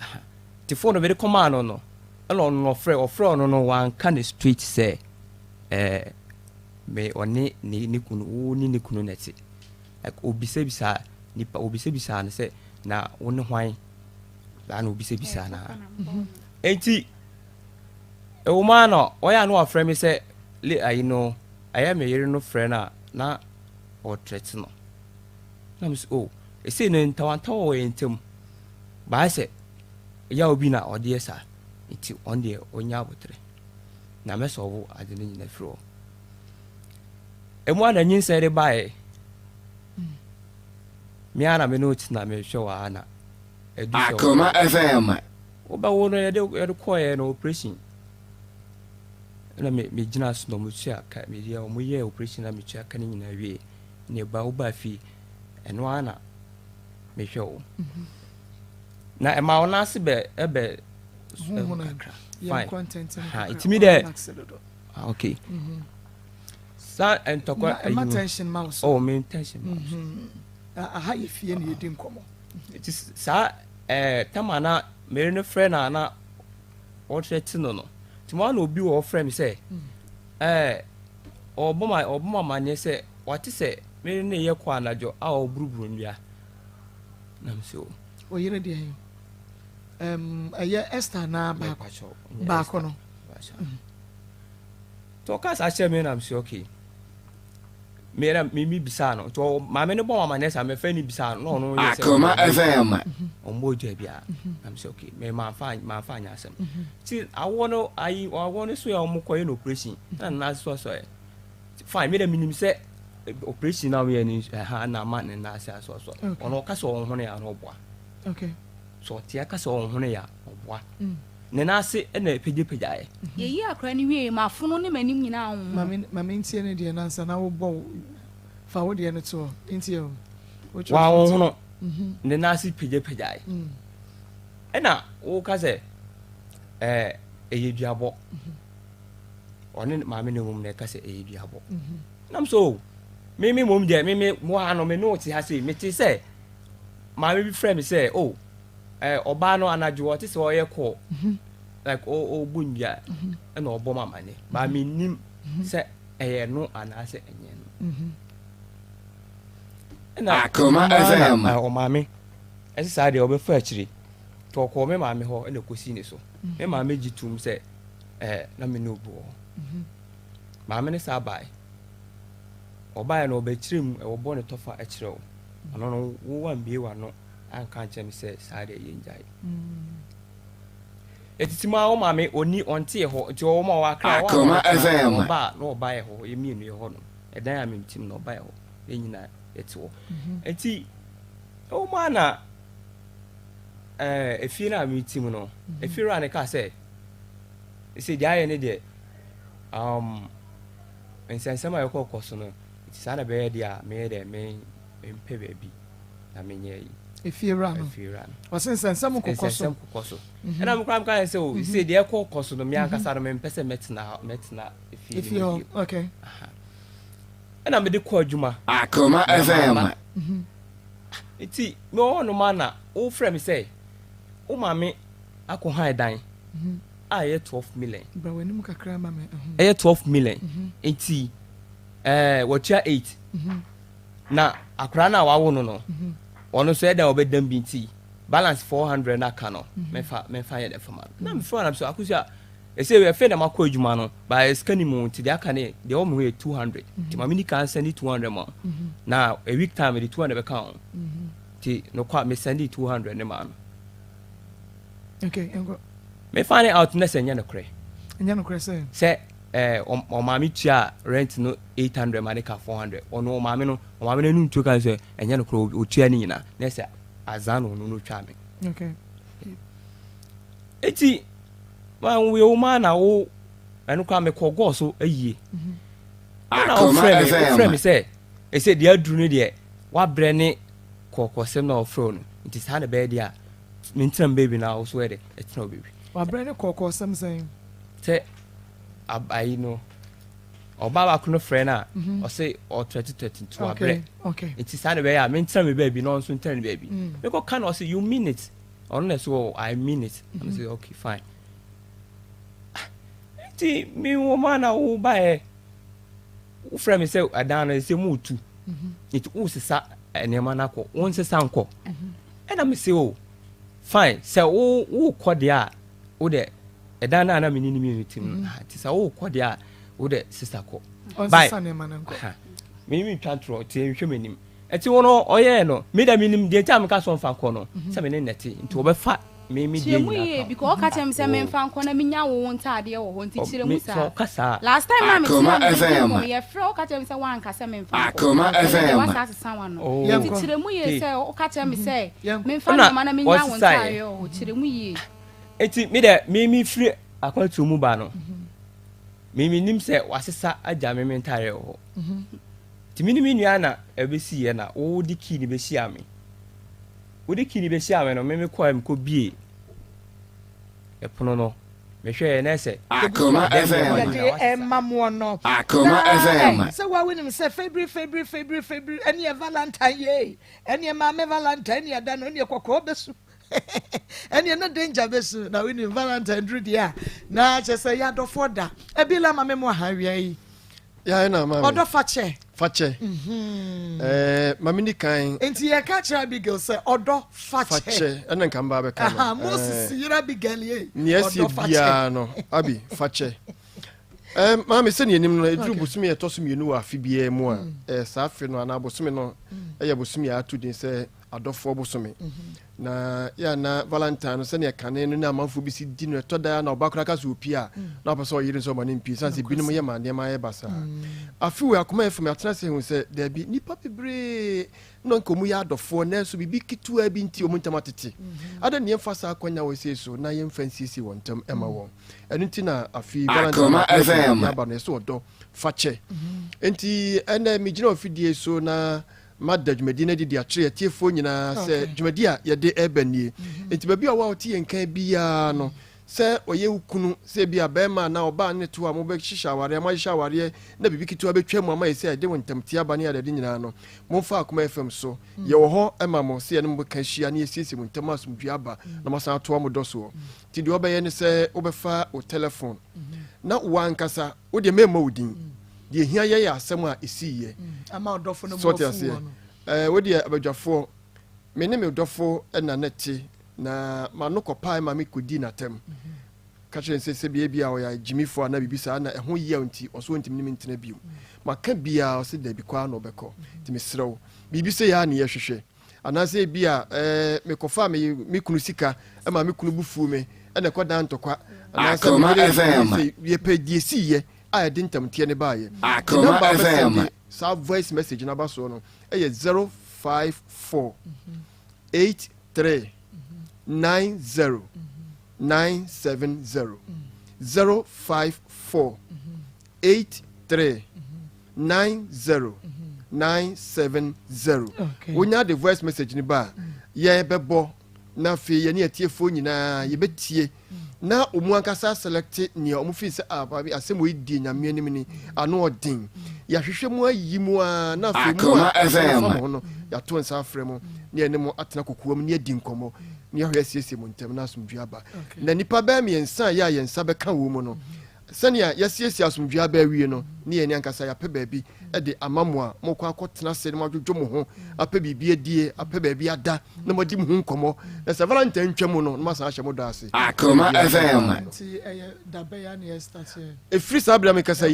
Speaker 6: ti phone me de command no elo no frɛ no wan kan street say me oni ni kunu ni kunu neti like obisa nipa obisa na say na woni hwan la na obisa na enti Uma no oya no afrɛ me sɛ I know I am a year no friend na or threat no na me oh e say no ntawantawo entem ba sɛ ya obi na ɔde esa enti on de onya abotre na me so wo ade no nyina firo emu ana nyin sɛ de bae me ana me no tina me hwɛ wa ana edu so
Speaker 7: Akoma FM
Speaker 6: oba wo no ye de koye no operation na me gina so no mu tua ka me dia o mu ye operation na me tua ka ni nyina wie ne ba oba fi eno ana me hwe o na e ma ona se be ebe
Speaker 4: fine content
Speaker 6: ha itimi de okay sa entokwa
Speaker 4: attention mouse
Speaker 6: oh me attention mouse
Speaker 4: aha ye fie na yedi nkomo
Speaker 6: it is sa tamana me no friend na o threat no Tomorrow no be our friend say oboma manye say what is say me ne ye kwa anajo a obrubru nwia na me say
Speaker 4: o yire de eye Esther na ba ko no
Speaker 6: to ka sa che me na me say okay me bisa no to ma me ne bo mama ne sa me fa ni bisa no no
Speaker 7: ye say Akoma FM
Speaker 6: ombo je bia I'm say okay me ma fa nya asem ti awono so ya omokoye no operation na so fine me da minim say operation na we ni ha na ma ne na say so ono ka so on hono ya no boa
Speaker 4: okay
Speaker 6: so ti aka so on hono ya boa ne na se na pegya
Speaker 5: ye akra ni wie ma fono ne manim nyina ho
Speaker 4: mama ntie ne de na nsa na wo bo fa wo de ne to ntie o
Speaker 6: wa hono ne na se pegya ena wo ka se eye duabo ɔne maame ne mum na ɛka sɛ ɛyɛ duabɔ nam so me mum deɛ me mo ano me no te ha sɛ me te sɛ maame bi frɛ me sɛ o ɔbaa no anadwo ɔte sɛ ɔyɛ kɔ like o bunja ɛna ɔbɔ mama ne ba me nim sɛ ɛyɛ no anaasɛ ɛnyɛ no ɛna
Speaker 7: Akoma FM
Speaker 6: o maame ɛsɛ saa deɛ ɔbɛfa akyiri to ɔkɔ me maame hɔ ɛna kɔsi ne so me maame gyi tum sɛ na me no bu maame ne saa bae ɔbae na ɔbɛkyerɛ mu ɛwɔbɔ ne tɔfa akyerɛ wo ɔno no wo wambie wa no anka nkyɛm sɛ saa deɛ yɛ ngyae etitima wo maame oni onte hɔ nti wo ma wakra
Speaker 7: Akoma FM
Speaker 6: ba na ɔbae hɔ yɛmienu yɛ hɔ no ɛdan a memtim na ɔbae hɔ ɛnyina ɛte hɔ enti wo ma na efie na metim no efie ra ne ka sɛ ɛsɛ deɛ ayɛ ne deɛ nsɛnsɛm a yɛkɔkɔ so no nti saa na bɛyɛ deɛ a meyɛ dɛ mempɛ baabi na menyɛ yi
Speaker 4: efie ra no ɔsɛ nsɛnsɛm kokɔ so
Speaker 6: ɛna mekora meka sɛ o sɛ deɛ ɛkɔkɔ so no me ankasa no mempɛ sɛ mɛtena efie no
Speaker 4: okay
Speaker 6: ɛna mede kɔ adwuma
Speaker 7: Akoma FM
Speaker 6: nti me wɔ no ma na wofrɛ me sɛ wo maame akɔ han dan a ɛyɛ 12 million
Speaker 4: ba wani mu kakra ma me
Speaker 6: ɛyɛ 12 million nti wɔtua 8 na akora na wawo no no ɔno so ɛda ɔbɛdam bi nti balance 400 na ka no mefa yɛ dɛ fama na me fo na so akosia ɛsɛ we fe na makɔ adwuma no ba ɛska ni mu nti de aka ne de ɔmo yɛ 200 nti ma mini kan send 200 ma na a week time de 200 bɛka on nti no kwa me send 200 ne ma no
Speaker 4: okay engo
Speaker 6: me find out na sɛ nyɛ no kre sɛ o maame tua rent no 800 ma ne ka 400 ɔno o maame no no ntu kan sɛ ɛnyɛ no kre o tua ni nyina na sɛ azano no twa me
Speaker 4: okay
Speaker 6: eti wan we o ma na wo ɛno kwa me kɔ go so ayie na o frɛ me sɛ ɛsɛ de aduru ne de wa brɛ ne kɔkɔsɛm na o frɛ no nti saa na bɛɛ de a me ntram baby na o so ɛde ɛtena baby
Speaker 4: wa brɛ ne kɔkɔsɛm sɛn
Speaker 6: sɛ abayi no ọba ba kuno frɛ na ɔsɛ ɔ 2022 abrɛ
Speaker 4: okay
Speaker 6: nti saa na bɛyɛ a me ntram me baby no nso ntram me baby me ko kan ɔsɛ you mean it ɔno na so I mean it I say okay fine ti mi wo ma na wo ba e wo frɛ me sɛ adan na sɛ mu tu nti wo sesa nneɛma na kɔ wo nsesa nkɔ ɛna me sɛ o fine sɛ wo kɔ de a wo de adan na me ni mi tim nti sɛ wo kɔ de a wo de sesa kɔ
Speaker 4: bye nneɛma na nkɔ
Speaker 6: me twantro ti nhwɛ m'anim ɛti wo no ɔyɛ no me da minim de ntam ka so mfa kɔ no sɛ me ne nɛte nti wo bɛfa me die
Speaker 5: nyina because ka tell me say me mfa nkɔ na me nya wo ntaade wɔ hɔ nti kyerɛ mu sa last time na me me frɛ o ka tell me say wan ka sɛ me mfa
Speaker 7: Akoma FM
Speaker 5: wa sa sesa wa no nti kyerɛ mu ye sɛ o ka tell me say me mfa na me nya wo ntaade wɔ hɔ kyerɛ mu ye
Speaker 6: eti me da me free akwatu mu ba no me nim sɛ wasesa agya me ntaade wɔ hɔ ti me nua na ebesi ye na wo di ki ni be hia me wo di ki ni be hia me no me kɔ am kɔ bie epono no me hwɛ na sɛ
Speaker 7: Akoma FM
Speaker 4: mamu no
Speaker 7: Akoma FM
Speaker 4: sɛ wa winim sɛ February any Valentine ye any mama Valentine ya da no ne kokɔ besu any no danger besu na winim Valentine dru dia na kyɛ sɛ ya dɔfo da ebi la mama mu ha wia yi
Speaker 11: ya na mama
Speaker 4: odo fache
Speaker 11: mamini kan
Speaker 4: enti ye ka kira Abigail say odo fache
Speaker 11: ena kan ba be kan
Speaker 4: aha Moses yira Abigail ye
Speaker 11: ni esi bia no abi fache mama se ni enim no edru bosumi ye toso mienu wa afi bia mu a sa afi no ana bosumi no eye bosumi ya atu din se adofo bosumi na ya na Valentine se ne kane no na amanfo bi si di no toda na obakura ka so opia na opeso yiri so mani mpi sanse binum ye ma ne ma ye basa afi we Akoma FM atena se hu se da bi nipa bebre no nkomu ya adofo na so bibi kitu abi nti omuntam atete ada ne mfasa akwanya we se so na ye mfansisi wontam ema won enu nti na afi
Speaker 7: Akoma FM
Speaker 11: ya ba no so odo fache enti ena mi gina ofidie so na madda dwumadi na didi akyere tiefo nyina sɛ dwumadi a yɛde ɛbanie enti baabi a wa ɔte yɛn kan bia no sɛ ɔyɛ ukunu sɛ bi a bɛrima na ɔbaa ne to a mobɛhyehyɛ awareɛ mahyehyɛ awareɛ na biribi ketewa bɛtwa mu ama yɛ sɛ ɛde wo ntamtia aba ne yɛdade nyinaa no momfa Akoma FM so yɛwɔ hɔ ɛma mo sɛ yɛne mobɛka hyia ne yɛsiesie mo ntam asomdwe aba na masan atoa mo dɔ soɔ nti deɛ wobɛyɛ ne sɛ wobɛfa wo telephone na woankasa wodeɛ mɛmma wo din deɛ hia yɛyɛ asɛm a ɛsiiɛ wodeɛ abadwafoɔ me ne me dɔfo ɛna ne te na mano kɔpae ma me kɔdi natam ka kyerɛ sɛ bia a ɔyɛ gyimifoɔ a na biribi saa na ɛho yia nti ɔso ntimi ne mentena bio maka biaa ɔsɛ dabi kwaa na ɔbɛkɔ nti mesrɛ wo biribi sɛ yɛa ne yɛhwehwɛ anaasɛ bi a mekɔfa me kunu sika ma me kunu bufuo me ɛna ɛkɔda ntɔkwa anaasɛ yɛpɛ deɛ siiyɛ a yɛde ntamteɛ ne baayɛ saa voice message no aba soɔ no ɛyɛ 054 83 90 970 054 83 90 970 wonya de voice message ni ba yɛbɛbɔ na afei yɛne atiefoɔ nyinaa yɛbɛtie na ɔmu ankasa select nea ɔmu fi sɛ asɛm wɔ di nyame anim ni ano ɔden yɛahwehwɛ mu ayi mu a na afei mu a ho no yɛato nsa afrɛ mu ne yɛne mu atena kokoa mu ne yɛdi nkɔmmɔ ne yɛhwɛ asiesie mu ntam na asomdwe aba na nipa bɛɛ mmiɛnsa a yɛ a yɛnsa bɛka wɔ mu no sɛnea yɛsiesie asomdwe aba awie no ne yɛne ankasa yɛapɛ baabi ɛde ama mo a mokɔ akɔtena sɛ ne moadwodwo mo ho apɛ biribi adie apɛ baabi ada na mɔde mo ho nkɔmmɔ na sɛ valentine ntwa mu no na masan ahyɛ mo dɔ ase
Speaker 7: Akoma FM
Speaker 11: ɛfiri saa berɛ meka sɛ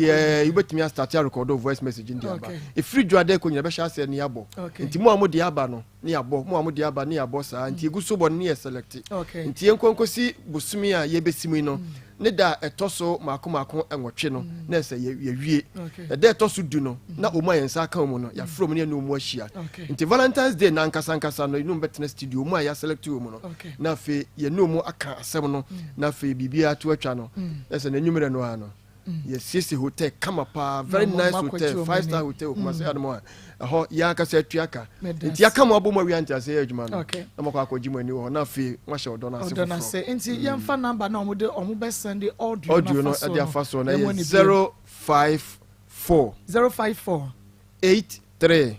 Speaker 11: yɛbɛtumi astarte a record voice message ndi aba ɛfiri dwade kɔ nyina bɛhyɛ asɛ ne yɛabɔ nti mo a mode aba no ne yɛabɔ mo a mode aba ne yɛabɔ saa nti ɛgu so bɔ no ne yɛ select nti yɛnkɔnkɔsi bosome a yɛbɛsi mu yi no ne da ɛtɔ so maako ɛnwɔtwe no na ɛsɛ yɛwie ɛda ɛtɔ so du no na ɔmu a yɛnsa aka mu no yɛafrɛ mu ne ɛne ɔmu ahyia nti valentines day na ankasa no ɛnum bɛtena studio ɔmu a yɛaselect wɔ mu no na afei yɛne ɔmu aka asɛm no na afei biribiaa to atwa no ɛsɛ n'anwummerɛ no a no yɛsiesie hotel kama paa very nice hotel 5-star hotel kuma sɛ adom a ɛhɔ yɛankasa atua aka nti yɛaka mu abɔ mu awia nti asɛ yɛ adwuma no na mɔkɔ akɔgye mu ani wɔ hɔ na afei wahyɛ ɔdɔ no ase foforɔ
Speaker 4: nti yɛmfa number na ɔmo bɛsɛnde
Speaker 11: audio no ɛde afa so no ɛyɛ 054 83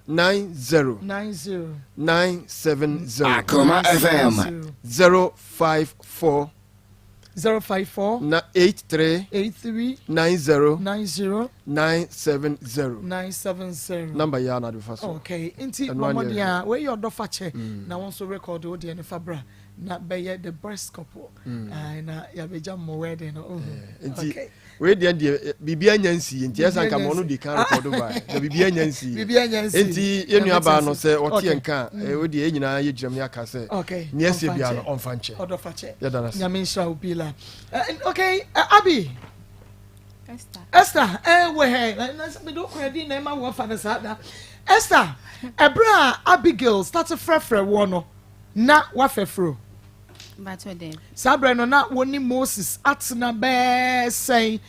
Speaker 11: 90 970
Speaker 7: Akoma FM
Speaker 11: 054 83 90 970 number ya na do fa so
Speaker 4: okay nti momodia we your do fa che na won so record o de ne fabra na be the breast couple na ya be jam mo wedding no
Speaker 11: nti we de bibia nyansi nti esa nka mo no di kan record ba na bibia nyansi nti yenu aba no se otie nka we de enyina ye giram ne aka se ne ese bia no onfa nche
Speaker 4: odo fa che
Speaker 11: ya dana
Speaker 4: nyame nsha obila okay Abi Esther we he na me do kwadi na ma wo fa na sada Esther ebra Abigail start frefre wo no na wa fefro
Speaker 5: Bato dem.
Speaker 4: Sabre no na woni Moses atna be say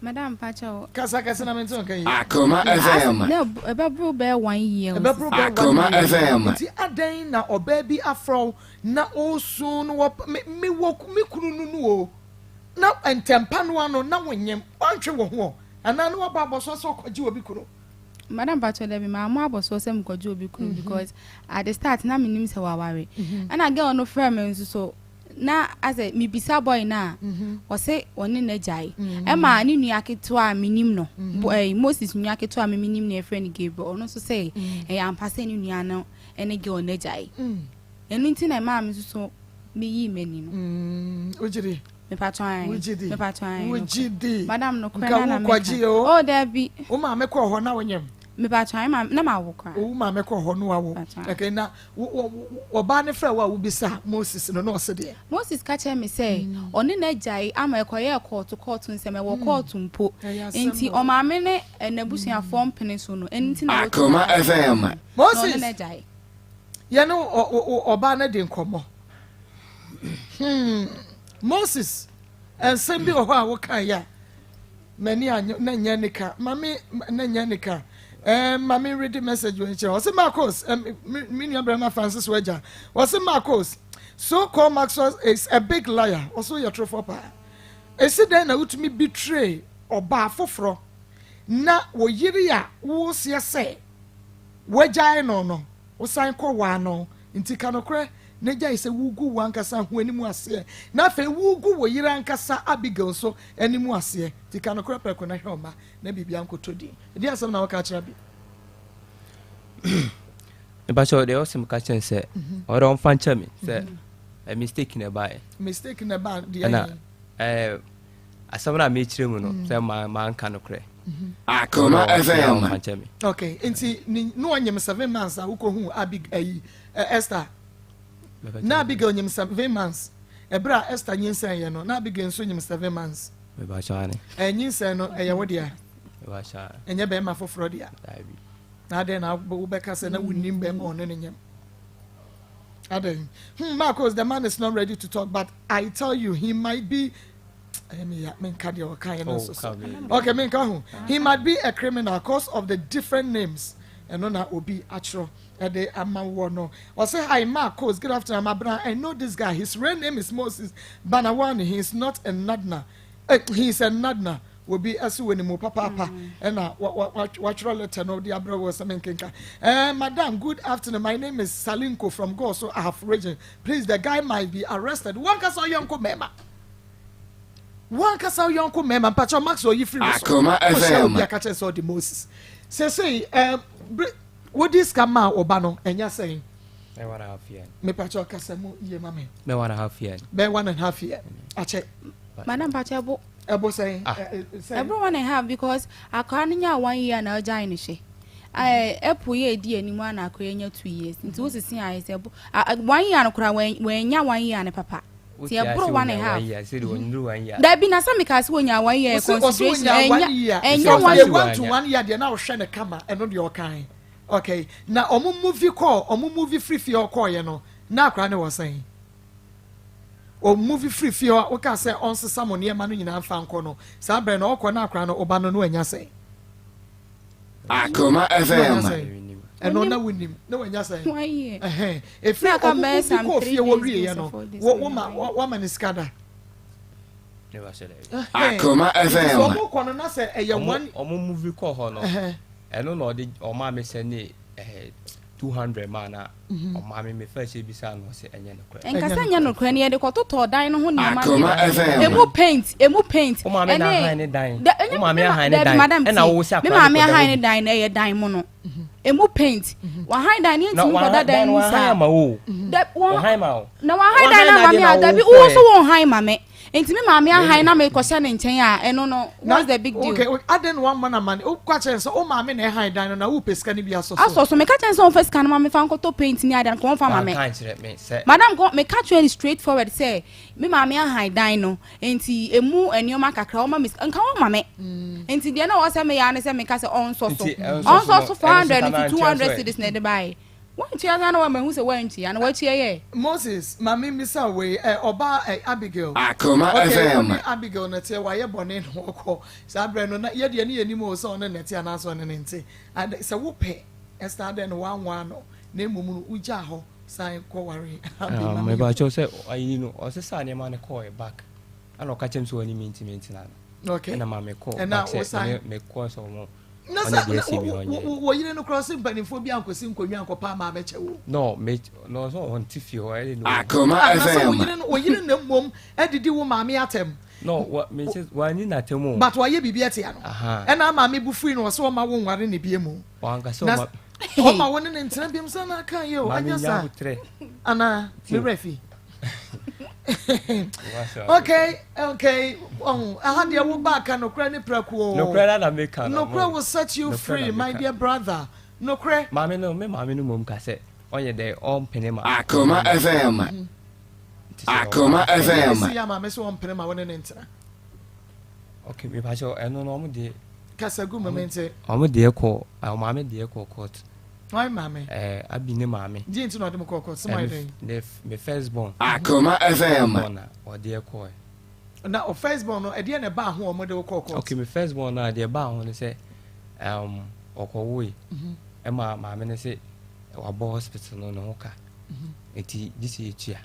Speaker 5: Madam Pacho.
Speaker 4: Kasa na mento kan yi.
Speaker 7: Akoma FM.
Speaker 5: Na ebabru be 1 year.
Speaker 7: Akoma FM.
Speaker 4: Ti adan na oba bi afro na osu no me kunu nu o. Na entempa no ano na wonyem. Ontwe wo ho. Ana no ba boso so kwaji obi kunu.
Speaker 5: Madam Pacho dem ma mo aboso se mkwaji obi kunu because at the start na minim se waware. And I get on no frame nso so na ase mi bisa boy na o se oni na jai e ma ni nua keto a minim no Moses nua keto a minim na friend Gabriel ono so say e ampa se ni nua no ene ge on na jai enu nti na ma mi so me yi mani no
Speaker 4: ojiri
Speaker 5: me patwan
Speaker 4: ojidi
Speaker 5: madam no kwena na
Speaker 4: me
Speaker 5: oh there be
Speaker 4: o ma me ko ho na wonyem
Speaker 5: me patwan na ma wo kwa
Speaker 4: o ma me ko ho no awo okay na oba ne fra wa wo bisa Moses no no se de
Speaker 5: Moses ka che me say oni na jai ama ekoye court nsem e wo court mpo enti o ma me ne enabusia form pene so no enti na
Speaker 7: Akoma FM
Speaker 4: Moses na jai ye no oba na de nkomo Moses ensem bi ho a wo kan ya mani anyo na nyanika mami na nyanika mami read the message when she was Maa Akos me nua Brahma Francis Waja was Maa Akos so-called Maxwell is a big liar. Also, your true for pa. Esi then na utumi betray oba foforo. Na wo yiri a wo se say. Wagyae no. Wo san kɔ wa no. Nti kanokre na gyae se wugu wankasa ho animu ase. Na fe wugu wo yiri ankasa Abigail so animu ase. Nti kanokre preko na hwoma na bibia nkotodi. Di asem na waka kira bi.
Speaker 6: But so they also catch and say, or don't find me, say a mistake in a buy.
Speaker 4: Mistake in a bad, dear.
Speaker 6: As someone I made you, say my man cannot cry.
Speaker 7: Akoma FM.
Speaker 4: Okay, and see, no one yam 7 months, I will go who I big Esther. Now big on him 7 months. A bra Esther, you say, you know, now begin soon him 7 months. And you say, no, a yawodia. And your bema for Frodia. Now then, I'll go back and say, no, we need them on any him. Marcos, the man is not ready to talk, but I tell you, he might be. Okay, he might be a criminal because of the different names. And no, will be actual. The Amawono. Or say, hi, Maa Akos. Good afternoon, Abra. I know this guy. His real name is Moses Banawani. He is not a Nadna. He is a Nadna. Will be as when you papa and what letter no the Abra was something kinka. Madam, good afternoon. My name is Salinko from Go. So I have region. Please, the guy might be arrested. One kasa yonko mema. One kasa yonko mema. Pacha Max or you free.
Speaker 7: Akoma FM.
Speaker 4: Ya catch saw the Moses. Say what this kama obano and you're saying.
Speaker 6: Me 1.5 year.
Speaker 4: Me pacha kasa mo ye mame.
Speaker 6: Me 1.5 year.
Speaker 4: Me 1.5 year. Ache.
Speaker 5: Madam Pacha
Speaker 4: Ebo saying
Speaker 5: everyone I have because I can't 1 year now join she. Epo ye di anima na akoyenya 2 years. Nti wo sisi I say 1 year no kura when nya 1 year ne papa. Ti ebro 1.5 year. Say do 1 year. That be na some because when ya 1 year consideration
Speaker 4: enya 1 to 1 year dey na wo hwe ne kama eno de okan. Okay. Na omo movie free fee call ye no. Na akra ne wo saying. O movie free fee o ka say on sesa mo ne ma no nyina fa nko no sa bre na okọ na akra no oba no anya say
Speaker 7: Akoma FM
Speaker 4: eno na winim na wanya say
Speaker 5: 1 year
Speaker 4: e free ka be sam 3 fie wo wie ye no wo ma ni skada
Speaker 7: Akoma FM
Speaker 4: so mo kono na say e ye one
Speaker 6: omo movie call ho no eno na odi o ma me say ni 200 mana o ma me first e bisa no se enye no kra
Speaker 5: enkasa nya no kra ne de kototo dan no ho ni ma
Speaker 7: emu
Speaker 5: paint
Speaker 6: o ma me na han ni dan o ma me han ni dan e na wo se akra
Speaker 5: me ma me han ni dan na ye dan mo no emu paint wa han dan ni nti ko da dan ni sa
Speaker 6: wa han ma o
Speaker 5: na wa han dan na ma me ada bi wo so wo han ma me enti me ma me han na me kwose ne nchen a eno no what's the big deal
Speaker 4: okay aden one man o kwa chen so o ma me na han dan na wo peska ni bi aso
Speaker 5: so me ka chen so first kan ma me fa nkoto paint ni adan ko fa ma me madam go me catch you straight forward say me ma me han dan no enti emu enioma kakra o ma me nka o ma me enti de na wo say me ya ne say me ka say on so 400 to 200 cedis na de buy one chia na wa me hu say one chia na wa chia ye
Speaker 4: Moses mami misa we oba Abigail
Speaker 7: Akoma FM
Speaker 4: Abigail na tie wa ye bone no okọ sa bre no na ye de ne yanim o so na tie na so ne nti and say wo pe Esther den one no na emum ugya ho san ko ware
Speaker 6: me ba cho say ayi no o se sa ne ma ne call back ana o ka chem so ani minti na
Speaker 4: okay
Speaker 6: na ma me call
Speaker 4: and now
Speaker 6: me call so mo
Speaker 4: wo yire no crossing panifo bi ankosi nkonwa ankopa ma beche wo
Speaker 6: no so on tifi o I no
Speaker 7: Akoma FM
Speaker 4: wo yire na mom edidi wo maame atem
Speaker 6: no what me say wani na temu
Speaker 4: but wa ye bibia tia no e na maame bu free no so ma wo nware ne bie mu
Speaker 6: wanka so
Speaker 4: o ma woni ne ntina biem sa na kan yo anya sa ana me refi okay I had your back and no credit praku
Speaker 6: no credit na make
Speaker 4: no credit will set you free my dear brother no credit
Speaker 6: mami no me mami no mom ka say onye dey on penema
Speaker 7: Akoma FM Akoma FM
Speaker 4: see ya mami so on penema woni ntina
Speaker 6: okay me ba so eno no mo dey
Speaker 4: kasa gu momente
Speaker 6: omo dey ko mami dey ko court
Speaker 4: why mami
Speaker 6: abi ne mami
Speaker 4: di nti no dem ko court smile
Speaker 6: den me first born
Speaker 7: Akoma FM
Speaker 6: o dey ko
Speaker 4: na o first born no e dey na ba ho o mo dey ko court
Speaker 6: okay me first born na dey ba ho ne say okowo e ma mami ne say wa bo hospital no no ka eti this is chia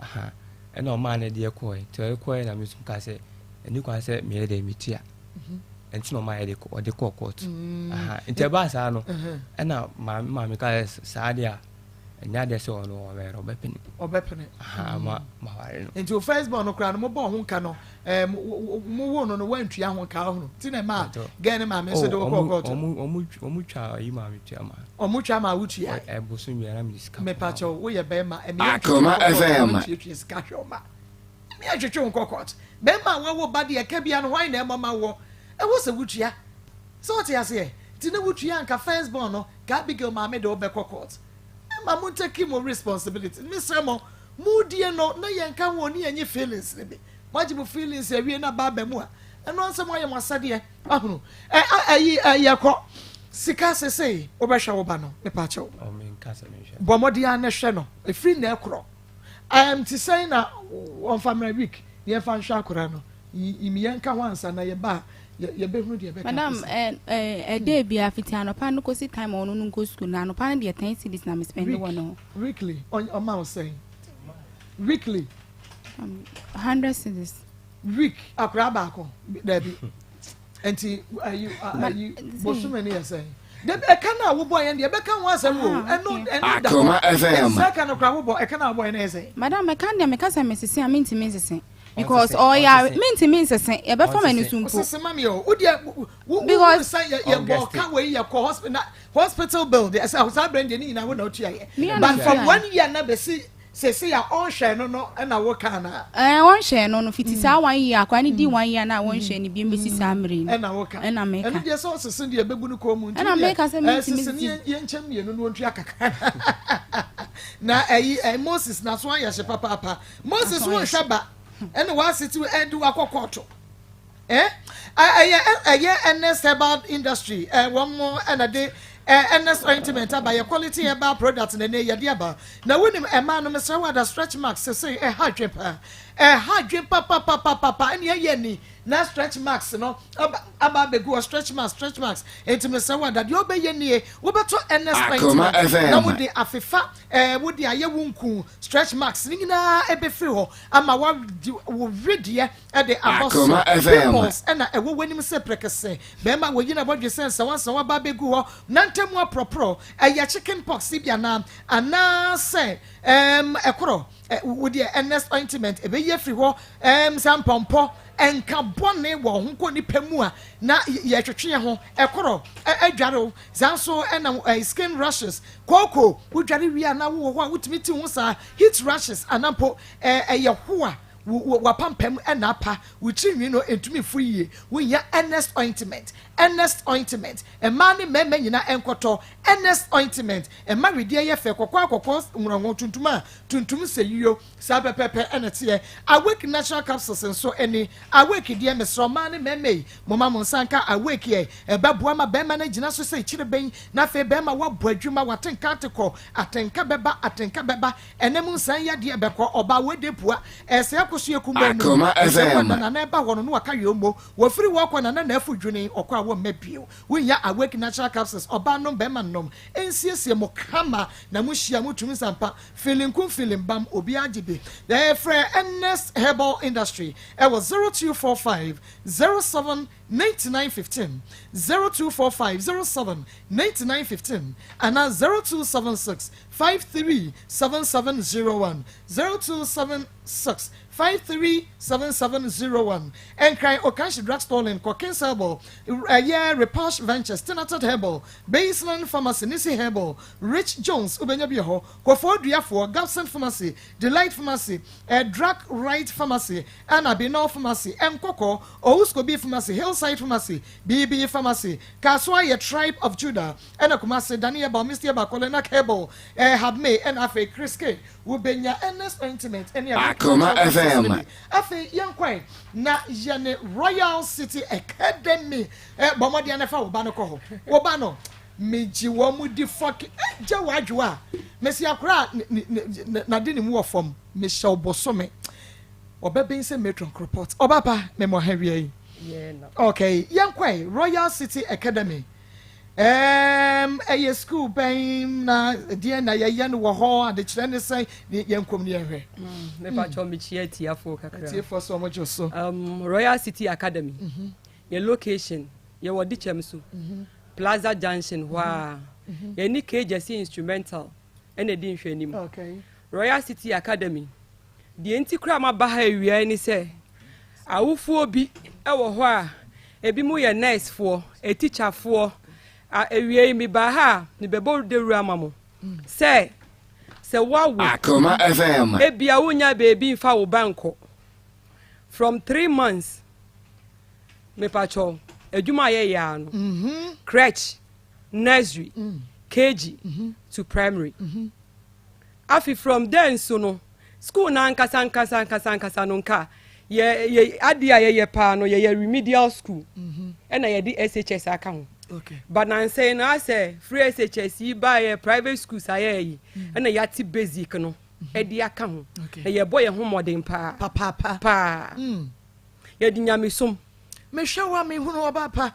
Speaker 6: aha ɛna ɔmaa no de ɛkɔɛ nti ɛkɔɛ na mesu ka sɛ ɛni kwan sɛ meyɛ dɛ metua ɛnti na ɔmaa yɛ ɔde kɔɔ court aha nti ɛbaa saa no ɛna maame ka saa deɛ a ɛnyɛ adeɛ sɛ ɔno ɔbɛpene aha ma ware no
Speaker 4: nti o first born no kora no mobɔ ho nka no mo wo no wantua ho nka ho ti na ma gɛ ne maame so de kɔɔ court
Speaker 6: ɔmo twa yi maame tua ma
Speaker 4: ɔmo twa ma wotua
Speaker 6: ɛboso nwia me sika
Speaker 4: me pa cho wo yɛ bɛma
Speaker 7: Akoma FM
Speaker 4: sika hwɛ ma me atwetwe ho court bɛma wo ba de ɛka bia no hwan na ɛmama wo ɛwo sɛ wotua so what you say ti na wotua nka first born no ka Abigail maame de obɛkɔ court ma mo take more responsibility Mr. Mo die no na yɛn ka ho ni yenye feelings ne bi majibu feelings awie na ba ba mu a ɛno ansɛm ayɛ masade ahunu yɛkɔ sika sesei wobɛhwɛ wo ba no me pa kyɛw bɔ mmɔde a ne hwɛ no ɛfiri na ɛkorɔ ti sɛn na ɔmfa mmerɛ week yɛmfa nhwɛ akora no yɛn ka ho ansa na yɛba yɛbɛhunu deɛ bɛka
Speaker 5: madam ɛdɛ bia fiti anɔpa no kɔsi time ɔno no nkɔ school na anɔpa no deɛ 10 cedis na mespɛnde wɔ no
Speaker 4: weekly ɔma wo sɛn weekly
Speaker 5: 100 cedis
Speaker 4: week akora baako dabi nti bosome ne yɛ sɛn dabi ɛka na wobɔ yɛn deɛ ɛbɛka ho asɛm o ɛno
Speaker 7: Akoma FM
Speaker 4: sɛka no kora wobɔ ɛka na wobɔ yɛn yɛ sɛn
Speaker 5: madam ɛka deɛ meka sɛ mesese a mentimi nsese because mentimi nsese yɛbɛfa m'ani so mpo
Speaker 4: sese mami o because yɛ bɔ ka wei yɛ kɔ hospital bill de ɛsɛ saa brand ni nyina wo na otua yɛ but from 1 year na bɛsi sese ya ɔnhwɛ no ɛna wo ka na
Speaker 5: ɔnhwɛ no fiti saa 1 year akwa ne di 1 year na wɔnhwɛ ne bi mbesi saa mmere no
Speaker 4: ɛna wo ka
Speaker 5: ɛna meka
Speaker 4: ɛna deɛ sɛ ɔsese deɛ bɛgu no kɔ mu nti
Speaker 5: ɛna meka sɛ mentimi
Speaker 4: yɛn nkyɛm mienu no ntua kaka na Moses na so ayɛ hye papa Moses wo hwɛ ba ɛna wasiti ɛdu akɔkɔto NS herbal industry wɔn mo ɛna de NS ointment aba yɛ quality herbal product na ne yɛde aba na wonim ɛma no mesra wada stretch marks sɛ ɛha dwe papa ɛne yɛ ni na stretch marks no aba begu stretch marks enti mesra wada de obɛyɛ nie wobeto NS ointment na wode afefa wode ayɛ wunku stretch marks ni nyina ɛbɛfiri hɔ ama wo redie ɛde abɔso pimples ɛna ɛwɔ wanim sɛ prekese bɛma wo yina bodwe sɛ nsawansa wa ba begu hɔ nantemu apropro ɛyɛ chicken pox bia na ana sɛ ɛkoro wode NS ointment ɛbɛyɛ firi hɔ sampompo enka bone wo ho ko ni pemu a na ye twetwe ho ekoro adware zanso na skin rashes koko wodware wi na wo ho a wutimi ti ho sa heat rashes anampo ye ho a wapampam na apa wuchiri no entumi fuye wunya NS ointment ema ne mema nyina enkoto NS ointment ema wedie ye fe kokko nwronwo tuntum seyiyo sa pepepe enete awake natural capsules nso eni awake die mesro ma ne mema moma monsanka awake ye ebeboa ma bema na gina so se chire ben na fe bema wabo adwuma watenka teko atenka beba enemu nsan ya die beko oba wedepua ese akoso ekumenu na na eba hono no aka yombo wofiri wokọ na na afudwene okọ a wo mabio wonya awake natural capsules oba no bema nom ensiesie mo kama na mo hia mo tumi sampa feeling bam obi agibe the free NS herbal industry was 0245 07 9915 0245 07 9915 and 0276 537701 0276 537701 and cry Okashi drugstore in Cocaine Herbal, Repulse Ventures, Tenated Herbal, Baseline Pharmacy, Nisi Herbal, Rich Jones, Ubenyabiho, Kofodia for Gabson Pharmacy, Delight Pharmacy, Drug Right Pharmacy, Anna Bino Pharmacy, M Coco, Ouskobi Pharmacy, Hillside Pharmacy, BB Pharmacy, Kaswaya Tribe of Judah, and Akumasi, Dania Balmistia Bakolenak Herbal, Habme, and Afe Chris K, Ubenya NS Ointment, and
Speaker 7: Akoma FM.
Speaker 4: Afe Yankwai, na Yane Royal City Academy, Bomadi Anafa, Obano Koho, Obano, Meji Wamudi Foki, Jawajua, Messi Akra, Nadini War from Michelle Bosome, Obebe se Metron Cropot, Obapa, Memo Henry. Okay, Yankwai, Royal City Academy. A school bɛn na deɛ na yɛyɛ no wɔ hɔ adekyerɛ ne sɛn yɛn nkɔm ne yɛhwɛ.
Speaker 12: Mepa chɔ me chia tiafo kakra.
Speaker 4: Tiafo so mo so.
Speaker 12: Royal City Academy. Your location, your wɔ dichem so. Plaza Junction wa. Your ni KJC instrumental. Ɛna di nhwɛ nim.
Speaker 4: Okay.
Speaker 12: Royal City Academy. Die enti kra ma ba ha awia ni sɛ awufuo bi ɛwɔ hɔ a ebi mu yɛ nurse fo, a teacher fo. Awia mi ba ha ni bebo de wura mamo. Sɛ wawo.
Speaker 7: Akoma FM.
Speaker 12: Ebia wonya baby mfa wo banko. From 3 months. Me pacho. Ejuma ye ya no. Crèche, nursery, KG to primary. Afi from then so no. School na nkasa no nka. Ye adia ye pa no ye remedial school. And ye di SHS account.
Speaker 4: Okay.
Speaker 12: But nan say na say free SHS by private schools aye and a yati basic no e di aka ho e ye boy ho modern pa ye di nyame som
Speaker 4: me hwa me hunu oba pa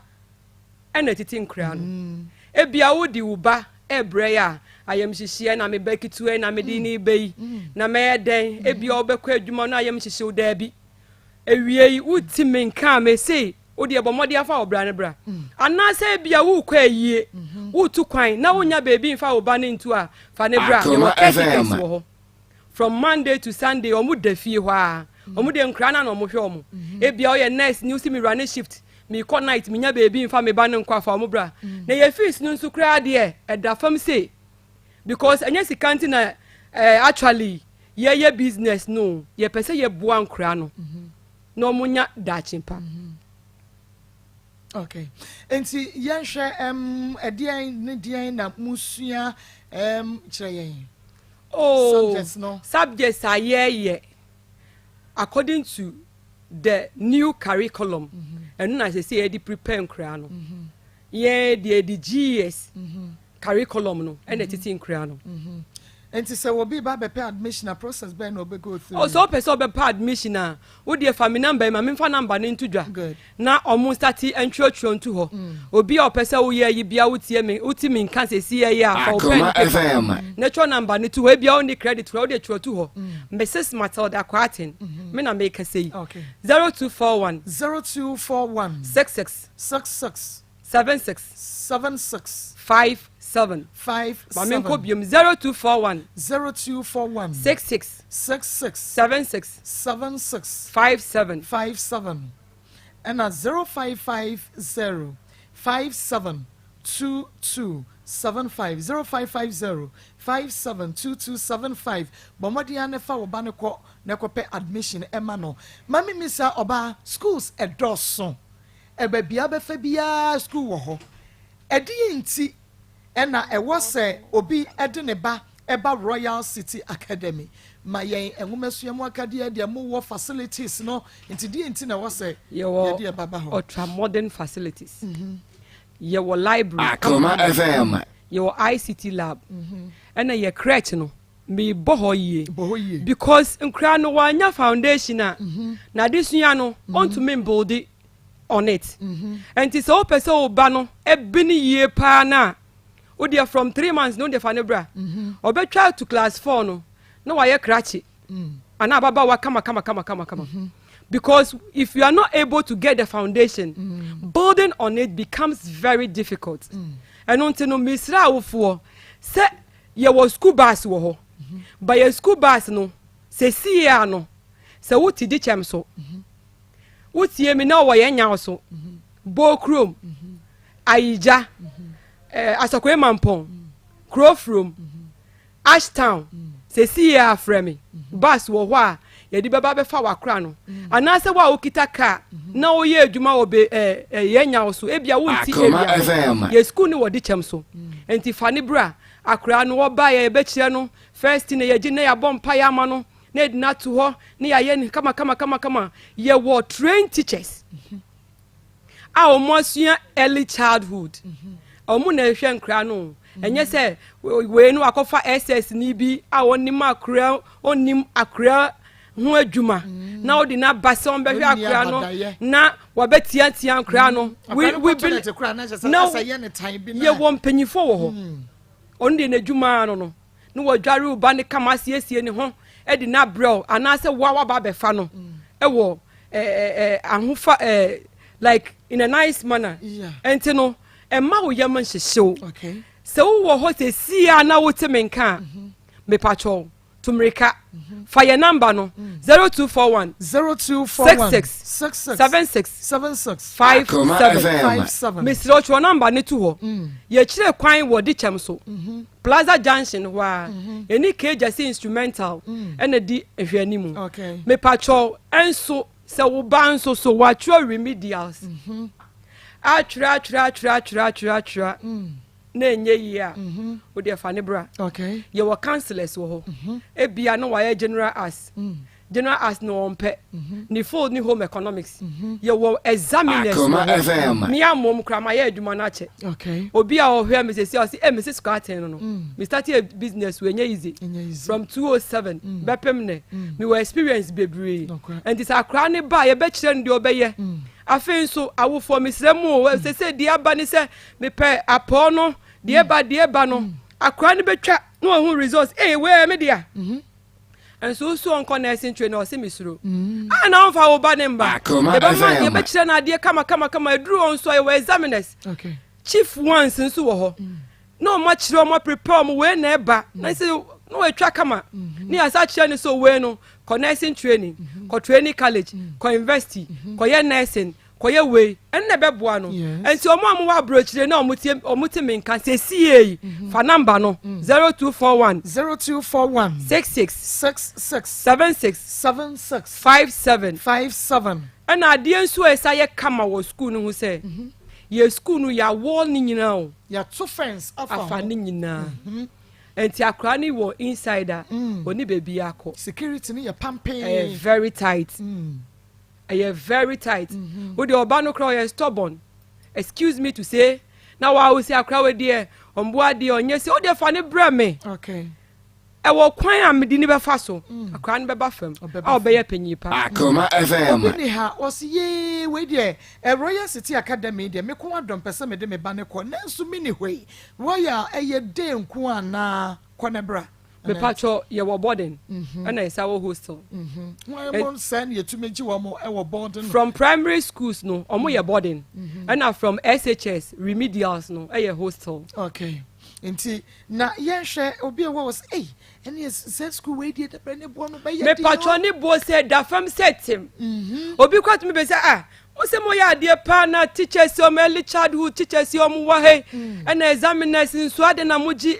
Speaker 12: and titi nkra no e bia wo di wo ba e bre ya ayem hihie na me bakitu e na me di ni bei na me den e bia obekọ adwuma no ayem hihie wo da bi ewie yi wuti me nka me say odi ebomode afa obra ne bra anase bia wo kwa yie wo tu kwan na wonya baby mfa wo ba ne ntu a fa ne bra ye wo from Monday to Sunday omu da fie ho a omu de nkra na no mo hwe omu e bia o ye nurse ni usi mi run shift mi call night mi nya baby mfa me ba ne nkwa fa omu bra na ye fees no nsu kra de e da fam say because anya sikanti na actually ye business no ye pese ye bua nkra no no munya da chimpa.
Speaker 4: Okay. Enti yenhwe edian ne dian na musua kire yen.
Speaker 12: Oh,
Speaker 4: subjects no.
Speaker 12: Subjects are ye according to the new curriculum. And I say the prepare nkra no. The GS curriculum no and the teaching nkra no.
Speaker 4: Enti se will be ba be admission process be no be go through.
Speaker 12: Oh, so person be admission a wo de family number ma me fa number ne ntudwa.
Speaker 4: Good.
Speaker 12: Na omo start entro ntu ho. Obi a opese wo ye yi bia wutie me uti me nka se si ye a for pen. Natural number ne tu ho bia only credit wo de tro tu ho. Mrs. Matilda Quartin. Me na make say.
Speaker 4: Okay.
Speaker 12: 0241
Speaker 4: 66 76
Speaker 12: 57 Mami ko biom 0241 66 76
Speaker 4: 57 and 0550 5722 75 0550 572275 bomodi anefa oba ne ko pe admission emano mami misa oba schools edoso ebe bia be fa bia school wo ho edi nti ena ewo se obi ede ne ba eba Royal City Academy ma yen enwumesuamu academy de mo wo facilities no nti di nti na wo se ye de baba ho
Speaker 12: ultra modern facilities ye wo library
Speaker 7: Akoma FM
Speaker 12: ye wo ICT lab ena ye crèche no me bohoye because nkra no wanya foundation na disua no on to me build it on it and it's so person oba no e bi ni ye pa na o dey from 3 months no dey fa ne bra obetwa to class 4 no na wa ye krachi ana baba wa kama because if you are not able to get the foundation building on it becomes very difficult and until no misra wofo se ye was school bus wo ho but your school bus no se sia no se wuti di chem so wuti emi na wo ye nya so Bokrom Ayija Asokwe Mampong Crowfrom Ashtown se sia frame bus wo ho a ye di baba be fa wakra no anase wa okita ka na wo ye adwuma wo be ye nya so ebia wonti ebia ye school ni wo di chem so enti fane bra akra no wo ba ye be kire no first na ye gi na ya bompa ya ma no na edina to ho na ya ye ni kama ye wo trained teachers almost early childhood omu na ehwe nkra no enye se we no akofa SS ni bi a onim akra ho adwuma na wode na ba sɛ ɔmbɛhwɛ akora no na wabɛtiatia nkora no yɛwɔ mpanyimfo wɔ hɔ ɔno de n'adwuma no na wɔdware wo ba ne kama asiesie ne ho ɛde na brɛw anaasɛ waba bɛfa no ɛwɔ ahofa like in a nice manner ɛnti no ɛma wo yɛm nhyehyew sɛ wowɔ hɔ sɛ sia na wote me nka mepatwɔ tumirika fa yɛ number no 0241 66 57 mesrɛ ɔtwerɛ number ne to hɔ yɛkyerɛ kwan wɔ de kyɛm so plaza junction hɔ a ɛni kagya sɛ instrumental ɛna di ahwɛni mu mepatwɔ ɛnso sɛ wo ba nso so watwerɛ remedials atwerɛ na enye yi a wo de fa ne bra ye wo counselors wo ho ebia no wa general as no ompe ni full ni home economics ye wo examiners me amom kra ma ye adwuma na che obi a wo hwe me sesi o si Mrs. Squatten no me start a business we enye easy from 207 bepem ne me we experience bebree and this akra ne ba ye be kire ndi obeye afen so awofo misremu sese di aba ni se me pe apo no die ba no akra ne betwa no hu results we me dia and so onko na esin train o se misuro na on fa wo ba ne mba e ba ma ye be kire na die kama eduru on so we examiners chief ones nso wo ho no ma kire o ma prepare mo we na eba na se no we twa kama ni asa kire ni so we no nursing training ko training college ko university ko ye nursing ko ye we enne beboa no enti omo wa brochire na omuti me nka se sie fa number no 0241 66 57 ana ade nso esa ye kama wo school no hu se ye school no ya wo ni nyina o
Speaker 4: ya two friends
Speaker 12: afa ni nyina enti akra ni wo insider oni baby akọ
Speaker 4: security ni ya pampe
Speaker 12: very tight very tight wo de oba no kra you stubborn excuse me to say na wa wo si akra we de ombo ade onye se o de fa ne bra me e wo kwan amedi ni be fa so akra ne be ba fam a obeye panyi pa
Speaker 7: Akoma FM
Speaker 4: ni ha o si ye we de Royal City Academy de me ko adom pese me de me ba ne ko na nso mi ni hwei Royal eye de nko ana konebra
Speaker 12: me pacho ye wo boarding and I saw hostel from primary schools no omo ye boarding and from SHS remedials no e ye hostel
Speaker 4: nti na ye hwe obi was any school we dey the brand bo no be ye
Speaker 12: me pacho ni bo say da fam setim obi kwat me be say ose mo ya de pa na teachers o early childhood teachers o mo wa he and examiners nso ade na moji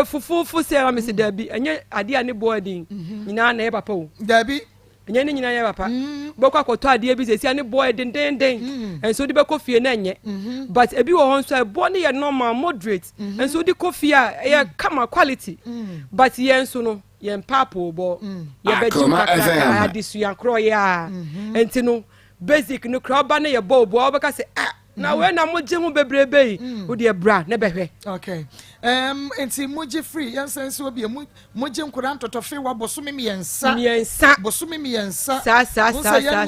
Speaker 12: fufufu say am se dabi enye ade ani boarding nyina na e papa o
Speaker 4: dabi
Speaker 12: enye ni nyina ye papa bokwa koto ade bi se ani boy den enso di be kofie na enye but ebi wo hon so e bo ne ye normal moderate enso di kofie a ye kama quality but ye enso no ye papo bo ye be jima ka adisu yankro ya enti no basic no crowd na ye bobo obeka say na we na moje hu bebrebe wo de bra na behwe
Speaker 4: enti moje free yansense obi moje nkura ntotofe wa bosome miensa bosome miensa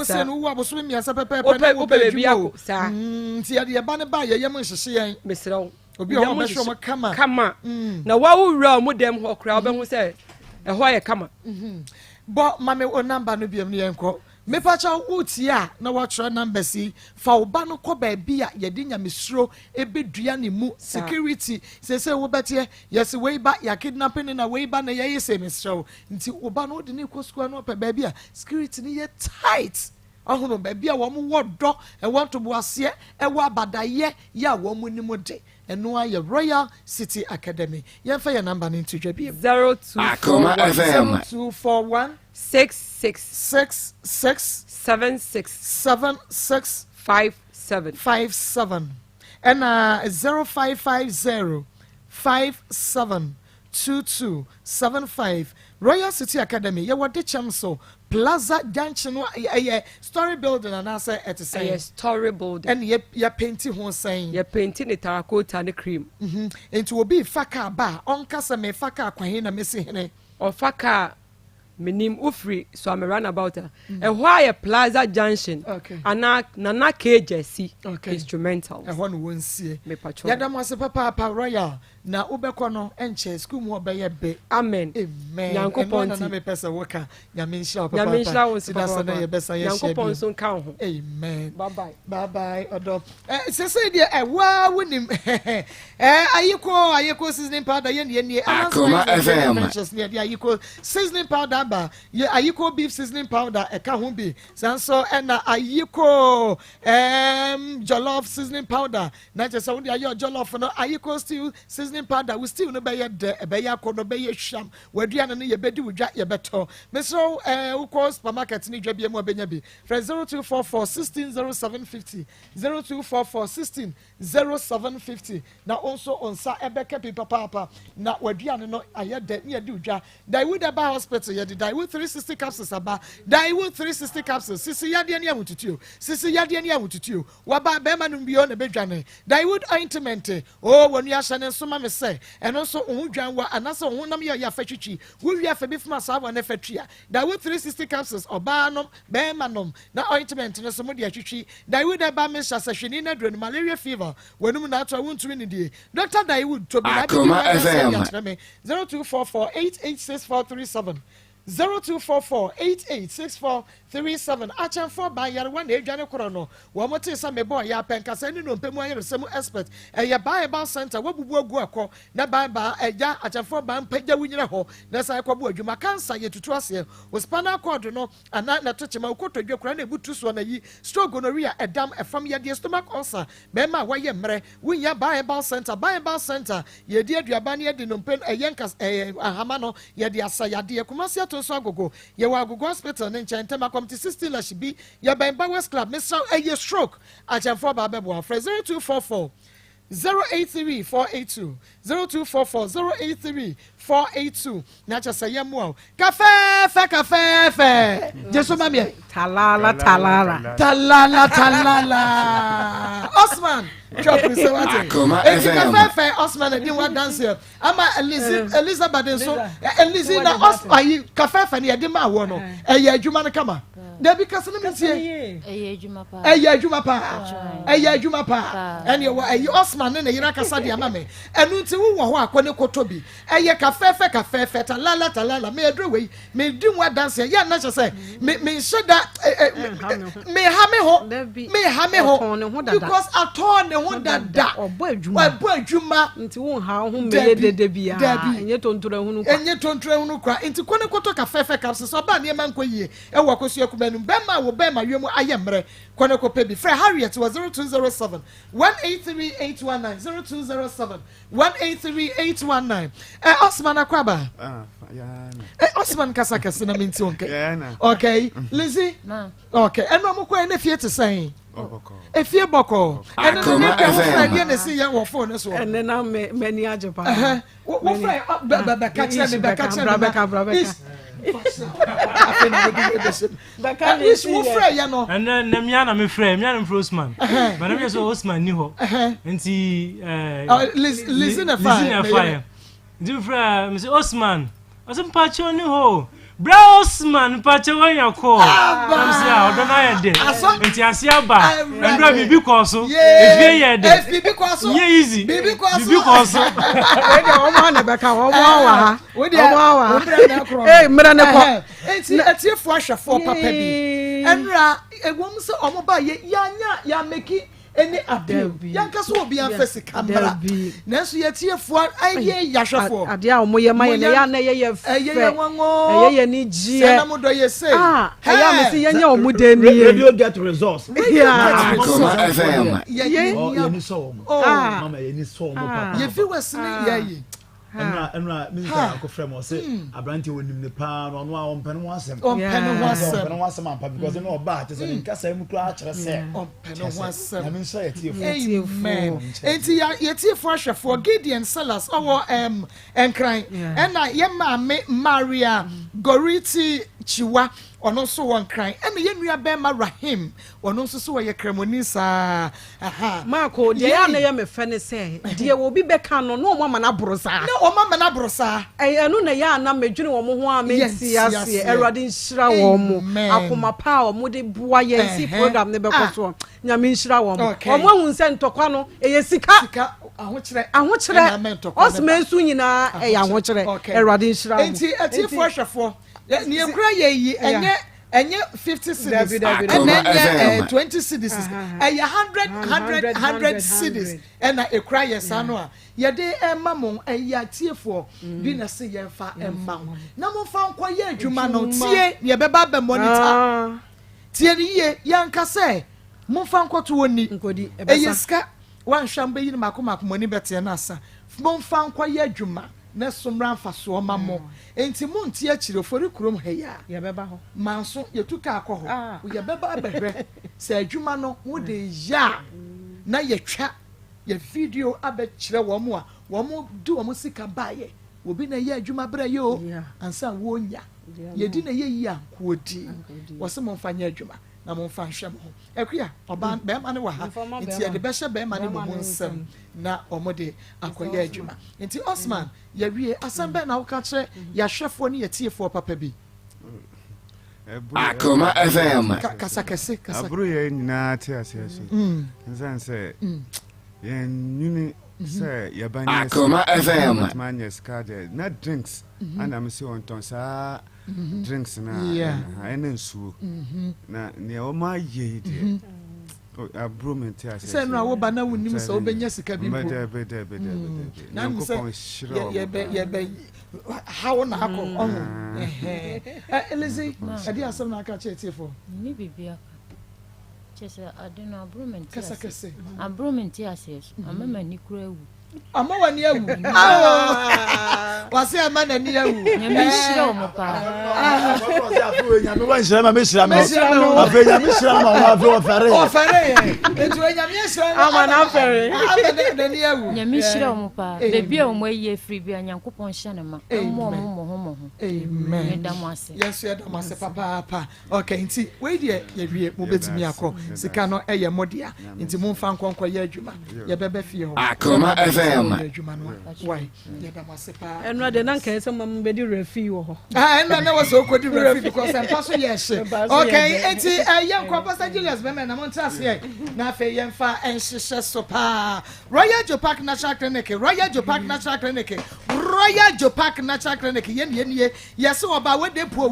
Speaker 12: sa
Speaker 4: no wa bosome miensa pepe
Speaker 12: na bebi ako sa
Speaker 4: nti ya de ba ne ba ye yem nhihye yan
Speaker 12: mesrew
Speaker 4: obi o mo hwe mo
Speaker 12: kama na wa wo wura mo dem ho kra obehu say ho ye kama
Speaker 4: bo mame o number no biam ne yenko me pacha utia na watchra number si fa oba no ko ba bia ye de nyamesuro ebedua ne mu security se wo betie yes we ba ya kidnapping na we ba na ye se mesro nti oba no de ne ko school no pa ba bia security ne ye tight ahono ba bia wo mo wodo e want to boase e wa abadaye ya wo mu ni mu de eno aye Royal City Academy ye fa your number ni to dwa bia
Speaker 12: 0241 66
Speaker 4: 76 57 and 0550 572275 Royal City Academy ye wode chamso Plaza Junction no story building and answer at the same
Speaker 12: story building
Speaker 4: and ye painting ho saying
Speaker 12: ye painting the terracotta and cream
Speaker 4: into will be faka ba on kasa me faka kwahe na mesi hene
Speaker 12: or faka minim ufri so I'm run about her and why Plaza Junction nana KJC instrumental
Speaker 4: e ho no won sie yada mo se papa royal na ubekọ no enche school mu obeye be
Speaker 12: amen
Speaker 4: yankopon na me pesa woka nyame nhira papa sida sana ye besa ye share
Speaker 12: yankopon so ka ho
Speaker 4: amen
Speaker 12: bye
Speaker 4: bye odo se de wa wonim ayiko seasoning powder ye
Speaker 7: Akoma FM
Speaker 4: ayiko seasoning powder ba ye ayiko beef seasoning powder e ka ho bi sanso na ayiko jollof seasoning powder na je so de ayo jollof no ayiko stew seasoning powder we still no be ye de be ya ko no be ye hwam wadua no ye bedi wudwa ye beto meso uko supermarket ni dwa bi mu obenya bi 0244 160750 0244 160750 na also onsa ebeke pipa papa na wadua no aye de ne de wudwa Daiwood Aba Hospital ye de Daiwood 360 capsules aba Daiwood 360 capsules sisi yade ne amututuo sisi yade ne amututuo waba be ma no bio na bedwane Daiwood ointment wonu ahye ne soma me se eno so ohudwan wa anase ohunam ye ya fatwitwi wo wi afa bi fuma sawa na fatwia Daiwood 360 capsules oba nom be ma nom na ointment ne so mo de atwitwi Daiwood Aba me hwasahweni na dron malaria fever wonum na atwa wontumi ne die Dr. Daiwood to be na 0244 886437 0244 886437 achanfo ba yare wan edwane koro no wo mote sa me boy ya penkasa ni no mpemu ayere semu expert ya Bible center wabubu agu akọ na Bible eja achanfo ba mpaja wunyire ho na sa ekwabu adwuma cancer ye tutu ase wo spinal cord no ana na tochema ukotodwe kora na ebutu so na yi stroke gonorrhea edam efam ye de stomach ulcer be ma waye mre wunya Bible center ye de aduaba ne de no mpem eyenkas ahama no ye de asayade ekumase so agogo ye wa agogo hospital ne nchen tema committee 16 la shibi ye Bemba West Club Mr. Eye stroke achanfo ba bebo 0244 083482 0244 083482 na cha say mu cafe jesu mamie
Speaker 8: talala
Speaker 4: Osman chop se wate cafe Osman e din wa dance here ama Elizabeth so Elizabeth na Osman cafe ne de ma wo no eye adwuma no kama da bi kase no metie eye adwuma pa ene wo eye Osman ne yira kasa de ama me enu nti wo ho akone kotobi eye cafe talala me edro we me din wa dance ya na che me shoda me ha me ho because atone ho dada
Speaker 8: obo adwuma nti wo ha ho me dede bia enye tontura hunu
Speaker 4: kwa nti kone koto cafe capsules oba ne man koyie e wo akosu akubanu bema wo bema wiemu ayemre kone ko pebi frɛ Harriet was 0207 183819 0207 183819 Osman akwaba Osman kasakase na minti onke okay Lizzie okay eno mo kwa na fie te san efie boko eno na ka friend ye na si ye wo phone so
Speaker 8: eno na mani ajepa
Speaker 4: wo friend ba catch me Is wo frɛ ya no
Speaker 13: na mia na me frɛ Osman but na so Osman ni ho nti
Speaker 4: listen a fire
Speaker 13: nti frɛ me say Osman asempa cho ni ho Bra Osman pache wanya ko am say odo na ye de nti ase aba ndra bibi ko so efie ye de
Speaker 4: bibi ko so
Speaker 13: ye easy bibi ko so
Speaker 8: we dey o ma na beka o ma wa ha mra ne ko
Speaker 4: enti atiefo ahwefo papa bi ndra egwom se omo ba ye yanya ya meki any appeal yanka so obi anfesi kamera nanso yetiefo aye yahwefo
Speaker 8: ade a omo ye maye na ya na ye ye ni gie
Speaker 4: na mo do ye say
Speaker 8: ya me se yenya omo de ni
Speaker 9: radio get results
Speaker 7: Akoma FM
Speaker 4: ye
Speaker 9: ni so mama ye ni so papa
Speaker 4: ye viewers ni ye
Speaker 9: enra minister akofrem o say abranti wonim ne pa no a ompene ho asem ampa because no oba te say nkasa mu kura akere say
Speaker 4: ompene ho asem
Speaker 9: na me so yetiefo
Speaker 4: amen enti yetiefo ahwefo Gideon Sellers owo enkran na ye ma me Maria Goriti Chiwa ɔno nso wɔ nkran ɛna yɛn nua bɛrima rahim ɔno nso so wɔyɛ kremoni saa
Speaker 8: maako deɛ yɛ ana yɛ me fɛ ne sɛ deɛ obi bɛka no na ɔmo ama na boro saa
Speaker 4: na ɔmo ama na boro saa
Speaker 8: ɛno na yɛ ana medwene wɔn ho a menti aseɛ Awurade nhyira wɔn mo akoma pa a ɔmo de boa yɛn si program ne bɛkɔ so nyame nhyira wɔn mo ɔmo ahu sɛ ntɔkwa no ɛyɛ sika ahokyerɛ ɔsɛmɛ nso nyinaa ɛyɛ ahokyerɛ Awurade nhyira wɔn
Speaker 4: enti atiefo ahwɛfoɔ ne ekura yɛ yi ɛnyɛ 50 cities ɛna 20 cities ɛyɛ 100 cities ɛna ekura yɛ saa no a yɛde ɛma mo ɛyɛ atiefo bi na se yɛmfa ɛma mo na mo fa nkɔ yɛ adwuma no tie yɛbɛba bɛ monitor tie ne yie yɛnka sɛ mo fa nkɔ to woni ɛyɛ sika wanhwam bɛyi ne mako moni bɛte na asa mo fa nkɔ yɛ adwuma na somra mfa so ma mo enti mo ntie akyire fori kurom ha ya
Speaker 8: yɛbɛba hɔ
Speaker 4: manso yɛtuka akɔ hɔ yɛbɛba abɛhwɛ sɛ adwuma no wo de ya na yɛtwa yɛ video abɛkyerɛ wɔ mo a wɔ mo du wɔ mo sika baayɛ obi na yɛ adwuma brɛ yɛ o ansa wo nya yɛdi na yɛ yi a koodi wɔse mo mfa nyɛ adwuma na mo mfa nhwɛ mo akuya ɔba bɛrima ne wɔ ha nti yɛde bɛhyɛ bɛrima ne mo nsɛm na ɔmo de akɔyɛ adwuma nti Osman yɛwie asɛm bɛn na woka kyerɛ yɛahwɛfoɔ ne yɛtiefoɔ papa bi
Speaker 7: Akoma FM
Speaker 4: kasa kɛse kasa
Speaker 14: aburo yɛ nyinaa te aseɛ so nsan sɛ yɛn nwini sɛ yɛbanya
Speaker 7: Akoma FM
Speaker 14: manya sika de na drinks ana me se on ton saa drinks na ɛne nsuo na nea ɔma yɛ de aburo mente ase
Speaker 4: sɛ no awoba na wonim sɛ wobɛnya sika bi mpo
Speaker 14: na
Speaker 4: yɛbɛ how na akɔ ɔno Elise ade asɛm na aka kyerɛ tiefo
Speaker 1: ni bibia kyesɛ ade no aburo mente
Speaker 4: kasa kɛse
Speaker 1: aburo mente ase amama ni kura ewu
Speaker 4: ama wani awu wase ama na ni awu
Speaker 1: nyame hyira mo pa
Speaker 9: nyame wa hyira ma me hyira ma afa nyame hyira ma wa afa
Speaker 4: ofare etu nyame hyira
Speaker 8: ama na afere
Speaker 4: na ni awu
Speaker 1: nyame hyira mo pa bebi a mo ayi free bi anyankopon hyɛ ne ma mo
Speaker 4: amen
Speaker 1: medamo ase
Speaker 4: yes yɛdamo ase papa okay nti we de yɛwie mo betimi akɔ sika no ɛyɛ modia nti mo mfa nkɔnkɔ yɛ adwuma yɛbɛbɛ fie hɔ
Speaker 7: Akoma FM
Speaker 4: why yɛdamo ase pa
Speaker 8: ɛno de nan kan sɛ mam bedi refi wɔ hɔ
Speaker 4: ɛno na was okodi refi because ɛmpa so yɛ hye okay enti yɛ nkɔ Pastor Julius bɛmɛ na mo ntrase yɛ na afɛ yɛmfa ɛnhyehyɛ so pa Royal Jopak Natural Clinic Royal Jopak Natural Clinic yɛnie yɛse ɔba wede pua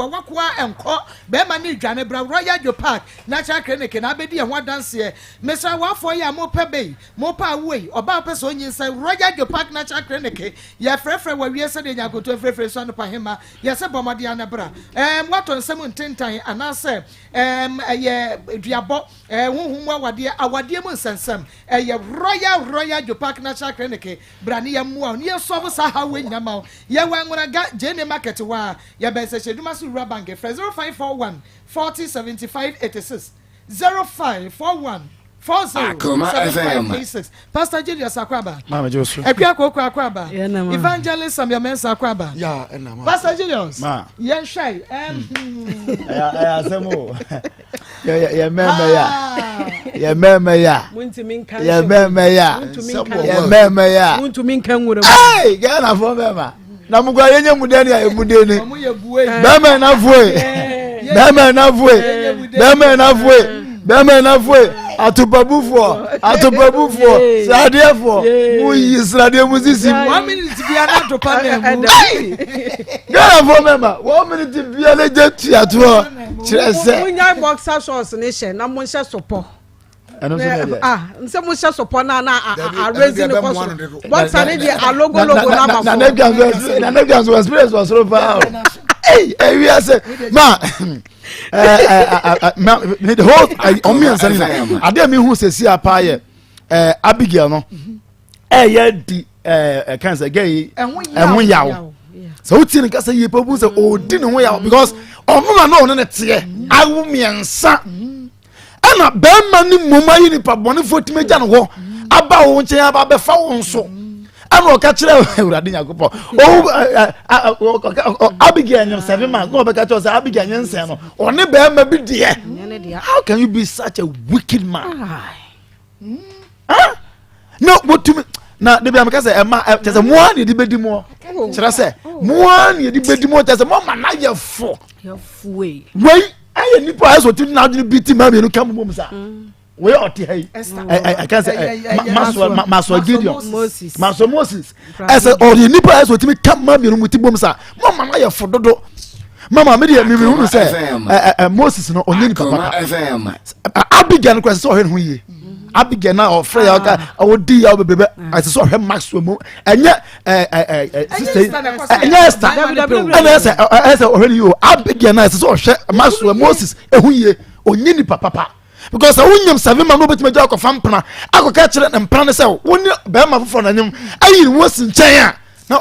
Speaker 4: wakoa ɛnkɔ bɛma ne dwane bra Royal Jopak Natural Clinic na abɛdi ɛho adanseɛ mesra wafoɔ yɛ a mopɛ bei mopa awoi ɔba pɛ sɛ onyin sɛ Royal Jopak Natural Clinic yɛfrɛfrɛ wawie sɛ de nyakoto frɛfrɛ so anopa hema yɛsɛ bɔmɔde anabra watɔ nsɛm ntentan anaasɛ ɛyɛ duabɔ honhom awadeɛ mu nsɛnsɛm ɛyɛ Royal Jopak Natural Clinic brane yɛ mmoa ne yɛsɔbo saa ha we nyama yɛwɔ nwaraga jene market wa yɛbɛsɛ hyɛduma so wura bank frɛ 0541 40 75 86 0541 407586 Pastor Julius Akwaba
Speaker 9: mama Josu
Speaker 4: Ekwa Koko Akwaba Evangelist Samuel Mensa Akwaba
Speaker 9: ya enama
Speaker 4: Pastor Julius yen hwai
Speaker 9: asemo ya meme ya
Speaker 8: muntumi nka nwura
Speaker 9: hey gana fo mema na mugwa yenye mudeni ya mudeni meme na fue atopabufo sradefo mu yi srade musisi
Speaker 4: 1 minute bia na topa na mu
Speaker 9: gana fo mema 1 minute bia na jetua to kyerese
Speaker 8: munya boxer shorts ne hye na mo hye sopo
Speaker 9: eno so
Speaker 8: nse mo hye sopo na raising the cost boxer ne de alogo na ma
Speaker 9: na nebianso experience was so far hey we are say ma the whole omiansa na ade mi hu sesi apa ye Abigail no ye di cancer gay ehun yawo so uti ni kasa ye pabu say odi ne ho yawo because onuma na ono ne te awu miansa ana be ma ni moma yi ni pa bone fotime gya no ho aba wo nchen aba be fa wo nso ana o ka kire urade nyakopo o Abigail nyam 7 months go be ka kire say Abigail nyam 10 no one be ma bi de how can you be such a wicked man no what to me na de be am ka say e ma say mo an de bedi mo kire say mo an de bedi mo say mo ma na ye fo we aye nipa aso ti na de bi ti ma me no kam mo sa we oti hey I can say maso Gideon Moses as or the nipa aso ti me kam ma me no muti bom sa mo ma na ye fo dodo mama me de me hu say Moses no onye nipa papa Abigail no kwese so hwe no ye Abigail na o frɛ ya ka o di ya o bebe ase so hwe maximum enye Esther ese o hwe you Abigail na ase so hwe maximum Moses ehu ye onye nipa papa because wunyam 7 man no betima ja ko fampana akoka kire na mpana se woni be ma fofo na nyem ayi Moses nchen a na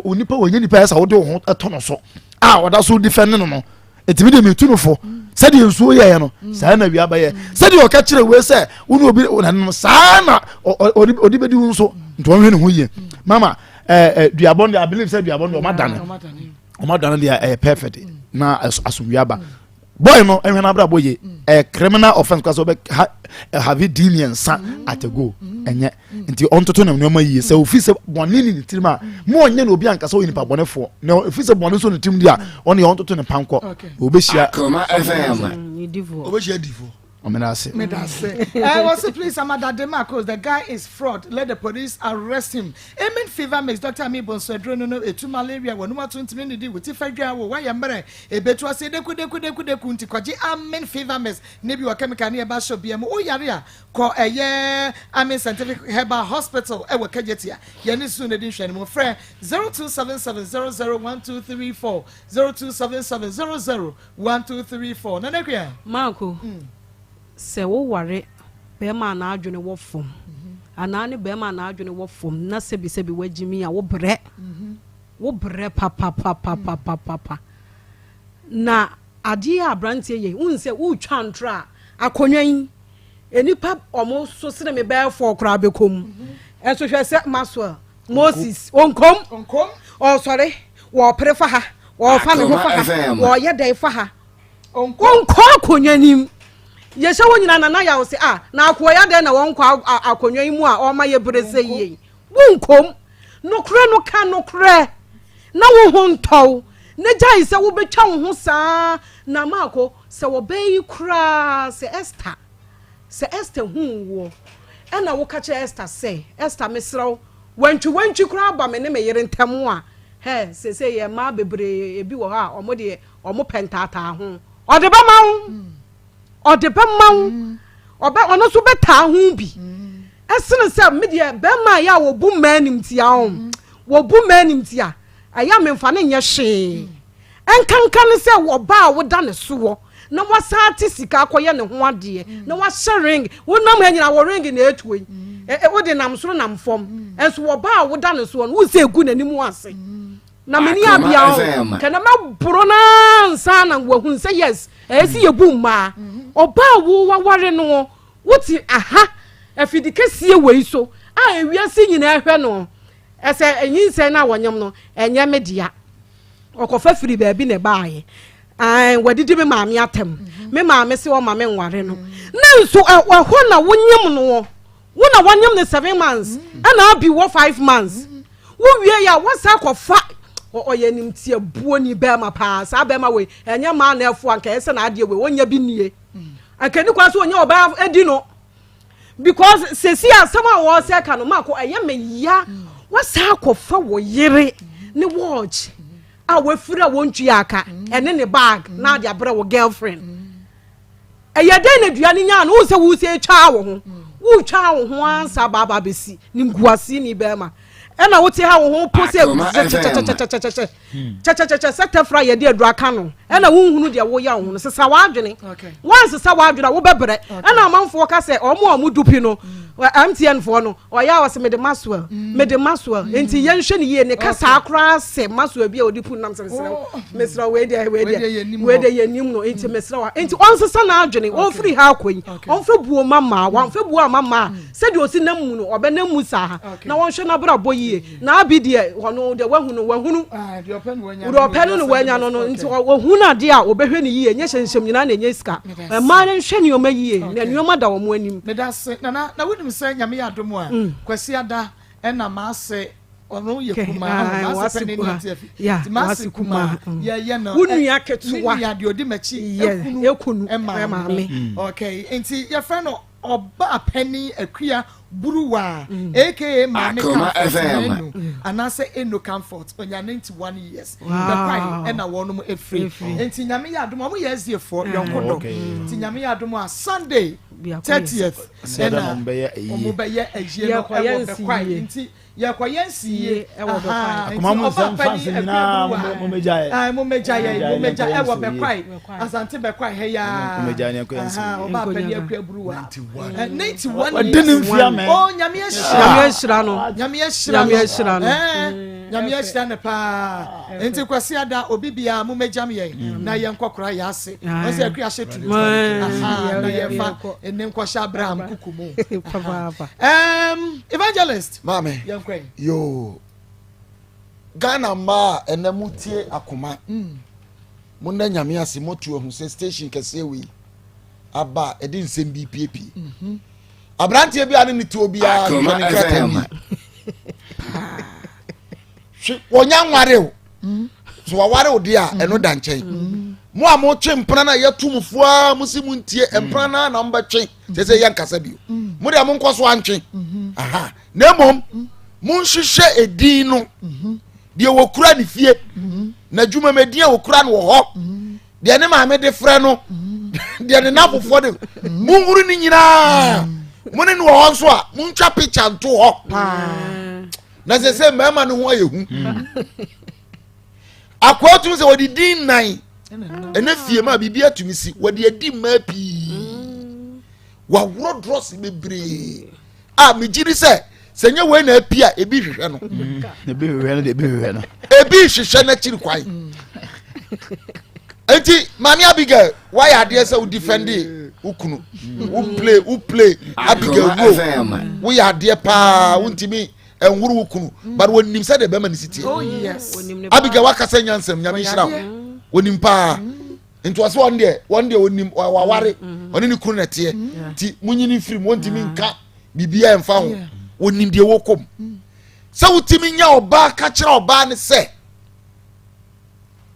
Speaker 9: onipa onye nipa esa wo de ho etono so oda so defend no etimi de metu no fo said you so ye no sa na wi abaye said you ka kire we se woni obi no sa na odi bedi hu so nto hwe ne ho ye mama duabon I believe said duabon o madane they perfect na asumwi aba boy no ehwe na bra boye criminal offense because obe have demon san at a go enye nti ontoto na nneoma yi se ofise bone ni tirima mo onye na obi anka so ni pa bone fo na ofise bone so ni tim dia on ye ontoto ne panko obehia
Speaker 7: Akoma FM
Speaker 4: obehia divo
Speaker 9: Medase.
Speaker 4: What's the please, Amada Maa Akos? The guy is fraud. Let the police arrest him. Amen fever makes Dr. Amibon Sodrono a malaria. When no 20 minutes with Tifagua, why am I a betua say they could kunti kwaji. Amen fever makes maybe a chemical near Basho BM. Oh, Yaria, call a year. Amen scientific herbal hospital. Ewa Kajetia. Yanisun edition. More friend 0277001234 0277001234. Nanakria
Speaker 8: Marco. Se wo ware be ma na adwene wo fom anane be ma na adwene wo fom na se bi wagimi a wo bre papa na ade abrantie ye unse wo twa ntra akonwan enipa omo so sene me be fo kra bekom enso hwe se maso Moses onkom oh sorry wo prefa ha wo fa me ho fa ha wo ye dai fa ha onkom akonwanim yesha wonyina na ya wo se na akwo ya de na won kwa akonwa yi mu a o ma ye brese yi wonkom nokre no ka nokre na wo ho ntow ne jai se wo betwa wo ho saa na maako se wo be yi kra se Esther hu wo na wo ka che Esther se Esther mesrew wantwi kra ba me ne me yere ntem a he se ye ma bebre ebi wo ha omo de omo pentata ho ode ba ma wo Odebe mawo oba ono so beta ho bi esene se media be ma ya wo bu manim tia on wo bu manim tia aya memfa ne nye hwe enkankan se wo ba wo da ne so wo na wasati sika akoye ne ho ade na wa sharing wo nam anyina wo ring na etuwe wo de nam soro nam fom enso wo ba wo da ne so wo se egu nanimu ase na meni abia kana ma buro na nsa na wo hu se yes esi yebu ma oba wo waware no wuti aha afidikesie wei so a ewiase nyina ehwe no ese enyinse na wonyam no enye media okofa firi ba bi ne baaye wadidi me maame atem me maame se wo maame nware no na nso ho na wonyam no wo na wonyam ne 7 months na abi wo 5 months wo wie ya wasa kofa oye nimtie buoni be ma pa sa be ma we enye ma na efo anka ese na ade we wonya bi nie akani kwa so wonya oba edi no because sesi asama wo se ka no mako eye meya wasa kofa wo yere ne watch a we fura wontwi aka ene ne bag na ade abere wo girlfriend eye den na duane nya no wo se twa wo ho ansa baba besi ni nguasi ni be ma ena wote ha wo ho pose setafra ye de aduaka no ena wo hunu de wo ya wo no sesa wa adwene once sesa wa adwene wo bebre ena amanfo ka se omo dupi no MTN for no or ya was made the Maswell into yen shiny ne casa cross say Maswell be odi put nam Mr. where they no into Mr. into once son algeny all free how queen on for boo mamma one for boo mamma said you see namuno or benemusa now one should not boy now be dear one the one who your pen when you're into Huna dear or Beheni ye yes and some Yeska a man and Shenny may ye and your mother when you that's na wouldn't say Yami Adomo Kwesiada and a mass ono ye kuma mass penny ya mass kuma ya no unu ya ketuwa ya de odi machi ekunu ema me okay enti your friend oba penny akua buruwa aka
Speaker 7: Akoma FM
Speaker 10: anase eno comfort onya 91 years the cry and na wonu mu efri enti nyame ya adom mo yes ye for yonkodo enti nyame ya adom a Sunday 30th
Speaker 9: na
Speaker 10: mo be ye agie no the cry enti ya kwa yensiye ewo be cry
Speaker 9: Akoma mo san fancy na mo meja ewo be cry asante be cry he ya
Speaker 10: mo meja ne kwa yensiye oba pani akua buruwa 91
Speaker 9: years
Speaker 10: oh nyame ehira no nyame ehira ne pa enti kwasi ada obi bia mo mejam ye na ye nkokora ya ase o se akua hye tu na ye fa enem kwasha Abraham kukumu evangelist
Speaker 3: mame yo Ghana ma enamutie Akoma mo na nyame ase motu ehun se station kese wi aba edin nsem bi piepi Abrantie bi ane niti obi a wonya nware o so waware odi a eno da nchen mo a mo twe mpana na yetumfo a musimu ntie mpana na mbetwe sese yankasa bi mo de mo nkoso antwe aha na mom mo nhihye edin no de wokura ni fie na djuma medin wokura no ho de ne ma me de frɛ no de ne nafofo de mo huru ni nyina mone no ho nso a muntwa picture nto ho na sese mema no ho ayehu akwotu se wodi din nan ene fie ma bibia atumi si wodi adi ma pi wa woro dross bebre a mejiri se senye we na apia ebi hwehwe no
Speaker 9: ebi hwehwe no
Speaker 3: ebi hwehwe na chiri kwai enti mami Abigail why ade se wo defend ukunu wo play Abigail wo we ade pa wontimi enwuru ukunu but wonim se de be man city
Speaker 10: oh yes
Speaker 3: Abigail wakasa nyansem nyame hira wonim pa enti wase one day wonim waware one ni kunu nete ti munyini film wontimi nka bibia emfa ho wonim de wokom se wotimi nya oba ka kira oba ne se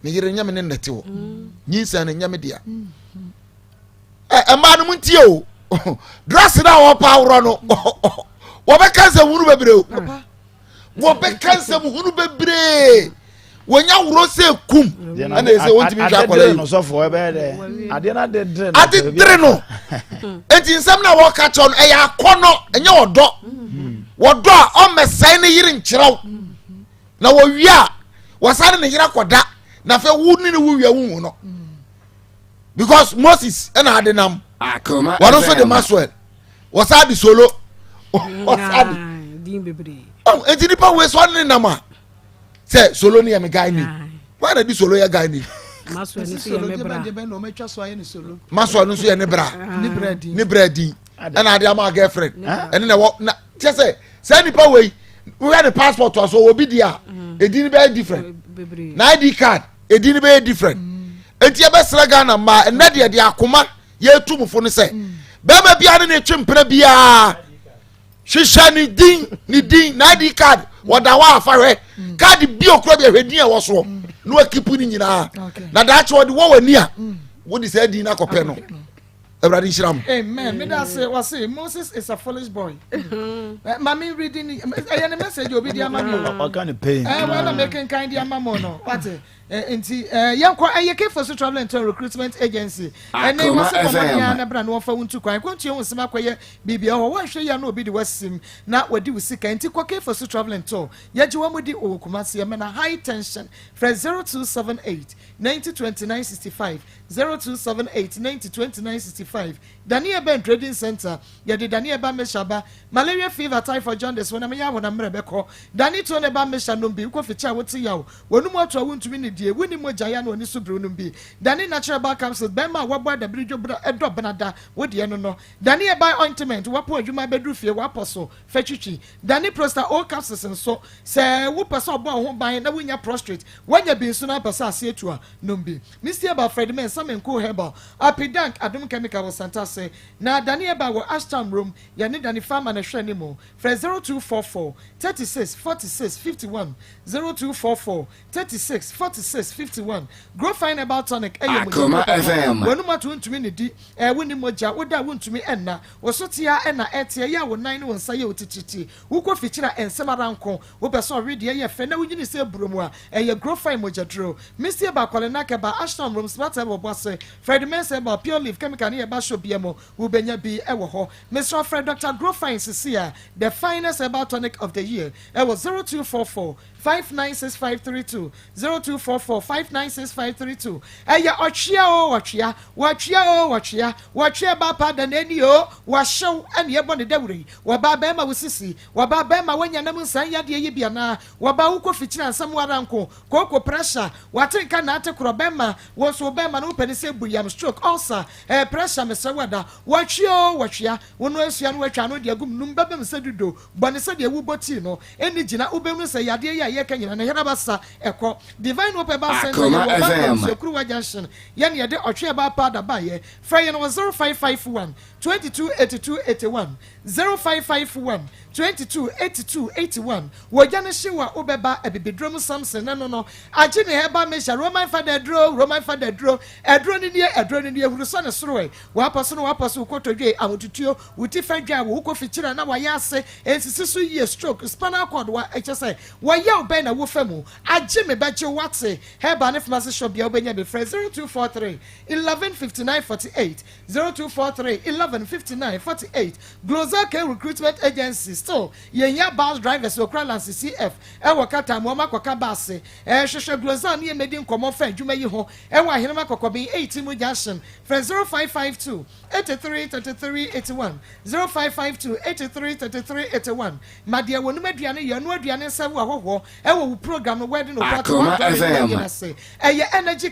Speaker 3: me yire nyame ne nete wo nyinsa ne nyame dia ema no muntie o dress na wo pa woro no wo be kanse hunu bebre o wo be kanse hunu bebre wonya woro se kum ana ese wontimi hwa kwala
Speaker 9: no so fo be de ade na de dre
Speaker 3: no ade dre no enti nsam na wo ka cho no e ya kono enye wodo a o mesai ne yire nkyiraw na wo wia wasane ne yira koda na fe wuni ne wo wia wu no because Moses and Adenam
Speaker 7: Akoma
Speaker 3: one also the Maxwell was at the solo enti nipa we so ne nama say solo ni am guy ni why na di solo ya guy ni
Speaker 8: Maxwell ni so ya mebra
Speaker 3: Maxwell no so ya ne bra ni bredi and ade am girlfriend and na say nipa we had the passport so obi dia e di ni be different na ID card e di ni be different enti ebesra Ghana ma ena de Akoma ye tumfo no se be ma bia ne twempena bia hwehwa ni din na ID card wada wa afare card bi okura bi hwedin e wo so no akipu ni nyina na da che wode wo wani a wodi se din na kopɛ no Everybody shiram.
Speaker 10: Amen. Me that say was say Moses is a foolish boy. Mommy reading any message you be the amamo.
Speaker 9: What kind of pain?
Speaker 10: Well, I'm making kind the amamo no. What? Young kwa ayeke for so travel into recruitment agency. And then was for money na brand one for unto kwa. Kwontu yon sema kwa ye bibia ho wan hwe ya no be the westim na wadi usika enti kwa ke for so travel into. Ya ji wamudi o kumasi ya na high tension. Fresh 0278 902965 0278 902965
Speaker 4: Daniel Ben Trading Center yɛde Daniel ba meshaba malaria fever typhoid jaundice wona me ya wona mmerɛ bɛkɔ Dani to ne ba mesha no bi ko ficha wote yawo wonum ato wontumi ne die woni mogya ya na oni so bru no bi Dani natural ba capsule bema wabo da bridge bra edo benada wode no Dani ba ointment wapo adwuma bedru fie wapo so fetwitwi Dani prostate all capsules nso se wo pese obo ho ban na wonya prostrate wanya bi nso na pese ase atua no bi Mr. Eba Fredman Samenko Herbal Apidank Adum Chemical Santa say na Dani Eba wo Ashtown room ya ne Dani farm na hwe ne mo for 0244 36 46 51 0244 36 46 51 Grow Fine About Tonic
Speaker 7: Akoma FM
Speaker 4: wonu to ntumi ne di woni moja woda wontumi enna wosotia enna etie ya wo nan ne wonsa ye otititi wukọ fichira ensemara nko wo beso rede ye fe na wonyini se buromu a eye Grow Fine moja dro Mr. Eba Kwalena Keba Ashton Room Smart Ebo Bosse Fred Mensa Eba Pure Leaf Chemical ne Eba Show biemo wo benya bi ewo ho Mr. Fred Dr. Grow Fine Sisia the finest about tonic of the year it was 0244 596532 0244 596532 eya ochia ba pa da nani o wa show ane ebo ne dawuri wa ba ba ma wosisi wa ba ba ma wanya nam nsan ya de ye bia na wa ba wo ko fitina nsam waranko ko pressure wa tenka na ate kro ba ma wo so ba ma no pene se buyam stroke ulcer pressure me se wada wa chia wono asua no atwa no de agum num ba bem se dudo bone se de wu boti no eni gina ubem se yade ya ye kanyina na hera basa eko divine hope ba center wo ba sekuru wa junction ye ne de otwe ba pa da ba ye fra ye no 0551 228281 0551 228281 wo jane hyewa obeba ebibedrom Samson no age ne heba mesha Roman father dro edro ni ehuru so ne soro wa paso kotodwe amotutuo wuti fadwa wo ko fichira na wa yase ensisi so ye stroke spinal cord wa ehse wa ye oben na wo famu age me beje wate heba ne pharmacy shop bia obenya be 0243 115948 0243 115948 Global Care Recruitment Agency still yenya bus drivers Okralansi CF ewo kata mo makoka base hwehwe Global ne medi nkomo fa adwuma yi ho ewo ahenema kokobi 18 mu junction 0552 833381 0552 833381 madia wonum aduane ye no aduane nsawo ahoho ewo program no wedding operator say energy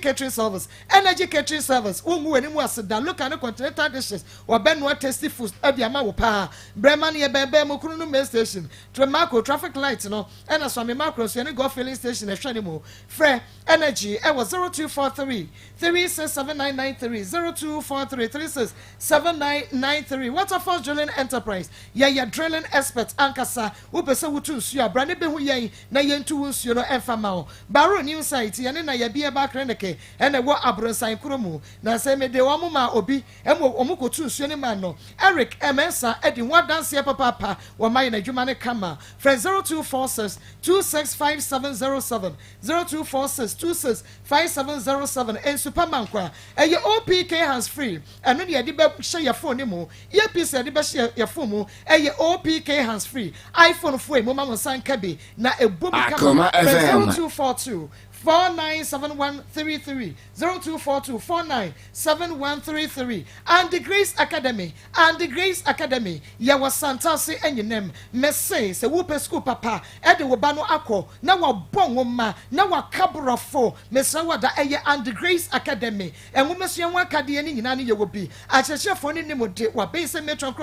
Speaker 4: catering service ungu enimu aseda local and continental dishes obenwa tasty food abiama wo pa breman ye bebe mo kunu no main station Tremaco traffic light no ena so me macro so ne go filling station e hwani mo frɛ energy ewo 0243 367993 0243 367993 Waterfall Drilling Enterprise ye drilling expert ankasa wo pese wutu nsu abrane be hu yen na yentu nsu no enfama o baro new site ye ne na ye bia ba kreneke ena wo abronsan kromu na se me de wo ma obi omukotu nsu ne man no Eric Emensa edi wa dance papa wo mai na dwuma ne kama friend 0246 265707 0246 265707 en superman kwa eye OPK hands free eno de be hye your phone mu earpiece de be hye your phone mu eye OPK hands free iPhone phone mu ma mo san kabe na ebom kama 0242 497133 0242 497133 and the Grace Academy ya was Santasi enyinem messe se wupe school papa ede wo ba no akọ na wa bon ma na wa kabrafo messe wada eye and the Grace Academy enwo meso enwa akade ni nyina ne ye wo bi achechefo ni ni mode wa be se metro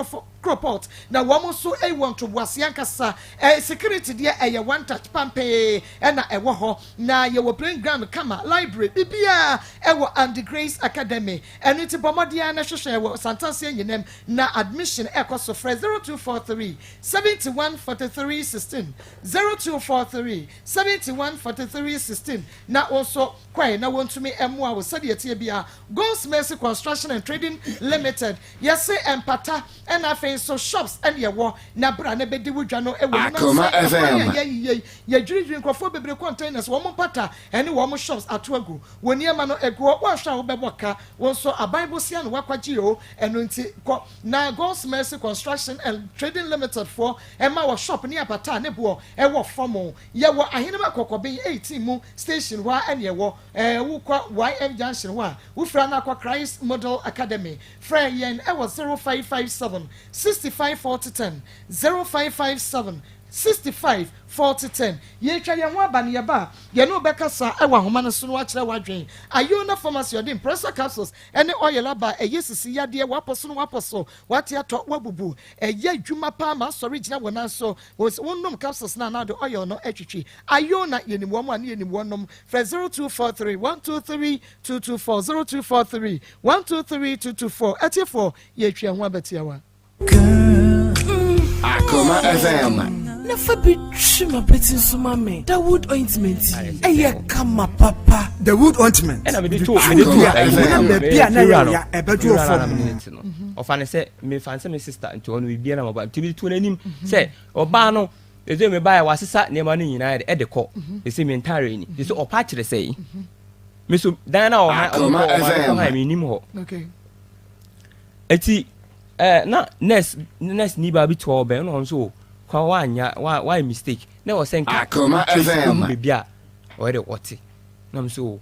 Speaker 4: cropot na wo mo so e want to wase ankasa security de eye one touch pampe na ewo ho na ye wo playing ground kama library bibia ewo and the Grace Academy enu ti bomodia na hwehwe ewo Santasi enyinem na admission ekoso frɛ 0243 714316 0243 714316 na also kwai na wontumi emua wo sade etie bia Goals Mercy Construction and Trading Limited yese empata and afen so shops and yewo na bra na bedi wudwa no ewo na ye dwiri nkrofo bebre containers wo mo pata ɛne wɔn shops ato agu wɔn nneɛma no egu wɔahwɛ a wɔbɛbɔ ka wɔn nso aban bosia no wakɔgye o ɛno nti kɔ na God's Mercy Construction and Trading Limited for ɛma wɔ shop ne apata ne boɔ ɛwɔ fam yɛwɔ ahenema kɔkɔbɛn 18 mu station hɔ a ɛne ɛwɔ wokɔ YM junction hɔ a wofra na akɔ Christ Model Academy frɛ yɛn ɛwɔ 0557 654010 0557 654010 yɛtwa yɛn ho aba ne yɛba yɛne wobɛkasa ɛwɔ ahoma no so no wakyerɛ wadwen Ayona Pharmacy ɔde impressor capsules ɛne oil aba ɛyɛ sisi yadeɛ wapɔ so no wapɔ so wate atɔ wabubu ɛyɛ adwuma paa ma asɔre gyina wɔ nan so wonom capsules na na de oil no atwitwi Ayona yɛnim wɔn a ne yɛnim wɔnom frɛ 0243 123 224 0243 123 224 ɛtiɛfoɔ yɛtwa ho abɛtiawa
Speaker 7: Akoma FM.
Speaker 15: Never be trim betting some me. The wood ointment. Eye kama papa.
Speaker 6: The wood ointment. And I be two say me fancy my sister and to only be about to be to him. Say Obano. They do me buy was sat near money united at the court. They say me entirely. They say or patch the say. Miss Diana or I mean him.
Speaker 4: Okay.
Speaker 6: Eti na next niba bi to obe no so kwa why mistake na was saying
Speaker 7: Akoma FM
Speaker 6: bibia o de wote na so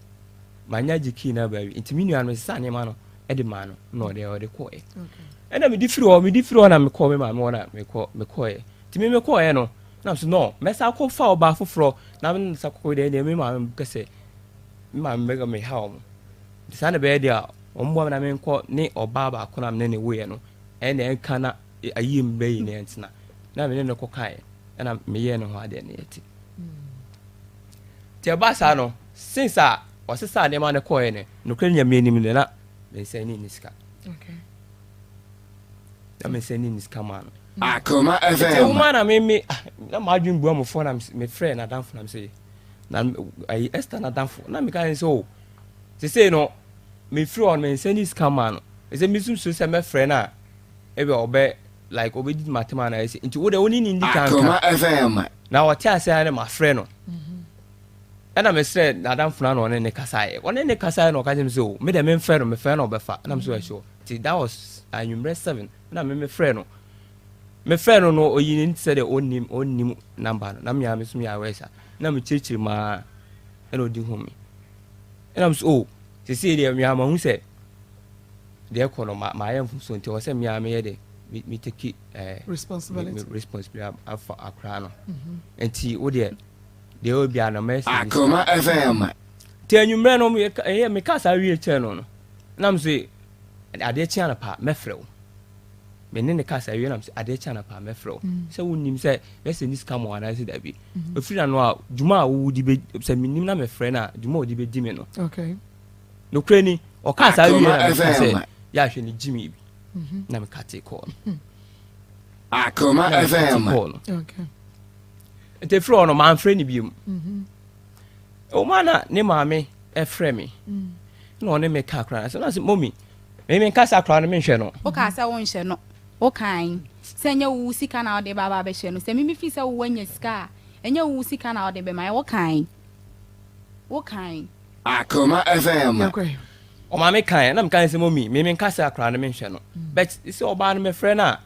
Speaker 6: manya jiki na ba intimi nua no sa ne ma no e de ma no no de ko e na me di firi o na me ko me ma me wona me ko e timi me ko e no na so no me sa ko fa oba foforo na me sa ko de me ma me kese ma me ga me ha o sa na be dia o mbo na me ko ne oba ba ko na me ne we no and then kana ayim bay ne ntina na me ne ko kai na me ye no ho ade ne yeti ti abasa no since a osesa ne ma ne ko ye ne no kwanya me nim ne na me se ni niska
Speaker 4: okay
Speaker 6: na me se ni niska man
Speaker 7: Akoma FM
Speaker 6: ti woman na me na ma dwun bu amfo na me friend na danfo na me say na ai Esther na danfo na me kan so ti say no me free on me se ni niska man is a misum so se me friend na ebe obe like obe di matema na ese nti wo de woni ni ndika
Speaker 7: Akoma FM
Speaker 6: na wo tia se na ma frɛ no ɛna me sɛ na adam funa no ne kasae one ne kasae no ka jem so me de me frɛ no me frɛ no obefa na me so sure ti that was anwumre 7 na me frɛ no no oyi ni sɛ de onim number no na me ya me so me ya wesa na me chirichiri ma ɛna odi hu me ɛna me so se se de me ya ma hu sɛ de ko no ma yɛmfu so nti wo sɛ me ya me ye de me take responsibility afa akra no nti wo de obi ana me
Speaker 7: Akoma FM
Speaker 6: ti anwumre no me kasa wie che no na me so ade chi ana pa me frɛ wo me ne kasa wie na me so ade chi ana pa me frɛ wo sɛ wonim sɛ yɛsɛ ni scam wa na sɛ da bi ofiri no a dwuma a wo di be sɛ menim na me frɛ na dwuma odi be di me no
Speaker 4: okay
Speaker 6: no krani o kasa wie na me sɛ ya hwe ni Jimmy bi na me kate call
Speaker 7: Akoma FM
Speaker 4: okay
Speaker 6: te fro no man frɛ ni biom o mana ne maame e frɛ me no ne me ka kra so na se mommy me kasa kra no me hwɛ no
Speaker 5: o kasa won hwɛ no o kan sɛ nya wo sika na ode baba be hwɛ no sɛ me fi sɛ wo anya sika enya wo sika na ode be mai wo kan
Speaker 7: Akoma FM
Speaker 4: okay
Speaker 6: o ma me kan na me kan se mommy me kasa kra no me hwɛ no but isi oba no me frɛ na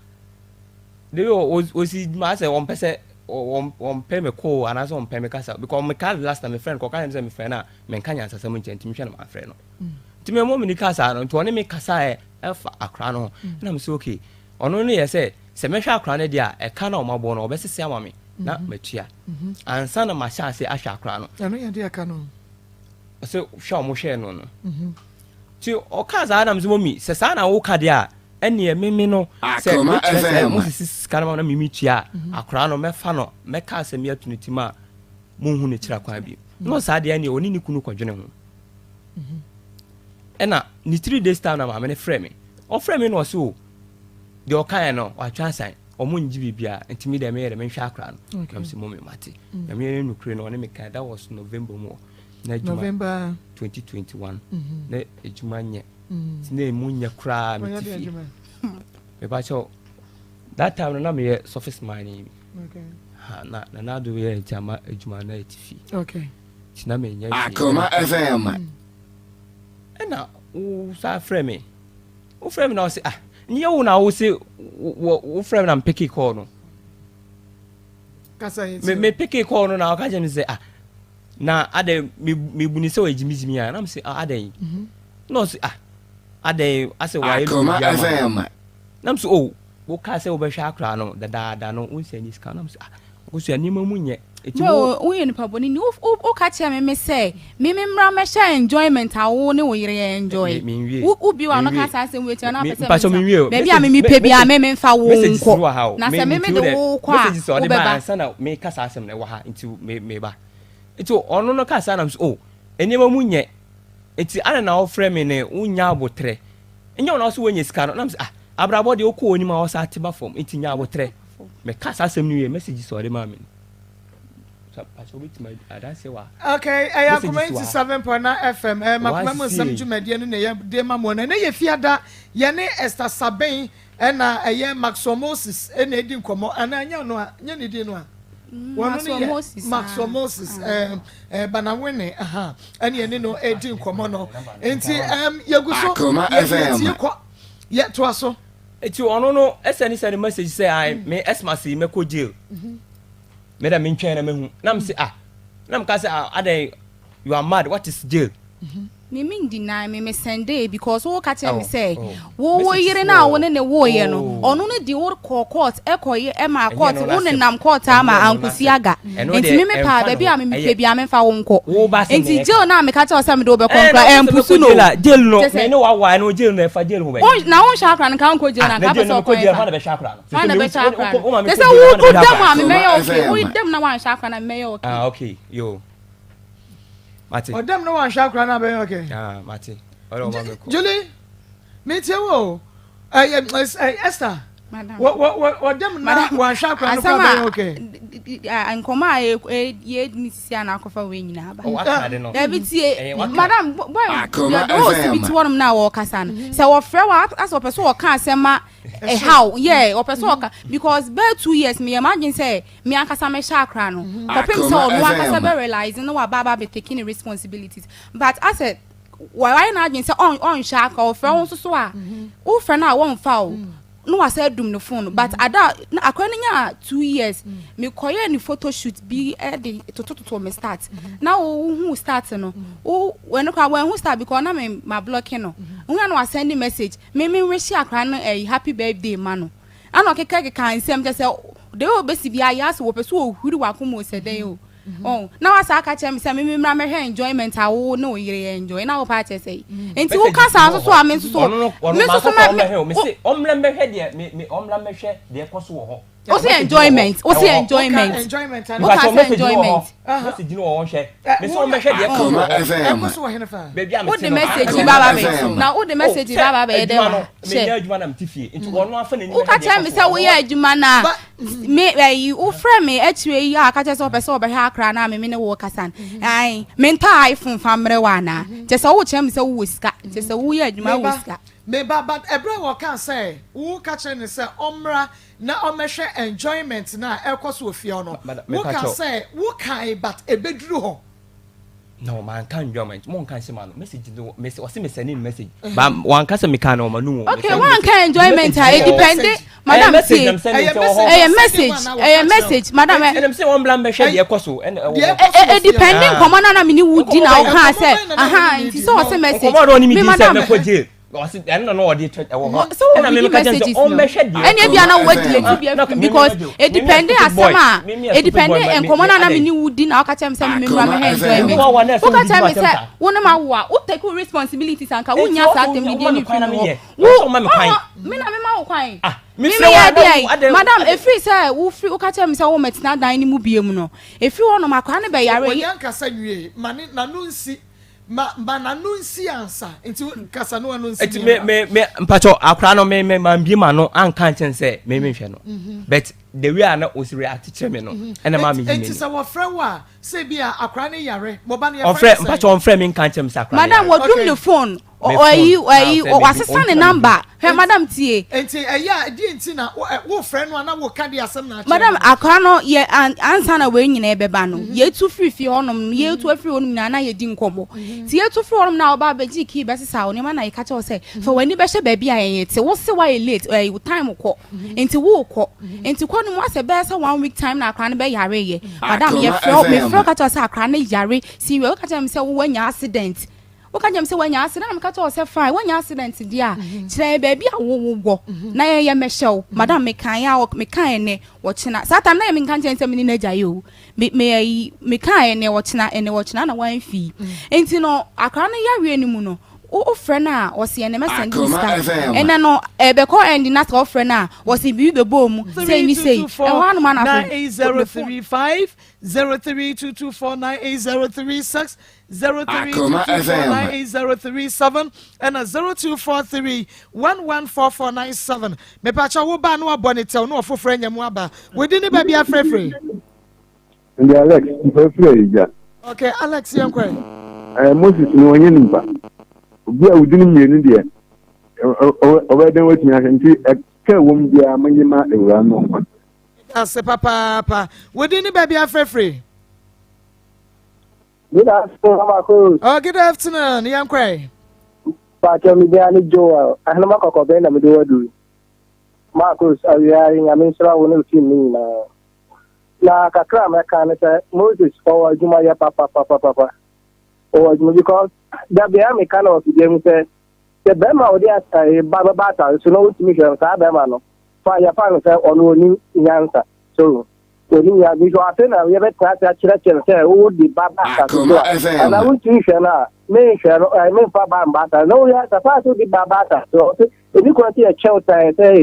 Speaker 6: de o si ma se won pese on pay me call and as on pay me kasa because me call last time me friend ko kan say me friend na me kan yan sasa mo nti me hwɛ na ma frɛ no ti me mommy ni kasa no to one me kasa e fa akra no na me say okay ono no ye se me hwɛ akra no dia e ka na o mabo no obesese ama me na matua ansa na ma sha se ahwɛ akra no
Speaker 4: ano ye dia ka no
Speaker 6: so hwɛ mo hwɛ no ti o kasa na me say mommy se sa na wo ka dia ene meme no se mo sisi kanama na mimi tua akora no mefa no meka asemi atunitima mo hu ne kira kwa bi no sa de ene oni ni kunu kwadwene ho ena ni 3 days time na ma me frɛ me o frɛ me no so de o kan no wa twa san o mo nji bibia ntimi de me yere me hwa akora no kam se mo me mate na me yere no kure no ne me kan that was November mo na
Speaker 4: November
Speaker 6: 2021 na ejuma nye tine mu nya kra me tifi me ba cho that time na me surface mining
Speaker 4: okay
Speaker 6: ha na do ye jama ejuma na tifi
Speaker 4: okay
Speaker 6: tina me nya
Speaker 7: Akoma FM
Speaker 6: na wo sa frɛ me wo frɛ me na wo se nye wo na wo se wo frɛ me na mpeke call no
Speaker 4: kasa
Speaker 6: me peke call no na ka je me say na ade me buni se o ejimizimi ya na me say ade no say ade ase wa yelo
Speaker 7: FM
Speaker 6: na me say oh wo ka say wo be hwa akra no da no wo se ni ska na me say wo so ani ma munye
Speaker 5: no wo ye ni paboni ni o ka che me say me mra me sha enjoyment awo ne wo yire enjoy wo bi wa no ka sa asem we che na pese baby a me pe bia me mfa wo nko na se me de wo kwa wo be ba
Speaker 6: sana me ka sa asem na wo ha nti me ba iti ono no ka sa na oh eni ma munye iti ana na wo frɛ me ne unya abotre enya ona so wenye sika no na me abrabo de okɔ oni ma wo sa atiba form iti nya abotre me ka sa asem ni we message so de ma me
Speaker 4: okay Akoma 87.9 FM makoma mo sam dwumadie no ne de ma mo na ye fiada ye ne Esther Saben na ye Maxomosis na edi nkomo ana anya no anya ne di no a Maxomosis banawene ana ye ne no edi nkomo no enti yeguso ye to aso
Speaker 6: eti ono no send message say I me esmasi me ko jail me da me ntwen na mehu na me say na me ka say ade you are mad what is jail
Speaker 5: me deny me Sunday because wo ka tell me say wo yire na wo ne wo ye no ono no di wo court ekoye e ma court wo ne nam court ama ankusi aga enti me pa ba bia me pe bia me fa wo nko enti jail na me ka tell say me do be konkra empusu no
Speaker 6: jail no me no wa no jail no e fa jail ho be
Speaker 5: na wo shakra nka nko jail na ka be so
Speaker 6: ko jail fa na be shakra no
Speaker 5: fa na be shakra they say wo do dem a me me okay wo dem na wan shakra na me okay
Speaker 6: okay yo Mati.
Speaker 4: Odem no wan shakra na be okay.
Speaker 6: Mati. Oro ma me ko.
Speaker 4: Julie. Me tie wo. Esther.
Speaker 5: Madam.
Speaker 4: Odem na wan shakra na be okay.
Speaker 5: Nkoma ye ni sia na akofa we nyina ba.
Speaker 6: Da
Speaker 5: bi tie. Madam, boy. O si bi ti wonum na wo kasa no. Se wo frɛ wa as opeso wo ka asema how yeah opeso wo ka because be 2 years me imagine say me akasa me shakra no. Popim so no akasa be realizing no wa baba be taking the responsibilities. But I said why na agin say on shaka o frɛ won so a wo frɛ na won fa o no was said dum no phone but ada akwani nya 2 years me koye ni photo shoot bi e to me start na who start no when who start because na me ma blocking no una no send message me wish akra no happy birthday ma no ana okeka kan nsem je say de obesi bia ya so wo peso ohuri wa komo seden o oh na wasa aka che me say me mra me enjoyment awo na o yire enjoy na wo pa che say enti wo ka sa so a me so me say
Speaker 6: omra me hwe de me omra me hwe de ekoso wo ho
Speaker 5: o say enjoyment o say enjoyment o ka say enjoyment
Speaker 6: message no wo hwe me say omra hwe de
Speaker 4: ekoso wo hene fa
Speaker 6: baby am
Speaker 5: o the message baba be na o the message baba be de ma
Speaker 6: me ya adwuma na mtifie enti wono afa na ni
Speaker 5: o ka che me say wo ya adwuma na me you o frɛ me atwe yi aka che say opeso obe ha akra na me ne wo kasan ai menta iPhone famre wana che say wo che me say wo sika che say wo ya adwuma wo sika
Speaker 4: me but ebra wo kan say wo ka che ne say omra na omehwe enjoyment na ekoso ofie no wo kan say wo kan but ebeduru ho
Speaker 6: no man can enjoyment mon kan se man message do message o se me send message ba wan ka se me kan no ma nu
Speaker 5: okay one can enjoyment it depend madam say message madam
Speaker 6: em say one blam be hwe de ekoso
Speaker 5: it depend come na me ni wudi na o kan say nti so o se message
Speaker 6: me madam me ko je was it and no dey e wo ho
Speaker 5: na me ka say o me hwe de any bia na wo delete bia because it depend asama it depend en come na me ni wudi na o ka tell me say me mra me enjoyment o ka tell me say wo na ma wo o take responsibilities anka wo nya sa tem dey ni fi wo me na me ma wo kwan me madam if you say wo free o ka tell me say wo metina dan ni mu biem no if you want makwa ne be yare
Speaker 4: wo yanka sa nwie mane na no nsi ma na no nsi ansa enti kasa no nsi
Speaker 6: enti me mpacho akra no me biem no anka chen say me hwe no but the way ana o si react che me no ena ma me
Speaker 4: enti say wo frɛ wa say bia akra ne yare mo ba ne
Speaker 6: yare mpacho on frɛ me nka chen say akra
Speaker 5: madam wo dum the phone wasesa ne number he madam tie
Speaker 4: enti eya di enti na wo friend no na wo ka di asem na
Speaker 5: madam akwa no ye ansa na we nyina ebeba no ye tu free honom ye tu afiri honom na ye di nkomo ti ye tu free honom na oba beji ki besesa wo ne ma na ye ka che wo say for wani be hye ba bia ye te wo se wa late time ko enti wo ko enti ko no mo ase be say 1 week time na akwa no be yare ye madam ye fro ka che say akwa no yare si we ka che me say wo wanya accident Waka jam se wanya accident am ka to say fine wanya accident dia kire baby a wo go na ye mehyew madam me kan ya me kan ne wo china satam na me kan chen se me na jaye o me kan ne wo china na wan fi enti no akra no ya we ni mu no o friend a o se ne message ena no be call end na so friend a o se bi be bom say ni say e wa no man na
Speaker 4: 035 032249836 032249837 and 0243114497 me pa cha wo ba no abonete no ofo friend nyam aba we di ni ba bia frefre
Speaker 16: ndi Alex frefre ja
Speaker 4: okay Alex yankwa
Speaker 16: Moses no onye nimba obi a udini mienu de obeden wetumi ahenti ka wom bia manyima ewura no
Speaker 4: ase papa we di ni ba bia frefre.
Speaker 16: Good afternoon, Maa Akos.
Speaker 4: Oh, good afternoon, Yankwe.
Speaker 16: Pacho mi dia ni Joel. Ahna makoko be na mi do wadu. Maa Akos awia yin amenshira wo na team ni na kakra me kan say Moses for aduma ya papa. O aduma because that be am kan of dem say the bema odi ata baba ta so no utimi hwe sa bema no. Fa ya fa no say ono oni nyansa. So ya bi so atena we be tata chira say o di baba ta so ana wuti hwe na me hwe no me fa ba mbata no ya ta fa so di baba ta so e bi ko ti e chewta say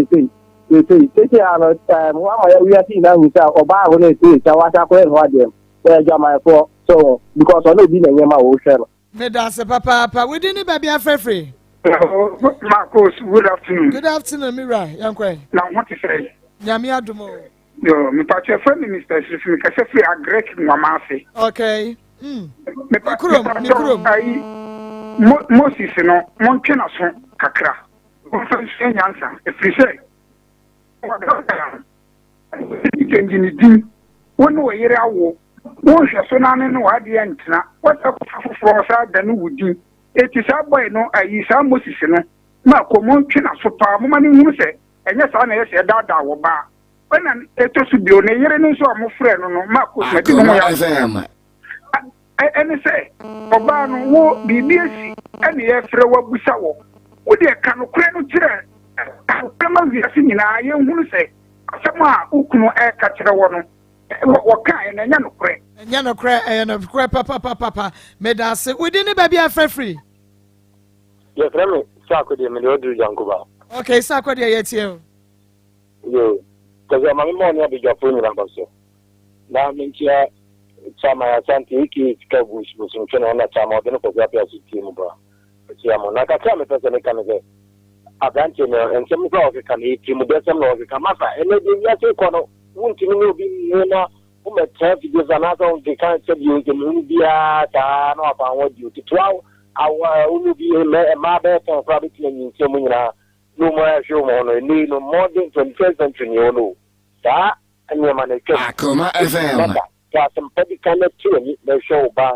Speaker 16: ano wa ma ya wi ati na hu sa oba ho na ti ta wa ta ko e ho adem e jama for so because ono bi na nyema wo hwe no
Speaker 4: me da se papa we di ni ba bia frefre.
Speaker 17: Maa Akos, good afternoon.
Speaker 4: Good afternoon, Mira. Yankwe.
Speaker 17: Now what to say?
Speaker 4: Nyami adumo.
Speaker 17: Yo, me pa che friend Mr. Sifimi ka se free agrek nwamase.
Speaker 4: Okay.
Speaker 17: Me kurom. Moses no mon twe na so kakra. Mo fa se nyansa. E free say. Kenjini din. Wonu wo yere awo. Wo hwe so na ne no ade antina. What up for sa da no wudi. Eti sa boy no ayi sa Moses no. Ma ko mon twe na so pa mo ma ne hu se. Enye sa na ye se dada wo ba. When eto su bio ne yere no so am frɛ no ma ko se di no ya ene se oba no wo bibi esi ene ye frɛ wa busa wo wo de ka no kure no kyerɛ kama wi asi nyina ye hunu se asɛm a ukunu e ka kyerɛ wo no wo ka ene nya no kure
Speaker 4: papa me da se we di ne ba bia frɛfrɛ
Speaker 16: ye frɛ me sakode me de odu jankuba
Speaker 4: okay sakode ye tie
Speaker 16: yo kaza mami moni abija funi na baso na minchia chama ya santi hiki kikabu mchana ona chama wadeno kwa zapi ya sitimu ba chiamo na kakame pesa mekaneze abranche ne nsemu kwa wakikani timu desem na wakikamasa eneji yase kwa no unti mimi ubi mwena umetea video zanaza untikane sebi ungemubia taano hapa wadi utituao au unubi mabe kwa probably ni nsemu njina numo ya shumo ono ni no modern 21st century ni ono da anyama na ke
Speaker 7: Akoma FM
Speaker 16: ya sampedi kana tieni na show ba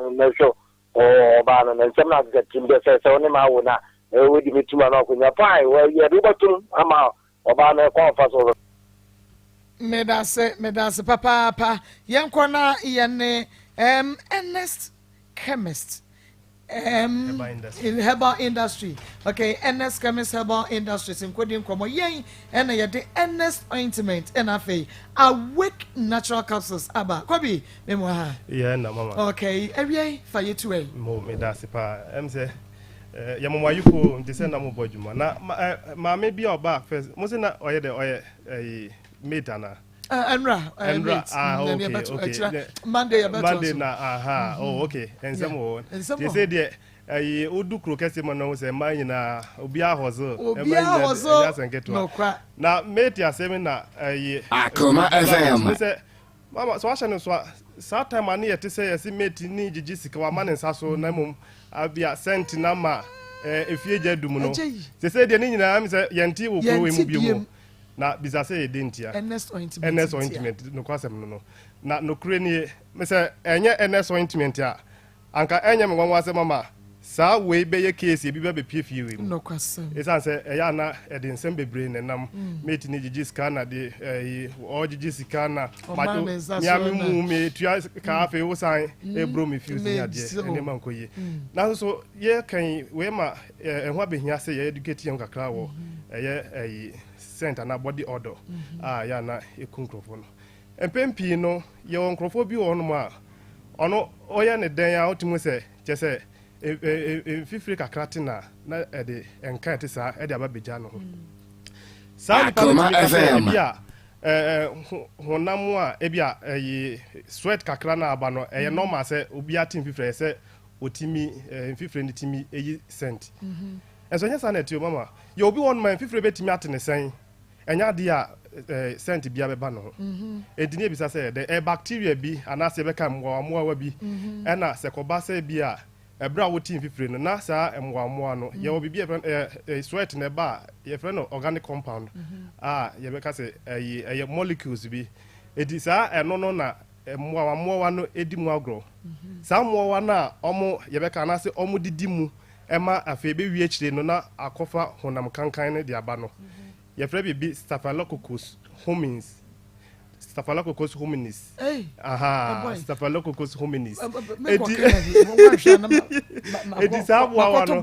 Speaker 16: ba na nsema na timbe se oni ma wona we di mituma na ko nya pai we ye rubatum ama oba na ko fa so
Speaker 4: me da se papa yenko na yene Ernest chemist in herbal industry. Okay, Ernest chemist herbal industries in Kodim Komo yen and the Ernest ointment and afe awake natural capsules aba Kobi memoha.
Speaker 18: Yeah, na mama.
Speaker 4: Okay, every faye to way.
Speaker 18: Mo me da se pa say ya mama yuko ndise na mo bojuma na ma me bi oba first mo se na oye de oye mate na
Speaker 4: Enra
Speaker 18: okay.
Speaker 4: Monday
Speaker 18: na okay ensemo they say there odu krokese mo no say man na obi ahozo
Speaker 4: no kwa
Speaker 18: na mate asemi na
Speaker 7: Akoma FM
Speaker 18: say mama so asha no so time ani yete say yes mate ni gigi sika wa man nsa so na mum abia sent na ma efie gya dum no sɛ deɛ ne nyinaa me sɛ yɛnte wo kuro mu bio na bisa sɛ yɛde ntia ns ointment no kwasɛm no na nokure nie me sɛ ɛnyɛ ns ointment a anka ɛnyɛ me nwanwa sɛ mama saa wei bɛyɛ case ebi bɛbɛpie fie wei mu ɛsiane sɛ ɛyɛ ana ɛde nsɛm bebree na nam meti ne gyegye sika na de ɔgyegye sika na meame mu metua ka afei wo san ɛburo me fie si adeɛ ɛnɛma nkɔ yie nanso so yɛkan wei ma ɛho abɛhia sɛ yɛ educate yɛn kakra wɔ ɛyɛ scent ana body odor a yɛ ana ɛku nkurɔfoɔ no mpɛn pii no yɛwɔ nkurɔfoɔ bi wɔ hɔnom a ɔno ɔyɛ ne dɛn a wotumi sɛ kyɛ sɛ fifiri kakra te na ɛde ɛnka te saa ɛde aba begya no ho saa nipa no ebi a honam a ebi a sweat kakra na aba no ɛyɛ normal sɛ obi ate fifiri sɛ otimi fifiri ne timi eyi scent ɛso nyɛ saa na ɛte o mama yɛ obi wɔn ma fifiri betimi ate ne sɛn ɛnya ade a scent bia bɛba no ho edini ebisa sɛ de bacteria bi anaasɛ bɛka mmoawa bi ɛna sɛ kɔba sɛ bi a ebra wotin fifiri no na saa mmoawa no yɛ obi bi sweat na ba yɛ frɛ no organic compound a yɛ bɛka sɛ ɛyɛ molecules bi edi saa ɛno no na mmoawa no edi mu agro saa mmoawa na ɔmo yɛ bɛka na sɛ ɔmo didi mu ɛma afei be wie akyire no na akɔfa honam kankan ne de aba no yɛ frɛ bi Staphylococcus hominis Staphylococcus hominis Staphylococcus hominis edi saa boawa no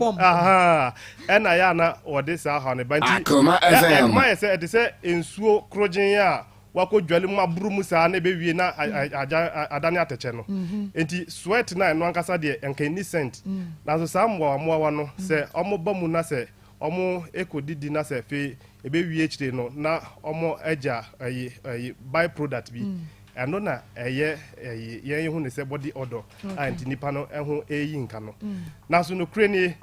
Speaker 18: ɛna yɛ ana ɔde saa ha ne ba nti ɛma yɛ sɛ ɛde sɛ nsuo krogyen a wako dwale mu aburu mu saa na be wie na adane atɛkyɛ no enti sweat na ɛno ankasa de ɛnka ni scent na so saa mmoawa no sɛ ɔmo ba mu na sɛ ɔmo ekodidi na sɛ fe ebe wie akyire no na ɔmo agya by product bi ɛno na ɛyɛ yɛn hu ne sɛ body odor anti nipa no ɛho eyi nka no na so no kure ni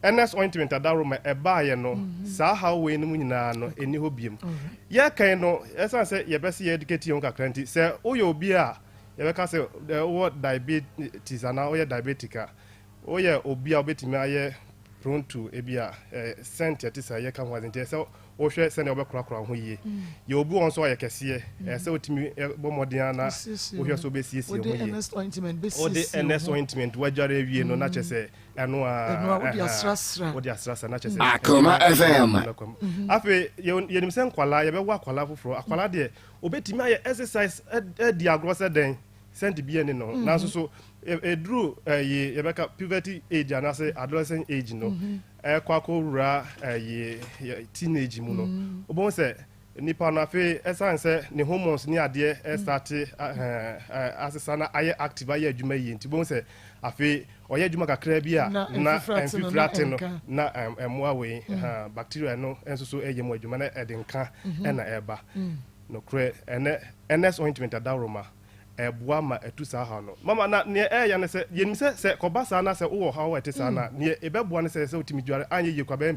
Speaker 18: ns ointment adaroma ɛbaa yɛ no saa how we no mu nyinaa no eni ho biem yɛ kan no ɛsan sɛ yɛbɛsi yɛ educate yon kakra nti sɛ woyɛ obi a yɛbɛka sɛ wo diabetes ana woyɛ diabetic a woyɛ obi a obetimi ayɛ prone to ebia scent yɛ te sɛ yɛ ka ho azente sɛ wohwɛ sɛ ne wobɛkorakora ho yie yɛ obi wɔn so ɔyɛ kɛseɛ sɛ wotumi bɔ mmɔden na wohwɛ so wobɛsiesie ho yie wode ns ointment wagyare awie no na kyɛ sɛ ɛno a wode asrasra na kyɛ sɛ
Speaker 7: Akoma FM
Speaker 18: afei yɛnim sɛ nkwala yɛbɛwɔ akwala foforɔ akwala deɛ obɛtumi ayɛ exercise adi agorɔ sɛ dɛn sɛnti bia ne no nanso so eduru yɛbɛka puberty age anaasɛ adolescent age no ɛkɔ akɔwura teenage mu no wobɛhu sɛ nipa no afei ɛsiane sɛ ne hormones ne adeɛ ɛstarte asesa na ayɛ active ayɛ adwuma yie nti wobɛhu sɛ afei ɔyɛ adwuma kakra bi a na mfifiri ate no na ɛmmoa wei bacteria no nso so ɛyɛ mu adwuma na ɛde nka ɛna ɛba nokorɛ ɛnɛ ns ointment adaroma ɛboa ma ɛtu saa ha no mama na ne ɛyɛ ne sɛ yɛnim sɛ kɔba saa na sɛ wowɔ ha wɔ ɛte saa na ne ɛbɛboa ne sɛ wotumi dware anyɛ yie kwa bɛyɛ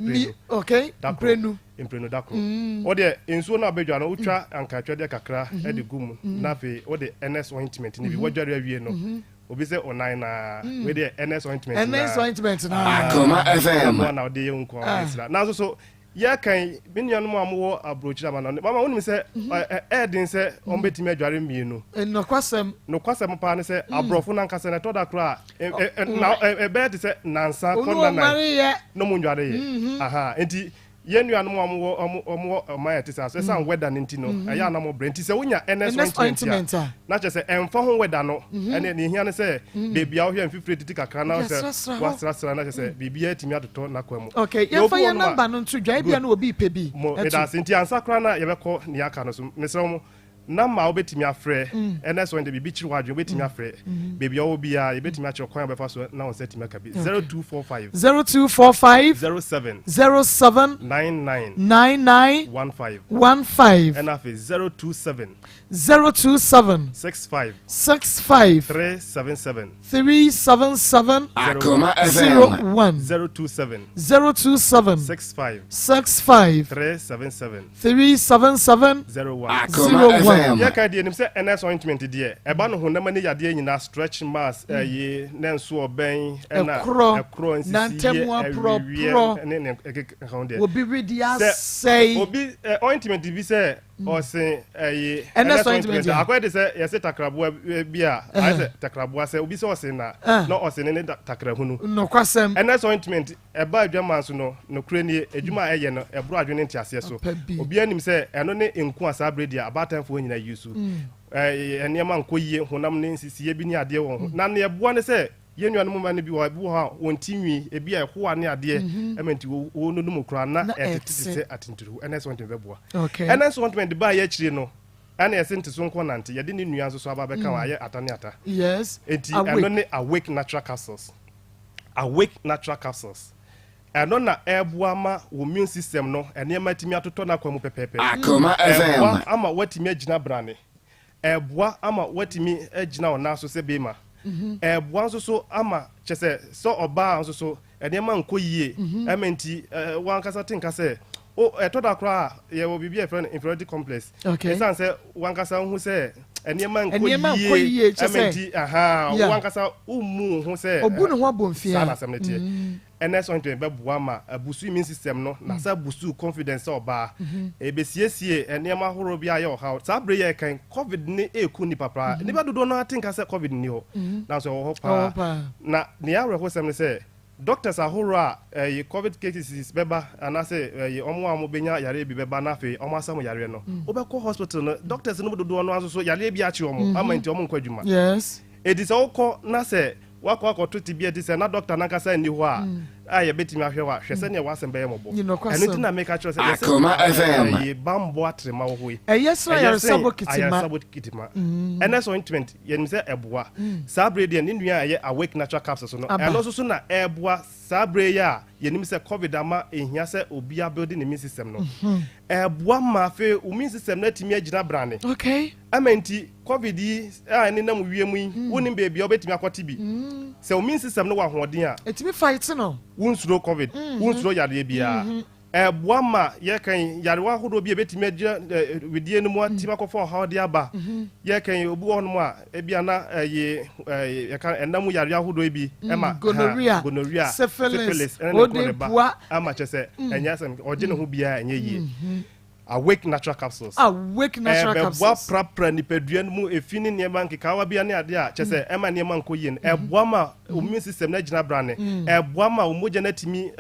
Speaker 18: mprenu dakoro wode nsuo no abɛdwa no wotwa ankatwadeɛ kakra ɛde gu mu na afei wode ns ointment ne bi wɔdware awie no obi sɛ ɔnan na wede ns ointment na
Speaker 7: Akoma FM
Speaker 18: na wode yɛ nko a na so yɛ kan binuanom a mowɔ abrokyira ma no mama wonim sɛ ɛden sɛ ɔmbɛtumi adware mmienu nokwasɛm paa ne sɛ aborɔfo no ankasa no ɛtɔ da koro a ɛbɛyɛ te sɛ nansa kɔnana no mu ndwareyɛ enti yɛn nuanom a ɔmowɔ ɔmayɛ te sɛ so ɛsan weather no nti no ɛyɛ ana mɔbrɛ nti sɛ wonya ns ointment a na kyerɛ sɛ ɛmfa ho weather no ɛne ne hia ne sɛ beebi a wohwɛ mfifiri titi kakra na sɛ wasrasra na kyerɛ sɛ biribiara atumi adotɔ n'akwa mu
Speaker 4: yɛmfa yɛ namba no nto dwa bia na obi pɛ bi
Speaker 18: ɛdase nti ansa koraa na yɛbɛkɔ ne aka no so mesrɛ mo nama wobɛtumi afrɛ ns ointment biribi kyiri wadwe wobɛtumi afrɛ beebi a wɔ bi a yɛbɛtumi akyerɛ kwan a bɛfa so na wɔn sɛ tumi aka bi 0245 07 99 15 ɛna afei 027 65 377
Speaker 7: Akoma FM
Speaker 18: 027 65 377
Speaker 7: Akoma FM
Speaker 18: ya ka de nim say NS ointment de e ba no honam ne yade nyina stretch mask ye na nso oben na ekro nsisi
Speaker 4: nantemu apro
Speaker 18: ne account de
Speaker 4: obi ready say
Speaker 18: obi ointment bi say o say
Speaker 4: NS ointment
Speaker 18: akwede say yes takrabo bi a I say takrabo say obi say o say na o say ne takrahunu
Speaker 4: no kwasem
Speaker 18: NS ointment e ba adwaman so no kure ne adwuma eye no e bro adwene ntiase so obi anim say eno ne enku asa bredi abatan fo nyina yusu enema nko yie honam ne nsisiye bi ni ade wo na ne eboa ne say yenuanu mo ma ne bi wo ha wontinwi ebi a ho ane ade ementi wo no mu kura na etete atinturu NS ointment beboa NS ointment ba ya chire no ana esente so nko nante ye de ne nua so aba be kan wa ye atane ata
Speaker 4: yes
Speaker 18: enti eno ne awake natural capsules eno na eboa ma wo immune system no enema timi atoto na kwamu pepepe
Speaker 7: Akoma FM
Speaker 18: ama watimi agina brane eboa ama watimi agina ona so se bema eboa nso so ama chese so oba nso so enema nko yie ementi wan kasa tinka se o etoda kra ye wo bibia e friend inferiority complex esan se wan kasa hu se enema nko yie ementi wan kasa umu hu se
Speaker 4: obu ne ho abomfia
Speaker 18: sana semnetie NS ointment beboa ma abusu immune system no na sa busu confidence oba ebesiesie enema horo bia ye oha sa bre ye kan covid ni eku ni papa ni ba dodo no atinka se covid ni ho na so ho pa na ni awre ho sem ne se doctors ahoro a covid cases beba anase omo amo benya yare bi beba na fe omo asam yare no obekọ hospital no doctors no dodo no aso so yare bi achi omo ama nti omo nkwadwuma
Speaker 4: yes
Speaker 18: edisa okọ na se wakọ to tibia di se na doctor na kasa ni ho a ye betimi ahwe wa hwese ne wasem be mobo enu ti na make sure say
Speaker 7: Akoma FM
Speaker 18: ye bambo atrema wo hoyi
Speaker 4: yes na sabo kitima
Speaker 18: NS ointment ye nim say eboa sabre de ne nua ye awake natural capsules no eno so na eboa sabre ya ye nim say covid ama ehia say obi a building immune system no eboa ma fe immune system na timi agina brane amenti covid yi ni nam wiem yi wonim baby obetimi akoti bi say immune system no wa hoden a
Speaker 4: etimi fight no
Speaker 18: wunsuro covid wunsuro yare bia eboa ma ye kan yare wa hodo bi ebetimi agina widie no mu atima kofo ha de aba ye kan obu won mu a ebia na ye kan enam yare ahodo bi ema gonorrhea syphilis
Speaker 4: odepua
Speaker 18: ama chese enya sem oje ne ho bia enye yie awake natural capsules eboa prapra nipadua mu efini ne bank kawa bia ne ade a chese ema ne man koyie no eboa ma immune system na gina brane eboa ma omoja na timi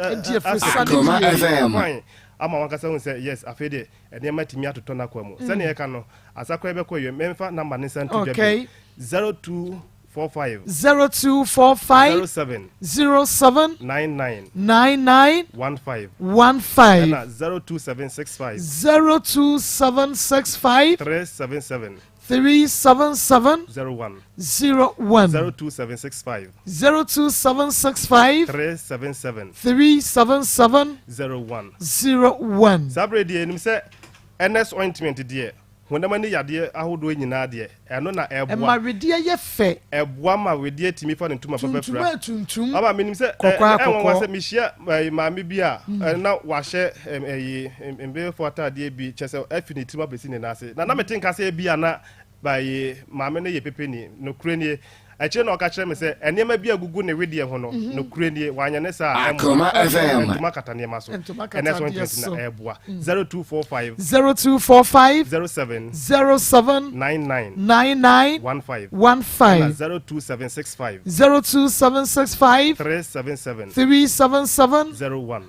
Speaker 18: ama wankasa hu say yes afede enema timi atoto na kwa mu se ne ye ka no asakwa be koyie memfa number ne sent to 0245 07 99 15 and 02765 377 01 02765 377 01 sabre die nim se NS ointment die honam ne yade ahodo nyina de eno na eboa
Speaker 4: ma wedie ye fe
Speaker 18: eboa ma wedie timi fa ne ntuma papa
Speaker 4: tuntum
Speaker 18: aba menim se enwa wase mihia maame bi a na wahye embe fo atade bi chese affinity ma besi ne nase na metinka se bi ana by maame ne ye pepeni no kurenie ache na oka kire me se enema bi agugu ne wedie ho no no kurenie wanya ne sa
Speaker 7: Akoma FM
Speaker 18: ntuma katane maso NS 120 na eboa 0245 07 99 15 0275 377 01